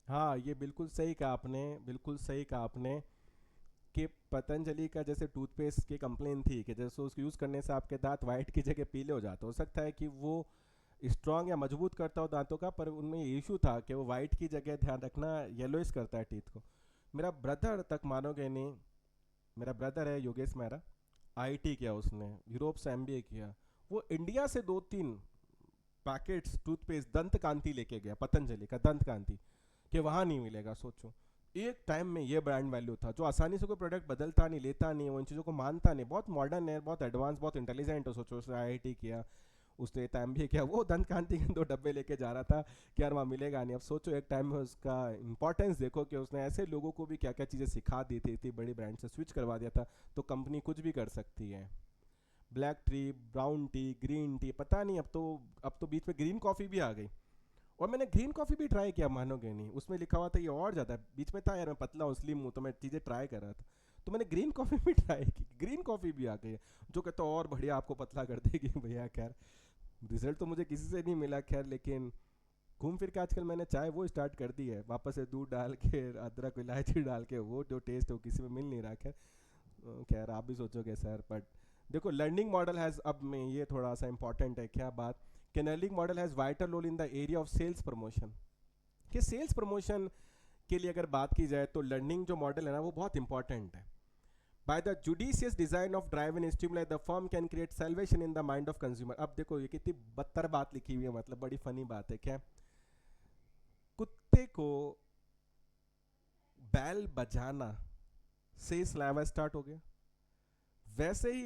हाँ ये बिल्कुल सही कहा आपने, बिल्कुल सही कहा आपने। कि पतंजलि का जैसे टूथपेस्ट की कंप्लेन थी कि जैसे उसको यूज़ करने से आपके दांत वाइट की जगह पीले हो जाते, हो सकता है कि वो स्ट्रांग या मजबूत करता हो दांतों का, पर उनमें ये इशू था कि वो वाइट की जगह ध्यान रखना येलोइश करता है टीथ को। मेरा ब्रदर तक मानोगे नहीं, मेरा ब्रदर है योगेश मेहरा, आईटी किया उसने, यूरोप से एमबीए किया, वो इंडिया से 2-3 पैकेट्स टूथपेस्ट दंत कांति लेके गया, पतंजलि का दंत कांति, कि वहाँ नहीं मिलेगा। सोचो एक टाइम में ये ब्रांड वैल्यू था, जो आसानी से कोई प्रोडक्ट बदलता नहीं, लेता नहीं, वो इन चीज़ों को मानता नहीं, बहुत मॉडर्न है, बहुत एडवांस, बहुत इंटेलिजेंट हो। सोचो उसने आईआईटी किया, उसने टाइम भी किया, वो दंत कांति के 2 डब्बे लेके जा रहा था कि यार वहाँ मिलेगा नहीं। अब सोचो एक टाइम में उसका इंपॉर्टेंस देखो कि उसने ऐसे लोगों को भी क्या क्या चीज़ें सिखा दी थी, इतनी बड़ी ब्रांड से स्विच करवा दिया था। तो कंपनी कुछ भी कर सकती है। Black T, brown T, green tea, पता नहीं, अब तो बीच में ग्रीन कॉफ़ी भी आ गई। और मैंने ग्रीन कॉफ़ी भी ट्राई किया, मानोगे नहीं, उसमें लिखा हुआ था ये और ज़्यादा, बीच में था यार मैं पतला हूँ स्लिम हूँ, तो मैं चीज़ें ट्राई कर रहा था, तो मैंने ग्रीन कॉफ़ी भी ट्राई की, ग्रीन कॉफ़ी भी आ गई है जो कहता और बढ़िया आपको पतला कर देगी भैया। खैर रिजल्ट तो मुझे किसी से नहीं मिला, खैर, लेकिन घूम फिर के आजकल मैंने चाय वो स्टार्ट कर दी है, वापस से दूध डाल के, अदरक इलायची डाल के, वो जो टेस्ट है वो किसी में मिल नहीं रहा। खैर खैर आप भी सोचोगे सर, बट देखो लर्निंग मॉडल हैज़, अब में ये थोड़ा सा इंपॉर्टेंट है क्या बात, कि learning model has vital role in the area of sales promotion. कि सेल्स प्रमोशन के लिए अगर बात की जाए तो लर्निंग जो मॉडल है ना वो बहुत इंपॉर्टेंट है। By the judicious design of drive and stimuli the firm can create salvation in the mind of consumer. अब देखो ये कितनी बदतर बात लिखी हुई है, मतलब बड़ी फनी बात है क्या। कुत्ते को बैल बजाना से स्लैवा स्टार्ट हो गया, वैसे ही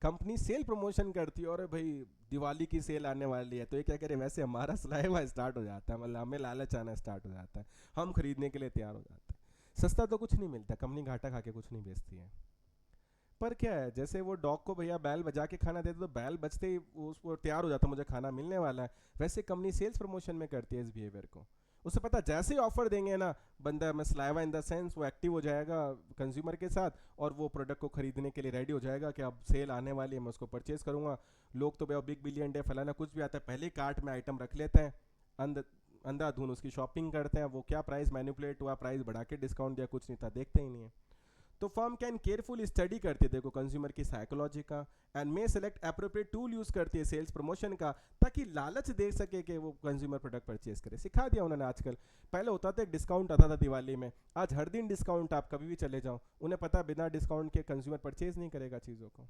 कंपनी सेल प्रमोशन करती है, और भाई दिवाली की सेल आने वाली है, तो ये क्या करे, वैसे हमारा स्लाइवा स्टार्ट हो जाता है, मतलब हमें लालच आना स्टार्ट हो जाता है, हम खरीदने के लिए तैयार हो जाते हैं। सस्ता तो कुछ नहीं मिलता, कंपनी घाटा खा के कुछ नहीं बेचती है। पर क्या है, जैसे वो डॉग को भैया बैल बजा के खाना देते तो बैल बजते ही वो उसको तैयार हो जाता, मुझे खाना मिलने वाला है, वैसे कंपनी सेल्स प्रमोशन में करती है इस बिहेवियर को। उसे पता जैसे ही ऑफर देंगे ना, बंदा में स्लाइवा इन द सेंस वो एक्टिव हो जाएगा कंज्यूमर के साथ, और वो प्रोडक्ट को खरीदने के लिए रेडी हो जाएगा कि अब सेल आने वाली है, मैं उसको परचेज करूंगा। लोग तो भैया बिग बिलियन डे फलाना कुछ भी आता है, पहले कार्ट में आइटम रख लेते हैं, अंधाधुन उसकी शॉपिंग करते हैं, वो क्या प्राइस मैनिपुलेट हुआ, प्राइस बढ़ा के डिस्काउंट दिया, कुछ नहीं था, देखते ही नहीं है। तो फर्म कैन केयरफुल स्टडी करती है, देखो कंज्यूमर की साइकोलॉजी का, and may select appropriate tool use करती है सेल्स प्रमोशन का, ताकि लालच दे सके कि वो कंज्यूमर प्रोडक्ट परचेज करे। सिखा दिया उन्होंने आजकल, पहले होता था एक डिस्काउंट आता था दिवाली में, आज हर दिन डिस्काउंट, आप कभी भी चले जाओ, उन्हें पता बिना डिस्काउंट के कंज्यूमर परचेज नहीं करेगा चीज़ों को।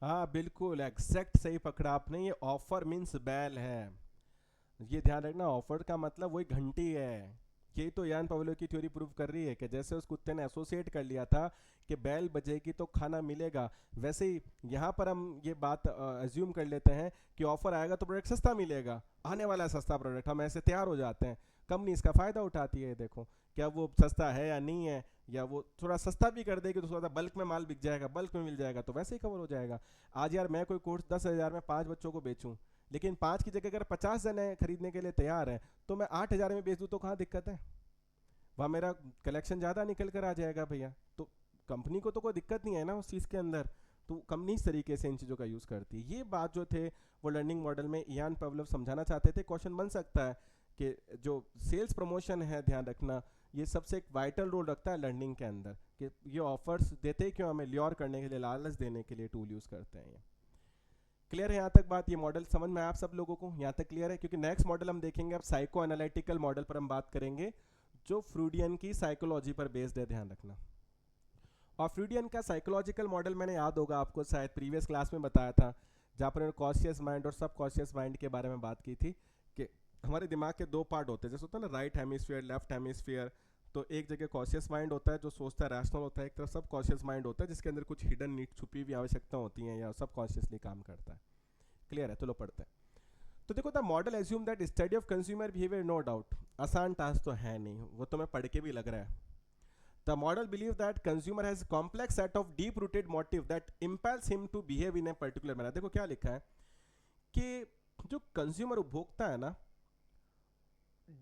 हाँ बिल्कुल एग्जैक्ट सही पकड़ा आपने, ये ऑफर मीन्स बैल है, ये ध्यान रखना, ऑफर का मतलब वही घंटी है। यही तो यान पवेलो की थ्योरी प्रूव कर रही है कि जैसे उस कुत्ते ने एसोसिएट कर लिया था कि बैल बजेगी तो खाना मिलेगा, वैसे ही यहाँ पर हम ये बात अज्यूम कर लेते हैं कि ऑफर आएगा तो प्रोडक्ट सस्ता मिलेगा, आने वाला है सस्ता प्रोडक्ट, हम ऐसे तैयार हो जाते हैं। कंपनी इसका फ़ायदा उठाती है, देखो क्या वो सस्ता है या नहीं है, या वो थोड़ा सस्ता भी कर देगी तो थोड़ा बल्क में माल बिक जाएगा, बल्क में मिल जाएगा तो वैसे ही कवर हो जाएगा। आज यार मैं कोई कोर्स 10,000 में 5 बच्चों को बेचूं, लेकिन 5 की जगह अगर 50 जने खरीदने के लिए तैयार हैं, तो मैं 8,000 में बेच दूँ तो कहाँ दिक्कत है, वहाँ मेरा कलेक्शन ज़्यादा निकल कर आ जाएगा भैया। तो कंपनी को तो कोई दिक्कत नहीं है ना उस चीज़ के अंदर, तो कंपनी इस तरीके से इन चीज़ों का यूज़ करती है। ये बात जो थे वो लर्निंग मॉडल में इयान पवलोव समझाना चाहते थे। क्वेश्चन बन सकता है कि जो सेल्स प्रमोशन है, ध्यान रखना, ये सबसे एक वाइटल रोल रखता है लर्निंग के अंदर, कि ये ऑफर्स देते क्यों, हमें ल्योर करने के लिए, लालच देने के लिए टूल यूज़ करते हैं। ये क्लियर है यहाँ तक बात, ये मॉडल समझ में आया आप सब लोगों को, यहाँ तक क्लियर है? क्योंकि नेक्स्ट मॉडल हम देखेंगे, अब साइको एनालिटिकल मॉडल पर हम बात करेंगे, जो फ्रूडियन की साइकोलॉजी पर बेस्ड है, ध्यान रखना। और फ्रूडियन का साइकोलॉजिकल मॉडल मैंने, याद होगा आपको, शायद प्रीवियस क्लास में बताया था, जहाँ पर कॉन्शियस माइंड और सब कॉन्शियस माइंड के बारे में बात की थी, कि हमारे दिमाग के 2 पार्ट होते हैं, जैसे होता है ना राइट हेमिस्फीयर, लेफ्ट हेमिस्फीयर। तो एक जगह कॉन्शियस माइंड होता है जो सोचता है, रैशनल होता है, एक तरफ सब कॉन्शियस माइंड होता है जिसके अंदर कुछ हिडन नीड, छुपी हुई आवश्यकता होती हैं, या सब कॉन्शियसली काम करता है। क्लियर है? चलो पढ़ते हैं। तो देखो, the model assume that study of consumer behaviour, no doubt आसान टास्क तो है नहीं, वो तो मैं पढ़ के भी लग रहा है। The model believe that consumer has complex set of deep rooted motive that impels him to behave in a particular manner. देखो क्या लिखा है कि जो कंज्यूमर उपभोक्ता है ना,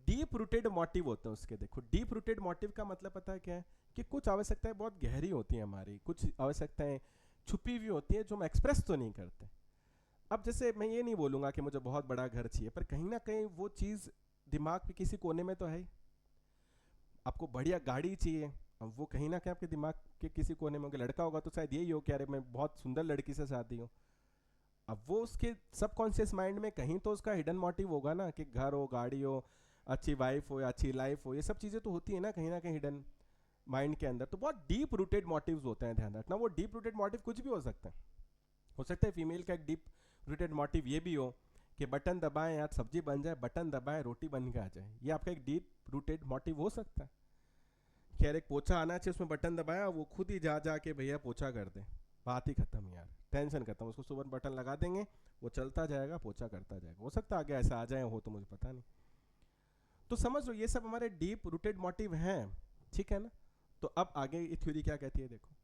डीप रूटेड मोटिव होते हैं उसके। देखो डीप रूटेड मोटिव का मतलब पता है क्या है, कि कुछ आवश्यकताएं बहुत गहरी होती हैं हमारी, कुछ आवश्यकताएं छुपी हुई होती हैं जो हम एक्सप्रेस तो नहीं करते। अब जैसे मैं ये नहीं बोलूँगा कि मुझे बहुत बड़ा घर चाहिए, पर कहीं ना कहीं वो चीज़ दिमाग के किसी कोने में तो है ही। आपको बढ़िया गाड़ी चाहिए, अब वो कहीं ना कहीं आपके दिमाग के किसी कोने में होगा। लड़का होगा तो शायद यही हो कि अरे मैं बहुत सुंदर लड़की से शादी हूँ। अब वो उसके सबकॉन्शियस माइंड में कहीं तो उसका हिडन मोटिव होगा ना, कि घर हो, गाड़ी हो, अच्छी वाइफ हो या अच्छी लाइफ हो, ये सब चीज़ें तो होती है ना कहीं हिडन माइंड के अंदर। तो बहुत डीप रूटेड मोटिव्स होते हैं, ध्यान रखना। वो डीप रूटेड मोटिव कुछ भी हो सकता है फीमेल का एक डीप रूटेड मोटिव ये भी हो कि बटन दबाएं यार सब्जी बन जाए, बटन दबाएं रोटी बन के आ जाए। ये आपका एक डीप रूटेड मोटिव हो सकता है। खैर एक पोछा आना चाहिए, उसमें बटन दबाया, वो खुद ही जा जा के भैया पोछा कर दे, बात ही खत्म यार, टेंशन खत्म। उसको सुबह बटन लगा देंगे, वो चलता जाएगा, पोछा करता जाएगा। हो सकता है आगे ऐसा आ जाए, हो तो मुझे पता नहीं। तो समझ लो ये सब हमारे डीप रूटेड मोटिव हैं, ठीक है ना। तो अब आगे ये थ्योरी क्या कहती है, देखो।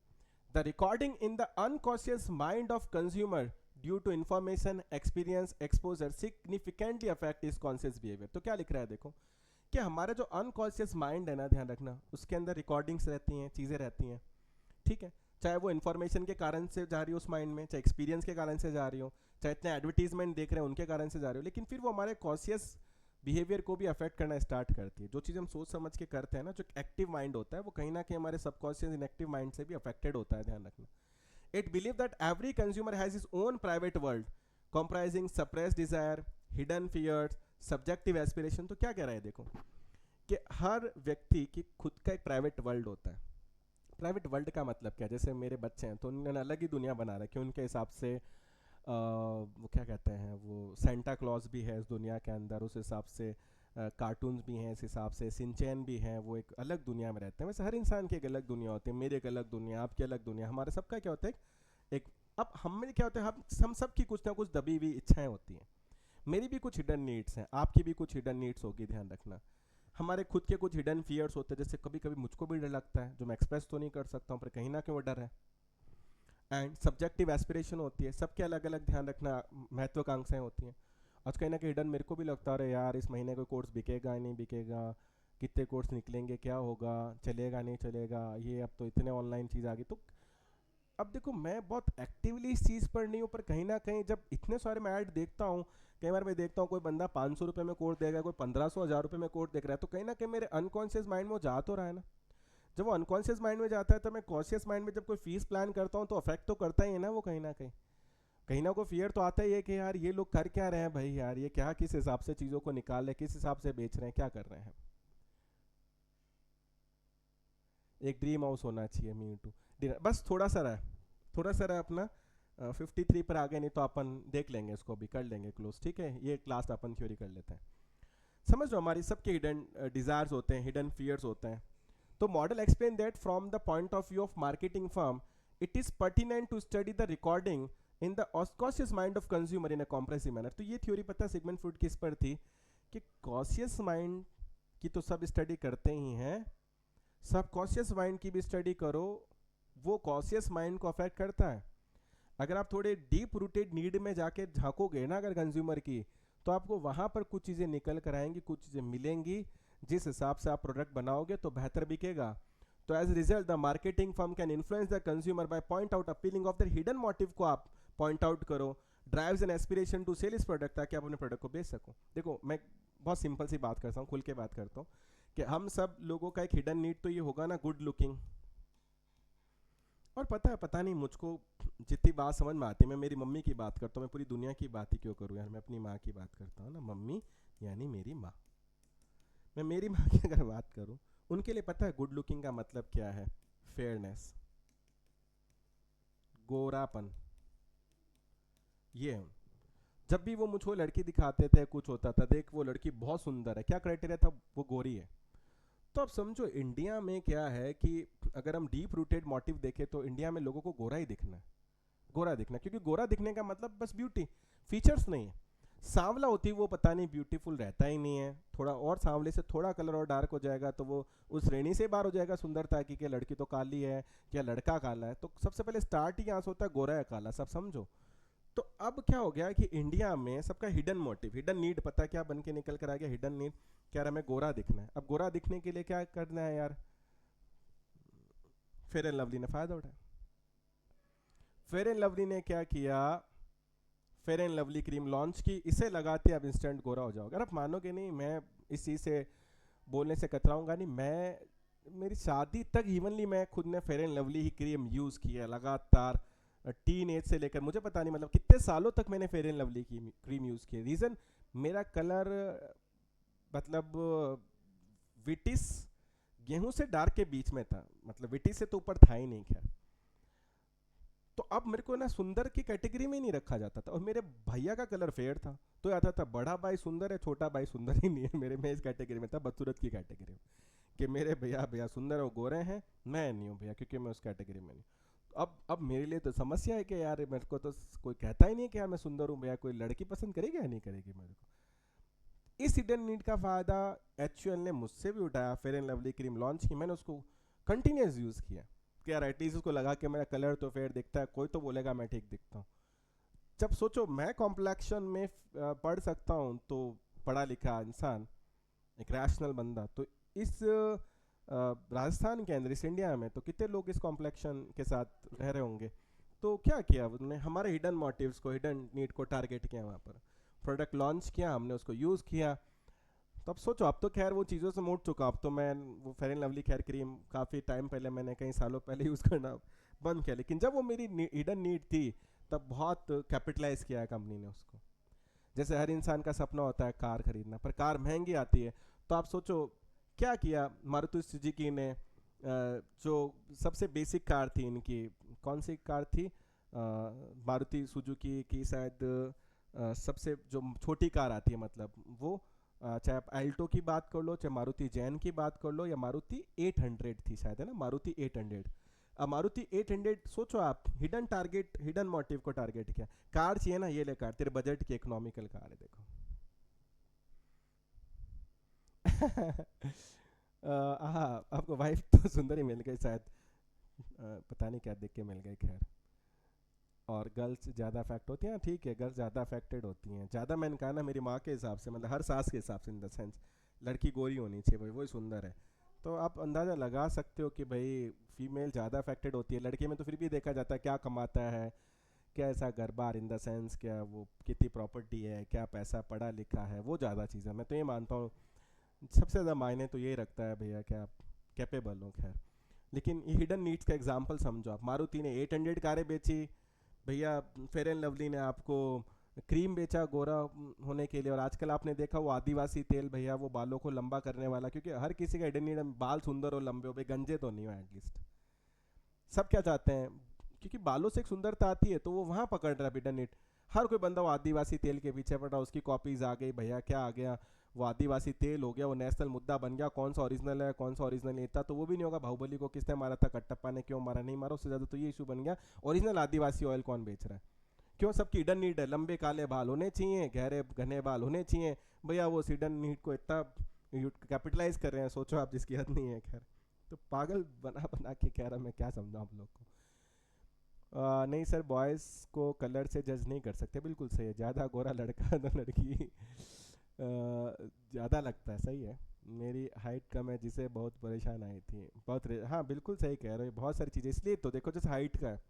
The recording in the unconscious mind of consumer due to information, experience, exposure significantly affect is conscious behaviour. तो क्या लिख रहा है, देखो कि हमारा जो अनकॉन्शियस माइंड है ना, ध्यान रखना, उसके अंदर रिकॉर्डिंग्स रहती हैं, चीज़ें रहती हैं, ठीक है। चाहे वो इन्फॉर्मेशन के कारण से जा रही हो उस माइंड में, चाहे एक्सपीरियंस के कारण से जा रही हो, चाहे इतने एडवर्टीजमेंट देख रहे हैं उनके कारण से जा रही हो, लेकिन फिर वो हमारे कॉन्शियस बिहेवियर को भी अफेक्ट करना स्टार्ट करती है। जो चीज़ हम सोच समझ के करते हैं ना, जो एक्टिव माइंड होता है, वो कहीं ना कहीं हमारे सबकॉन्शियस इनएक्टिव माइंड से भी अफेक्टेड होता है, ध्यान रखना। It believe that every consumer has his own private world comprising suppress desire, hidden fears, subjective aspiration. तो क्या कह रहा है, देखो कि हर व्यक्ति की खुद का एक प्राइवेट वर्ल्ड होता है। प्राइवेट वर्ल्ड का मतलब क्या है, जैसे मेरे बच्चे हैं तो उन्होंने अलग ही दुनिया बना रखी है उनके हिसाब से। वो क्या कहते हैं, वो सेंटा क्लॉज भी है इस दुनिया के अंदर, उस हिसाब से कार्टून्स भी हैं, इस हिसाब से सिंचैन भी हैं, वो एक अलग दुनिया में रहते हैं। वैसे हर इंसान की एक अलग दुनिया होती है, मेरी एक अलग दुनिया, आपकी अलग दुनिया, हमारे सबका क्या होता है एक। अब हम में क्या होता है, हम सब की कुछ ना कुछ दबी हुई इच्छाएं होती हैं। मेरी भी कुछ हिडन नीड्स हैं, आपकी भी कुछ हिडन नीड्स होगी, ध्यान रखना। हमारे खुद के कुछ हिडन फियर्स होते हैं, जैसे कभी कभी मुझको भी डर लगता है, जो मैं एक्सप्रेस तो नहीं कर सकता हूँ, पर कहीं ना कहीं वो डर है। एंड सब्जेक्टिव एस्पिरेशन होती है, सबके अलग अलग, ध्यान रखना, महत्वाकांक्षाएं होती हैं। आज कहीं ना कहीं हिडन मेरे को भी लगता है, अरे यार इस महीने कोई कोर्स बिकेगा नहीं बिकेगा, कितने कोर्स निकलेंगे, क्या होगा, चलेगा नहीं चलेगा, ये अब तो इतने ऑनलाइन चीज़ आ गई। तो अब देखो मैं बहुत एक्टिवली इस चीज़ पर नहीं हूँ, पर कहीं ना कहीं जब इतने सारे मैं ऐड देखता हूँ, कई बार मैं देखता हूँ कोई बंदा 500 रुपये में कोर्स देगा, कोई 1500 1000 रुपये में कोर्स देख रहा है, तो कहीं ना कहीं मेरे अनकॉन्शियस माइंड में वो जा तो रहा है ना। जब वो अनकॉन्शियस माइंड में जाता है, तो मैं कॉन्शियस माइंड में जब कोई फीस प्लान करता हूँ तो अफेक्ट तो करता ही है ना वो, कहीं ना कोई फियर तो आता ही है कि यार ये लोग कर क्या रहे हैं भाई, यार ये क्या, किस हिसाब से चीज़ों को निकाल रहे हैं, किस हिसाब से बेच रहे हैं, क्या कर रहे हैं। एक ड्रीम हाउस होना चाहिए, मी टू डिनर, बस थोड़ा सा रहा, थोड़ा सा रहा अपना। 53 पर आ गए, नहीं तो अपन देख लेंगे इसको, भी कर लेंगे क्लोज, ठीक है। ये लास्ट अपन थ्योरी कर लेते हैं। समझ लो हमारी सबके हिडन डिजायर्स होते हैं, हिडन फियर्स होते हैं। तो model explain that from the point of view of marketing firm it is pertinent to study the recording in the conscious mind of consumer in a comprehensive manner. तो ये theory पता Sigmund Freud किस पर थी, कि conscious mind की तो सब स्टडी करते ही हैं, सब कॉन्शियस माइंड की भी स्टडी करो, वो कॉन्शियस माइंड को अफेक्ट करता है। अगर आप थोड़े डीप रूटेड नीड में जाके झांकोगे ना अगर कंज्यूमर की, तो आपको वहां पर कुछ चीज़ें निकल कर आएंगी, कुछ चीज़ें मिलेंगी, जिस हिसाब से आप प्रोडक्ट बनाओगे तो बेहतर बिकेगा। तो as result the marketing firm can influence the consumer by point out appealing of the hidden motive को आप पॉइंट आउट करो, drives an aspiration to sell इस प्रोडक्ट, ताकि आप अपने प्रोडक्ट को बेच सको। देखो मैं बहुत सिंपल सी बात करता हूँ, खुल के बात करता हूँ, कि हम सब लोगों का एक हिडन नीड तो ये होगा ना, गुड लुकिंग। और पता है, पता नहीं मुझको जितनी बात समझ में आती है, मैं मेरी मम्मी की बात करता हूँ, मैं पूरी दुनिया की बात ही क्यों करूँ यार, मैं अपनी माँ की बात करता हूँ ना, मम्मी यानी मेरी माँ। मैं मेरी माँ की अगर बात करूँ, उनके लिए पता है गुड लुकिंग का मतलब क्या है, फेयरनेस, गोरापन। ये है। जब भी वो मुझको लड़की दिखाते थे, कुछ होता था, देख वो लड़की बहुत सुंदर है, क्या क्राइटेरिया था, वो गोरी है। तो अब समझो इंडिया में क्या है कि अगर हम डीप रूटेड मोटिव देखें तो इंडिया में लोगों को गोरा ही दिखना है, गोरा दिखना, क्योंकि गोरा दिखने का मतलब बस ब्यूटी, फीचर्स नहीं है। सांवला होती वो पता नहीं ब्यूटीफुल रहता ही नहीं है, थोड़ा और सांवले से थोड़ा कलर और डार्क हो जाएगा तो वो उस श्रेणी से बाहर हो जाएगा सुंदरता की, कि लड़की तो काली है या लड़का काला है। तो सबसे पहले स्टार्ट ही यहाँ से होता है गोरा या काला, सब समझो। तो अब क्या हो गया कि इंडिया में सबका हिडन मोटिव, हिडन नीड, पता क्या बन के निकल कर आ गया, हिडन नीड क्या रहा, हमें गोरा दिखना है। अब गोरा दिखने के लिए क्या करना है यार, फेयर एंड लवली ने फायदा उठाया। फेयर एंड लवली ने क्या किया, fair and lovely cream launch की, इसे लगाते आप इंस्टेंट गोरा हो जाओगे। आप मानोगे नहीं, मैं इस चीज़ से बोलने से कतराऊंगा नहीं, मैं मेरी शादी तक इवनली मैं खुद ने fair and lovely he cream use किया है लगातार, टीन एज से लेकर मुझे पता नहीं मतलब कितने सालों तक मैंने फेयर एंड लवली की क्रीम यूज़ की है। रीज़न मेरा कलर मतलब विटिस गेहूं से डार्क के बीच में था, मतलब विटिस से तो ऊपर था ही नहीं। खैर, तो अब मेरे को ना सुंदर की कैटेगरी में नहीं रखा जाता था, और मेरे भैया का कलर फेयर था तो आता था बड़ा भाई सुंदर है, छोटा भाई सुंदर ही नहीं है। मेरे में इस कैटेगरी में था, बदसूरत की कैटेगरी में, कि मेरे भैया भैया सुंदर और गोरे हैं, मैं नहीं हूँ भैया, क्योंकि मैं उस कैटेगरी में नहीं। अब मेरे लिए तो समस्या है कि यार मेरे को तो कोई कहता ही नहीं कि यार मैं सुंदर हूँ भैया, कोई लड़की पसंद करेगी या नहीं करेगी मेरे को। इस हिडन नीड का फ़ायदा एचयूएल ने मुझसे भी उठाया, fair and lovely cream launch की, मैंने उसको कंटिन्यूस यूज़ किया कि यार एटलीस्ट उसको लगा कि मेरा कलर तो फेयर दिखता है, कोई तो बोलेगा मैं ठीक दिखता हूँ। जब सोचो मैं कॉम्प्लेक्शन में पढ़ सकता हूँ, तो पढ़ा लिखा इंसान, एक रैशनल बंदा, तो इस राजस्थान के अंदर, इस इंडिया में तो कितने लोग इस कॉम्प्लेक्शन के साथ रह रहे होंगे। तो क्या किया उन्होंने, हमारे हिडन मोटिव्स को, हिडन नीड को टारगेट किया, वहाँ पर प्रोडक्ट लॉन्च किया, हमने उसको यूज़ किया। तो अब सोचो, अब तो खैर वो चीज़ों से मुड़ चुका, अब तो मैं वो फेयर एंड लवली खैर क्रीम काफ़ी टाइम पहले, मैंने कई सालों पहले यूज़ करना बंद किया, लेकिन जब वो मेरी हिडन नीड थी तब बहुत कैपिटलाइज किया है कंपनी ने उसको। जैसे हर इंसान का सपना होता है कार खरीदना, पर कार महंगी आती है। तो आप सोचो क्या किया मारुति सुजुकी ने, जो सबसे बेसिक कार थी इनकी, कौन सी कार थी, मारुति सुजुकी की शायद सबसे जो छोटी कार आती है, मतलब वो चाहे आप अल्टो की बात कर लो, चाहे मारुति जैन की बात कर लो, या मारुति 800 थी शायद, है ना, मारुति 800। अब मारुति 800, सोचो आप, हिडन टारगेट, हिडन मोटिव को टारगेट किया, कार चाहिए ना, ये ले कार, तेरे बजट की इकोनॉमिकल कार है, देखो। हाँ, आपको वाइफ तो सुंदर ही मिल गई शायद, पता नहीं क्या देख के मिल गई, खैर। और गर्ल्स ज़्यादा अफेक्ट होती हैं, ठीक है, गर्ल्स ज़्यादा अफेक्टेड होती हैं, ज़्यादा मैंने कहा ना मेरी माँ के हिसाब से, मतलब हर सास के हिसाब से, इन द सेंस लड़की गोरी होनी चाहिए भाई, वही सुंदर है। तो आप अंदाज़ा लगा सकते हो कि भाई फीमेल ज़्यादा अफेक्टेड होती है। लड़की में तो फिर भी देखा जाता है क्या कमाता है, क्या ऐसा घर बार, इन द सेंस क्या वो कितनी प्रॉपर्टी है, क्या पैसा, पढ़ा लिखा है, वो ज़्यादा चीज़ है। मैं तो ये मानता हूँ सबसे ज़्यादा मायने तो ये रखता है भैया कि आप कैपेबल हो। खैर, लेकिन ये हिडन नीड्स का एग्जांपल समझो आप, मारुति ने 800 कारें बेची भैया, फेयर एंड लवली ने आपको क्रीम बेचा गोरा होने के लिए, और आजकल आपने देखा वो आदिवासी तेल भैया, वो बालों को लंबा करने वाला, क्योंकि हर किसी का हिडन नीड बाल सुंदर और लंबे हो, भाई गंजे तो नहीं हो एटलीस्ट। सब क्या चाहते हैं, क्योंकि बालों से एक सुंदरता आती है, तो वो वहाँ पकड़ रहा है हिडन नीड। हर कोई बंदा वो आदिवासी तेल के पीछे पड़ रहा, उसकी कॉपीज आ गई भैया, क्या आ गया, वो आदिवासी तेल हो गया, वो नेशनल मुद्दा बन गया, कौन सा ओरिजिनल है कौन सा ओरिजिनल नहीं। था तो वो भी नहीं होगा बाहुबली को किसने मारा था, कटप्पा ने क्यों मारा, नहीं मारा, उससे ज़्यादा तो ये इशू बन गया ओरिजिनल आदिवासी ऑयल कौन बेच रहा है। क्यों, सबकी हिडन नीड है, लंबे काले बाल होने चाहिए, गहरे घने बाल होने चाहिए भैया, वो हिडन नीड को इतना कैपिटलाइज कर रहे हैं, सोचो आप, जिसकी हद नहीं है। खैर, तो पागल बना बना के कह रहा, मैं क्या समझाऊं आप लोग को। नहीं सर, बॉयज़ को कलर से जज नहीं कर सकते, बिल्कुल सही है, ज़्यादा गोरा लड़का तो लड़की ज़्यादा लगता है, सही है। मेरी हाइट कम है जिसे बहुत परेशान आई थी, बहुत हाँ बिल्कुल सही कह रहे हो, बहुत सारी चीज़ें, इसलिए तो देखो जैसे हाइट का है,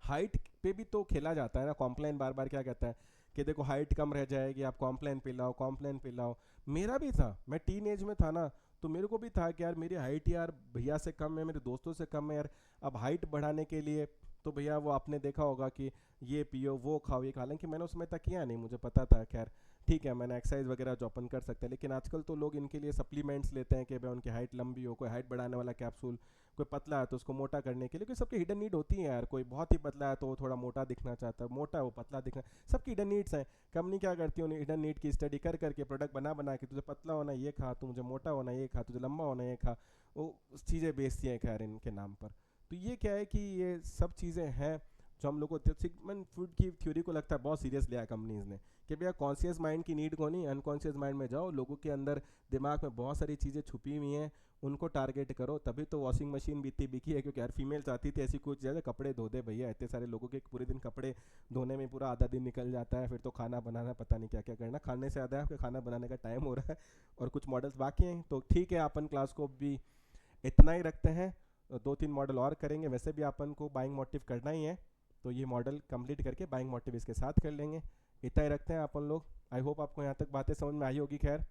हाइट पे भी तो खेला जाता है ना। कॉम्प्लेन बार बार क्या कहता है कि देखो हाइट कम रह जाएगी, आप कॉम्प्लेन पिलाओ, कॉम्प्लेन पिलाओ। मेरा भी था, मैं टीन एज में था ना, तो मेरे को भी था कि यार मेरी हाइट यार भैया से कम है, मेरे दोस्तों से कम है यार। अब हाइट बढ़ाने के लिए तो भैया वो आपने देखा होगा कि ये पियो वो खाओ ये खा, हालांकि मैंने उसमें तक किया नहीं, मुझे पता था। खैर ठीक है, मैंने एक्सरसाइज वगैरह जो अपन कर सकते हैं, लेकिन आजकल तो लोग इनके लिए सप्लीमेंट्स लेते हैं कि भाई उनकी हाइट लंबी हो, कोई हाइट बढ़ाने वाला कैप्सूल, कोई पतला है तो उसको मोटा करने के लिए, क्योंकि सबकी हिडन नीड होती है यार। कोई बहुत ही पतला है तो वो थोड़ा मोटा दिखना चाहता है, मोटा है वो पतला दिखना, सबकी हिडन नीड्स हैं। कंपनी क्या करती है, उन्हें हिडन नीड की स्टडी कर करके प्रोडक्ट बना बना के, तुझे पतला होना ये खा, तुझे मोटा होना ये खा, तुझे लंबा होना ये खा, वो चीज़ें बेचती हैं खैर इनके नाम पर। तो ये क्या है कि ये सब चीज़ें हैं जो हम लोग को सिगमंड फ्रॉइड की थ्योरी को लगता है बहुत सीरियस लिया कंपनीज ने, कि भैया कॉन्शियस माइंड की नीड को नहीं, अनकॉन्शियस माइंड में जाओ, लोगों के अंदर दिमाग में बहुत सारी चीज़ें छुपी हुई हैं, उनको टारगेट करो। तभी तो वॉशिंग मशीन भी इतनी बिकी है, क्योंकि हर फीमेल चाहती थी ऐसी कुछ जगह कपड़े धो दे भैया, इतने सारे लोगों के पूरे दिन कपड़े धोने में पूरा आधा दिन निकल जाता है, फिर तो खाना बनाना पता नहीं क्या क्या करना, खाने से ज़्यादा आपके खाना बनाने का टाइम हो रहा है, और कुछ मॉडल्स बाकी हैं। तो ठीक है, अपन क्लास को भी इतना ही रखते हैं, 2-3 मॉडल और करेंगे, वैसे भी अपन को बाइंग मोटिव करना ही है। तो ये मॉडल कंप्लीट करके बाइंग मोटिव इसके साथ कर लेंगे। इतना ही रखते हैं अपन लोग। आई होप आपको यहाँ तक बातें समझ में आई होगी। खैर,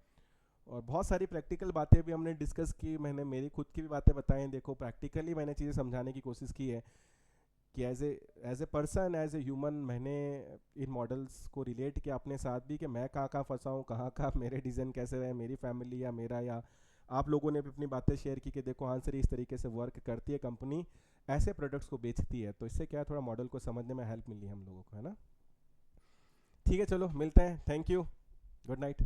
और बहुत सारी प्रैक्टिकल बातें भी हमने डिस्कस की, मैंने मेरी खुद की भी बातें बताई। देखो प्रैक्टिकली मैंने चीज़ें समझाने की कोशिश की है कि as a person, as a human, मैंने इन मॉडल्स को रिलेट किया अपने साथ भी कि मैं कहाँ कहाँ फंसा हूँ, कहाँ कहाँ मेरे डिसीजन कैसे रहे, मेरी फैमिली या मेरा, या आप लोगों ने भी अपनी बातें शेयर की कि देखो आंसर इस तरीके से वर्क करती है कंपनी, ऐसे प्रोडक्ट्स को बेचती है। तो इससे क्या है, थोड़ा मॉडल को समझने में हेल्प मिली हम लोगों को, है ना। ठीक है, चलो मिलते हैं। Thank you, good night.